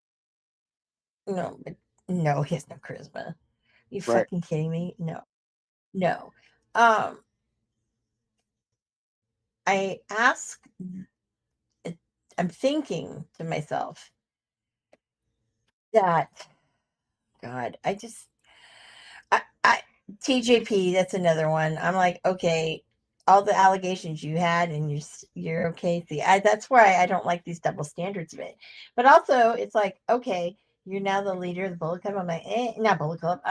no, but no, he has no charisma. You Right. fucking kidding me? No, no. Um, I ask. I'm thinking to myself that God, I TJP. That's another one. I'm like, okay, all the allegations you had, and you're okay. See, that's why I don't like these double standards of it. But also, it's like, okay, you're now the leader of the Bullet Club. I'm like, not Bullet Club.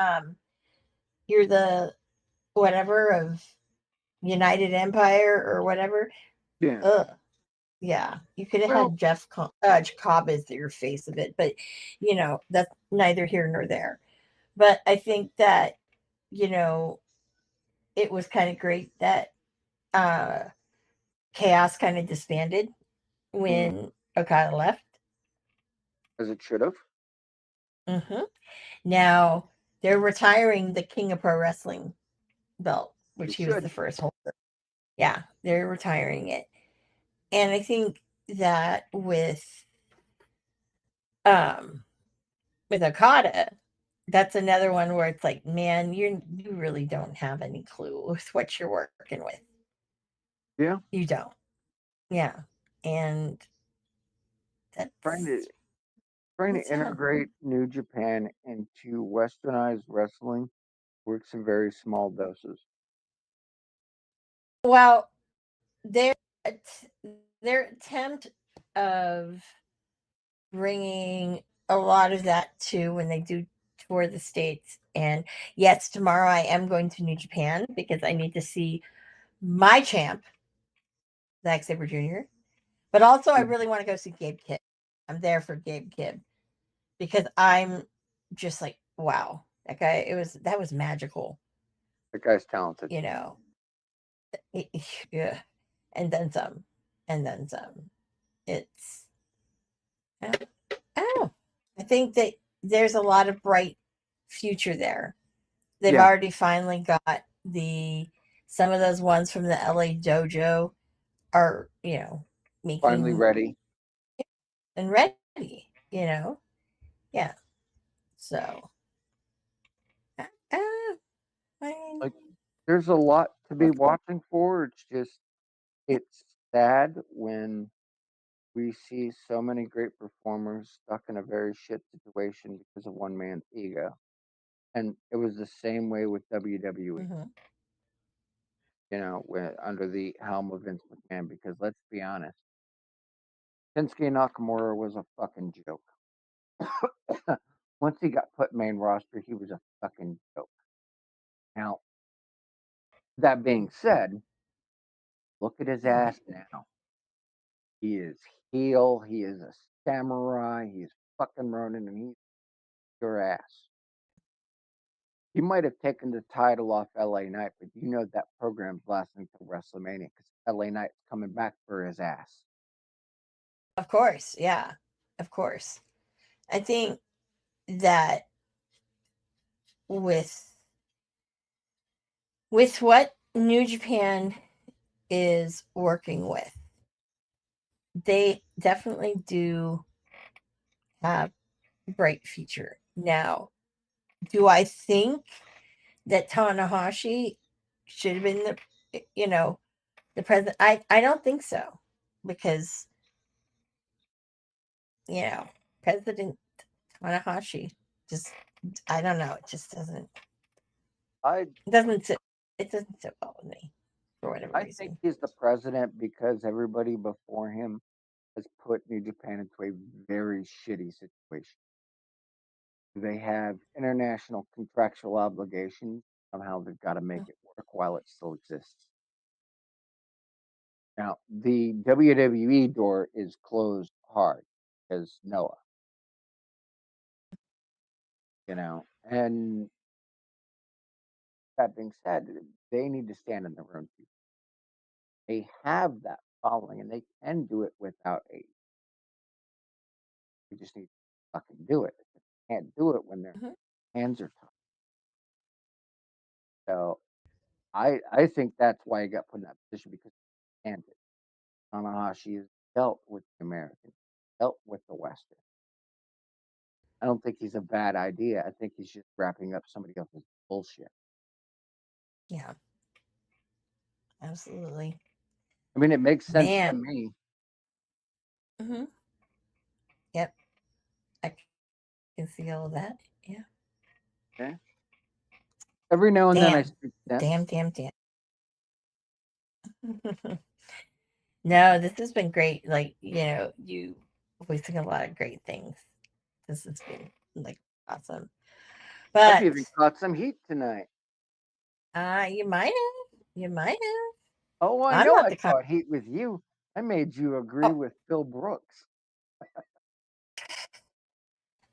You're the whatever of United Empire or whatever. Yeah. Ugh. Yeah, you could have Well, had Cobb as your face of it, but that's neither here nor there. But I think that you know it was kind of great that uh, Chaos kind of disbanded mm, when Okada left. as it should have. Hmm. Now they're retiring the King of Pro Wrestling belt, They which he was the should. first holder. Yeah, they're retiring it, and I think that um with Okada, that's another one where it's like, man, you really don't have any clue with what you're working with. Yeah. You don't. Yeah. And Trying to that's trying to that's sad. integrate New Japan into westernized wrestling works in very small doses. Well, their att- their attempt of bringing a lot of that to when they do tour the states, and yes, tomorrow I am going to New Japan because I need to see my champ, Zack Sabre Jr. But also, I Mm, really want to go see Gabe Kidd. I'm there for Gabe Kidd because I'm just like, wow, that was magical, that guy's talented. you know. Yeah, and then some, and then some. It's I don't know. I think that there's a lot of bright future there. They've Yeah. already finally got the some of those ones from the LA dojo are Finally making ready. and ready. Yeah. So I mean, Like there's a lot to be watching for. It's sad when we see so many great performers stuck in a very shit situation because of one man's ego. And it was the same way with WWE, mhm. under the helm of Vince McMahon, because let's be honest, Shinsuke Nakamura was a fucking joke. Once he got put main roster, he was a fucking joke. Now, that being said, look at his ass now. He is heel, he is a samurai, he's fucking Ronin, and he's your ass. He might have taken the title off LA Knight, but you know that program's lasting until WrestleMania because LA Knight's coming back for his ass. Of course, yeah, of course. I think that with what New Japan is working with, they definitely do have a bright future. Now, do I think that Tanahashi should have been the president? I don't think so, because President Tanahashi just, I don't know, it just doesn't I it doesn't sit it doesn't sit well with me for whatever I think reason. he's the president because everybody before him has put New Japan into a very shitty situation. They have international contractual obligations. Somehow they've got to make it work while it still exists. Now, the WWE door is closed hard because Noah, and that being said, they need to stand in their own feet. They have that following and they can do it without aid. They just need to fucking do it. They can't do it when their Mhm. hands are tied. So I think that's why he got put in that position because he can't. Tanahashi has dealt with the Americans, dealt with the Western. I don't think he's a bad idea. I think he's just wrapping up somebody else's bullshit. Yeah, absolutely. I mean, it makes sense to Man. me. Hmm. Yep, I can see all of that. Yeah. Okay. Every now and then I Damn. speak sense. Damn. No, this has been great. Like, you voicing a lot of great things. This has been like awesome. I've But even caught some heat tonight. you might have. You might have. Oh, I I'm know not I the kind. caught heat with you. I made you agree Oh, with Phil Brooks.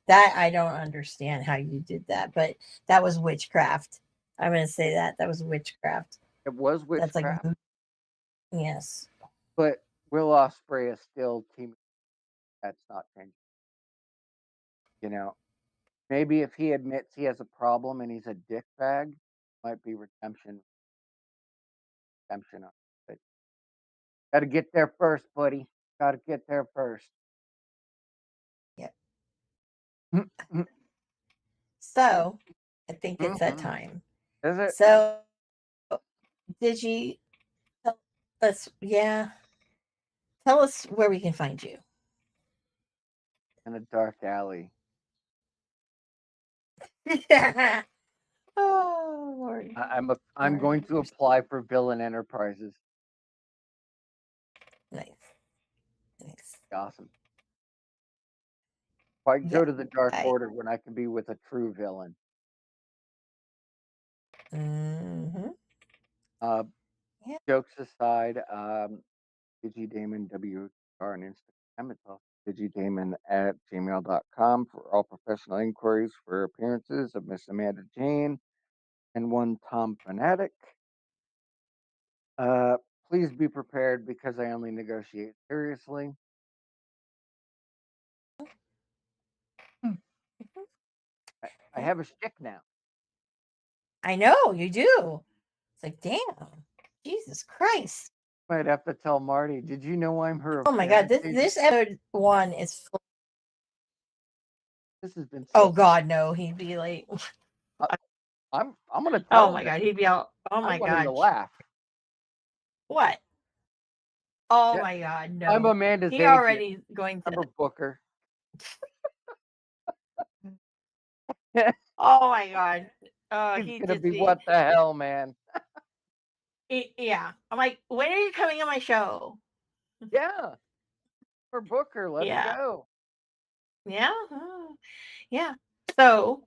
that I don't understand how you did that, but that was witchcraft. I'm gonna say that was witchcraft. It was That's like, witchcraft, yes. but Will Ospreay is still team. That's not changing. You know, maybe if he admits he has a problem and he's a dickbag, might be redemption. But got to get there first, buddy. Got to get there first. Yeah. Mm-hmm. So I think it's that Mm-hmm. time. Is it? So did you tell us? Yeah. Tell us where we can find you. In a dark alley. Oh Lord. I'm Lord going have to mercy. apply for Villain Enterprises. Nice. Nice. Awesome. Why Yeah. go to the Dark I Order when I can be with a true villain? mm-hmm. Uh, Yeah. jokes aside, DigiDamon WR on Instagram. It's also digidamon at gmail.com for all professional inquiries for appearances of Miss Amanda Jane and one Tom Fanatic. Uh, please be prepared because I only negotiate seriously. I Yeah. have a shtick now. I know you do. It's like, damn, Jesus Christ. Might have to tell Marty. Did you know I'm her Oh my God, appearance this agent? this episode one is. This has been Oh so. God, no, he'd be like, I, I'm gonna oh tell my him that God, he'd be all, oh I my want him to God, laugh. what? Oh Yeah, my God, I'm no. Amanda's He agent. already going I'm to. a booker. Oh my God. Oh, He's he gonna just be be. what the hell, man. Yeah. I'm like, when are you coming on my show? Yeah, for Booker. Let's Yeah. go. Yeah. Yeah. So,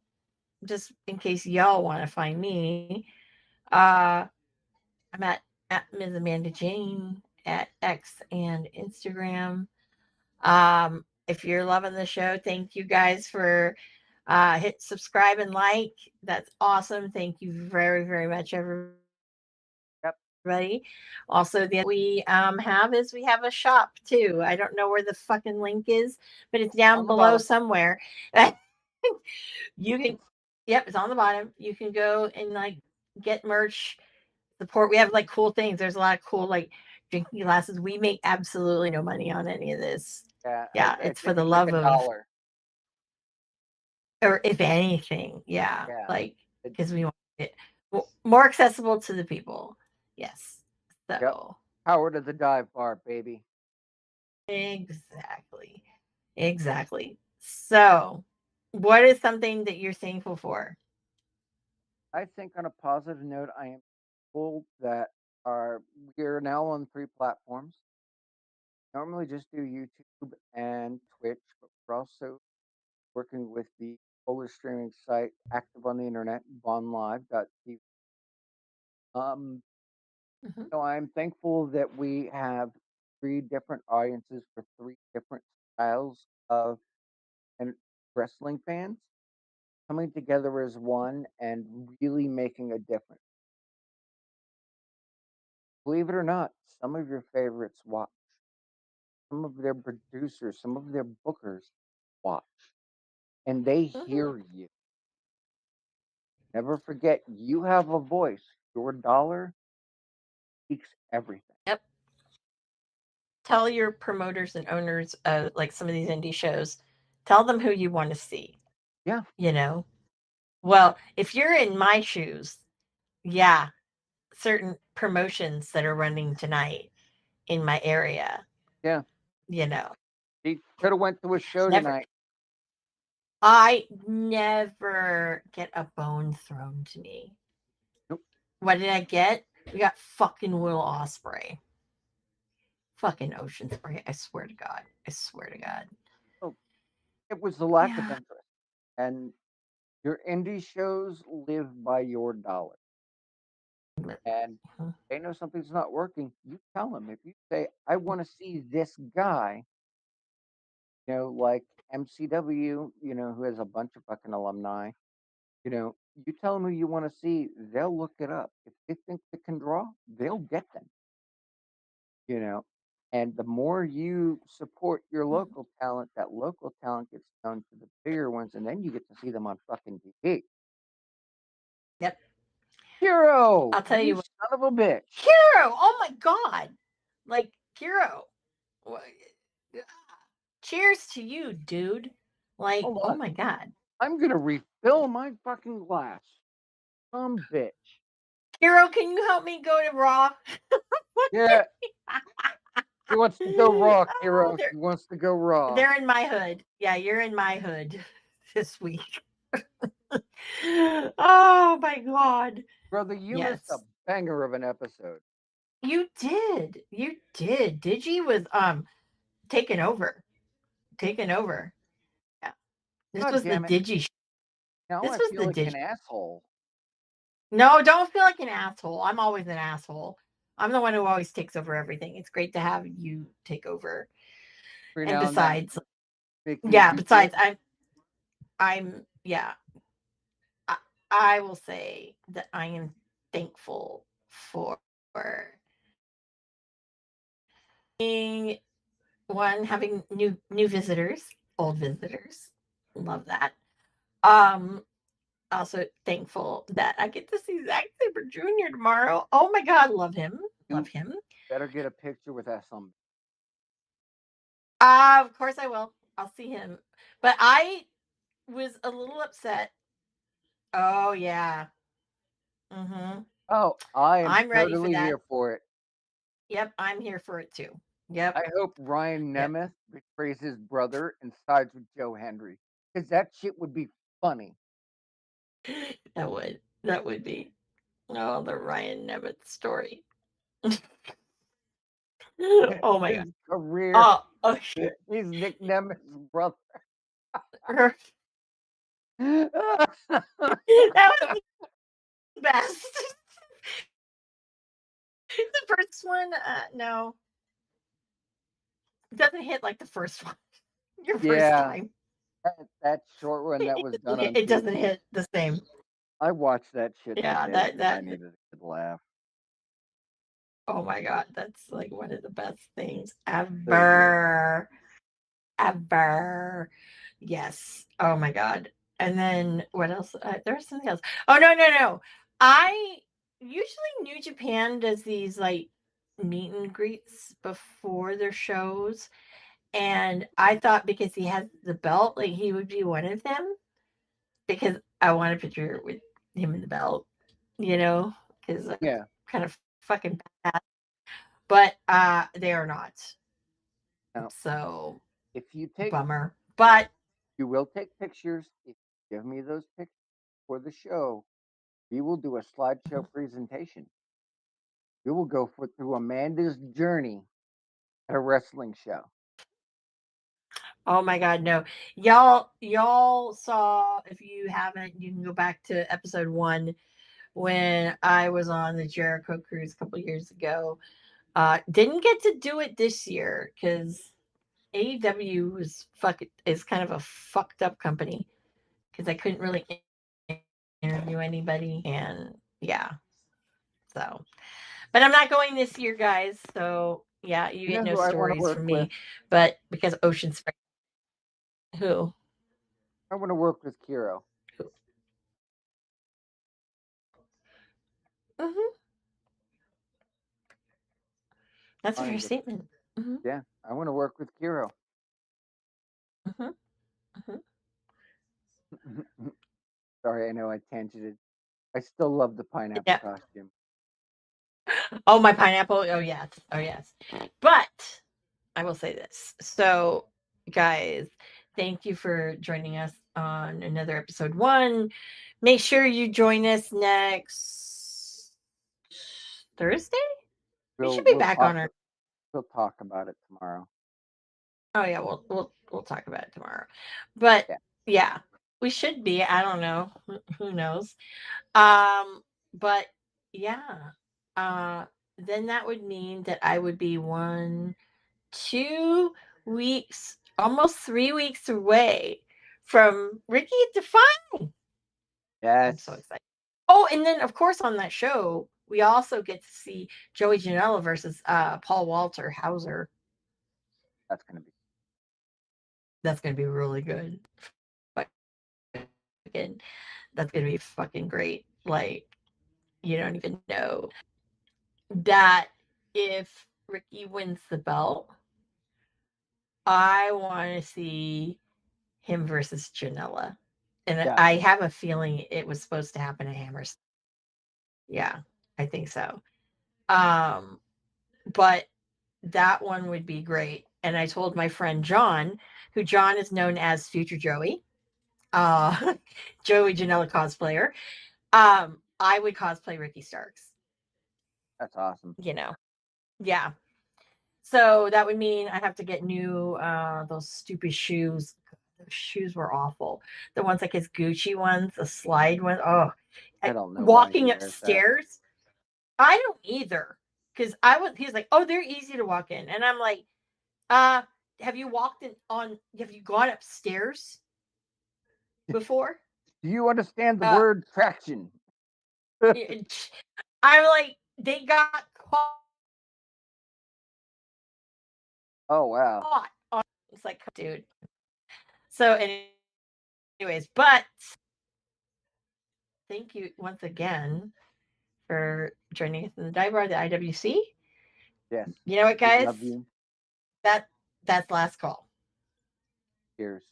just in case y'all want to find me, uh, I'm at Ms. Amanda Jane at X and Instagram. If you're loving the show, thank you guys for Hit subscribe and like. That's awesome. Thank you very, very much, everybody. Yep. Also, the we have is we have a shop too. I don't know where the fucking link is, but it's down On the below bottom. somewhere. You can, yep, it's on the bottom. You can go and like get merch, support. We have like cool things. There's a lot of cool like drinking glasses. We make absolutely no money on any of this. Yeah, Yeah, I it's for think the it's like love of, $1. or if anything, yeah, Yeah. like because we want it more accessible to the people. Yes. So Yep. Power to the dive bar, baby. exactly. Exactly. So, what is something that you're thankful for? I think on a positive note, I am thankful that we're now on 3 platforms. Normally just do YouTube and Twitch, but we're also working with the Polish streaming site active on the internet, bonlive.tv. Um, Mhm. so I'm thankful that we have 3 different audiences for 3 different styles of and wrestling fans coming together as one and really making a difference. Believe it or not, some of your favorites watch. Some of their producers, some of their bookers watch, and they Mhm. hear you. Never forget, you have a voice. Your dollar speaks everything. Yep. Tell your promoters and owners of like some of these indie shows, tell them who you want to see, Yeah, you know? Well, if you're in my shoes, yeah, certain promotions that are running tonight in my area, yeah. you know. He could have went to a show Never tonight. I never get a bone thrown to me. Nope. What did I get? We got fucking Will Osprey. Fucking Ocean Spray. I swear to God. I swear to God. Oh, it was the lack of Yeah. interest. And your indie shows live by your dollar. And Mhm. they know something's not working. You tell them. If you say, I want to see this guy, like MCW, who has a bunch of fucking alumni, you tell them who you want to see, they'll look it up. If they think they can draw, they'll get them, you know. And the more you support your Mhm. local talent, that local talent gets known to the bigger ones, and then you get to see them on fucking TV. Yep. Hero, I'll tell you you what. son of a bitch. Hero. Oh my God. Like, Hero. Wha- Cheers to you, dude. Like, Hold oh on. my God. I'm going to refill my fucking glass. Bitch. Hero, can you help me go to Raw? Yeah, he wants to go raw, Oh, Hero. He wants to go raw. they're in my hood. Yeah, you're in my hood this week. Oh my God. Brother, you missed a Yes. banger of an episode. You did. You did. Digi was taken over. Taken over. Yeah. This God was the damn it. Digi Now this I was feel the like Digi. an asshole. No, don't feel like an asshole. I'm always an asshole. I'm the one who always takes over everything. It's great to have you take over. Every And now and then, besides, make me yeah, do good. besides I'm yeah, I, I will say that I am thankful for being one, having new visitors, old visitors. Love that. Um Also thankful that I get to see Zack Sabre Jr. tomorrow. Oh my God, love him. Love You him. better get a picture with that some. Of course I will. I'll see him. But I was a little upset. Oh yeah. Mm-hmm. Oh, I am I'm ready for totally that. here for it. Yep, I'm here for it too. Yep. I hope Ryan Yep. Nemeth betrays his brother and sides with Joe Hendry. Because that shit would be funny. That would. That would be. Oh, the Ryan Nemeth story. Oh my God. His career. Oh, okay. He's Nick Nemeth's brother. That was the best. The first one, no, it doesn't hit like the first one. Your first Yeah, time. that short one that was done on It doesn't TV. hit the same. I watched that shit Yeah, today because I that needed a good laugh. oh my god, that's like one of the best things So good. ever. Yes. Oh my god. And then what else? There was something else. Oh no. I usually New Japan does these like meet and greets before their shows, and I thought because he has the belt, like he would be one of them because I want a picture with him in the belt, because Yeah. kind of fucking bad. But they are not. Now, So if you take, bummer. But you will take pictures. If you give me those pictures for the show, we will do a slideshow presentation. We will go through Amanda's journey at a wrestling show. oh my god, no. Y'all saw, if you haven't, you can go back to episode 1 when I was on the Jericho cruise a couple years ago. Didn't get to do it this year because AEW is kind of a fucked up company because I couldn't really interview anybody, and yeah. So, but I'm not going this year, guys. So yeah, you You get know no who I want to stories work from with? me. But because Ocean Spray, who? I want to work with Kiro. Mm-hmm. That's a fair Find it. statement. Mm-hmm. Yeah, I want to work with Kiro. Mm-hmm. Mm-hmm. Sorry, I know I tangented. I still love the pineapple Yeah. costume. Oh, my pineapple. Oh yes. Oh yes. But I will say this. So, guys, thank you for joining us on another episode 1. Make sure you join us next Thursday. We should be back on our. We'll talk about it tomorrow. Oh yeah, we'll talk about it tomorrow. But yeah, we should be. I don't know. Who knows? But yeah. Then that would mean that I would be 1, 2 weeks, almost 3 weeks away from Ricky Define. Yes. I'm so excited. Oh, and then of course on that show, we also get to see Joey Janela versus Paul Walter Hauser. That's gonna be really good. Again, that's gonna be fucking great. Like, you don't even know that if Ricky wins the belt, I want to see him versus Janela. And I have a feeling it was supposed to happen at Hammerstone. Yeah, I think so. But that one would be great. And I told my friend John, who John is known as Future Joey, Joey Janela cosplayer. I would cosplay Ricky Starks. That's awesome. Yeah. So that would mean I have to get new those stupid shoes. Those shoes were awful. The ones like his Gucci ones, the slide one. Oh, I don't know. Walking upstairs. I don't either. Because he's like, oh, they're easy to walk in. And I'm like, have you gone upstairs before? Do you understand the word traction? I'm like, they got caught. Oh wow. It's like, dude. So anyways, but thank you once again for joining us in the dive bar, the IWC. Yes. You know what, guys? Love you. That's last call. Cheers.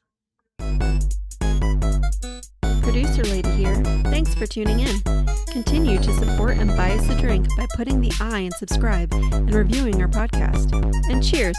Producer Lady here. Thanks for tuning in. Continue to support and buy us a drink by putting the I in subscribe and reviewing our podcast. And cheers.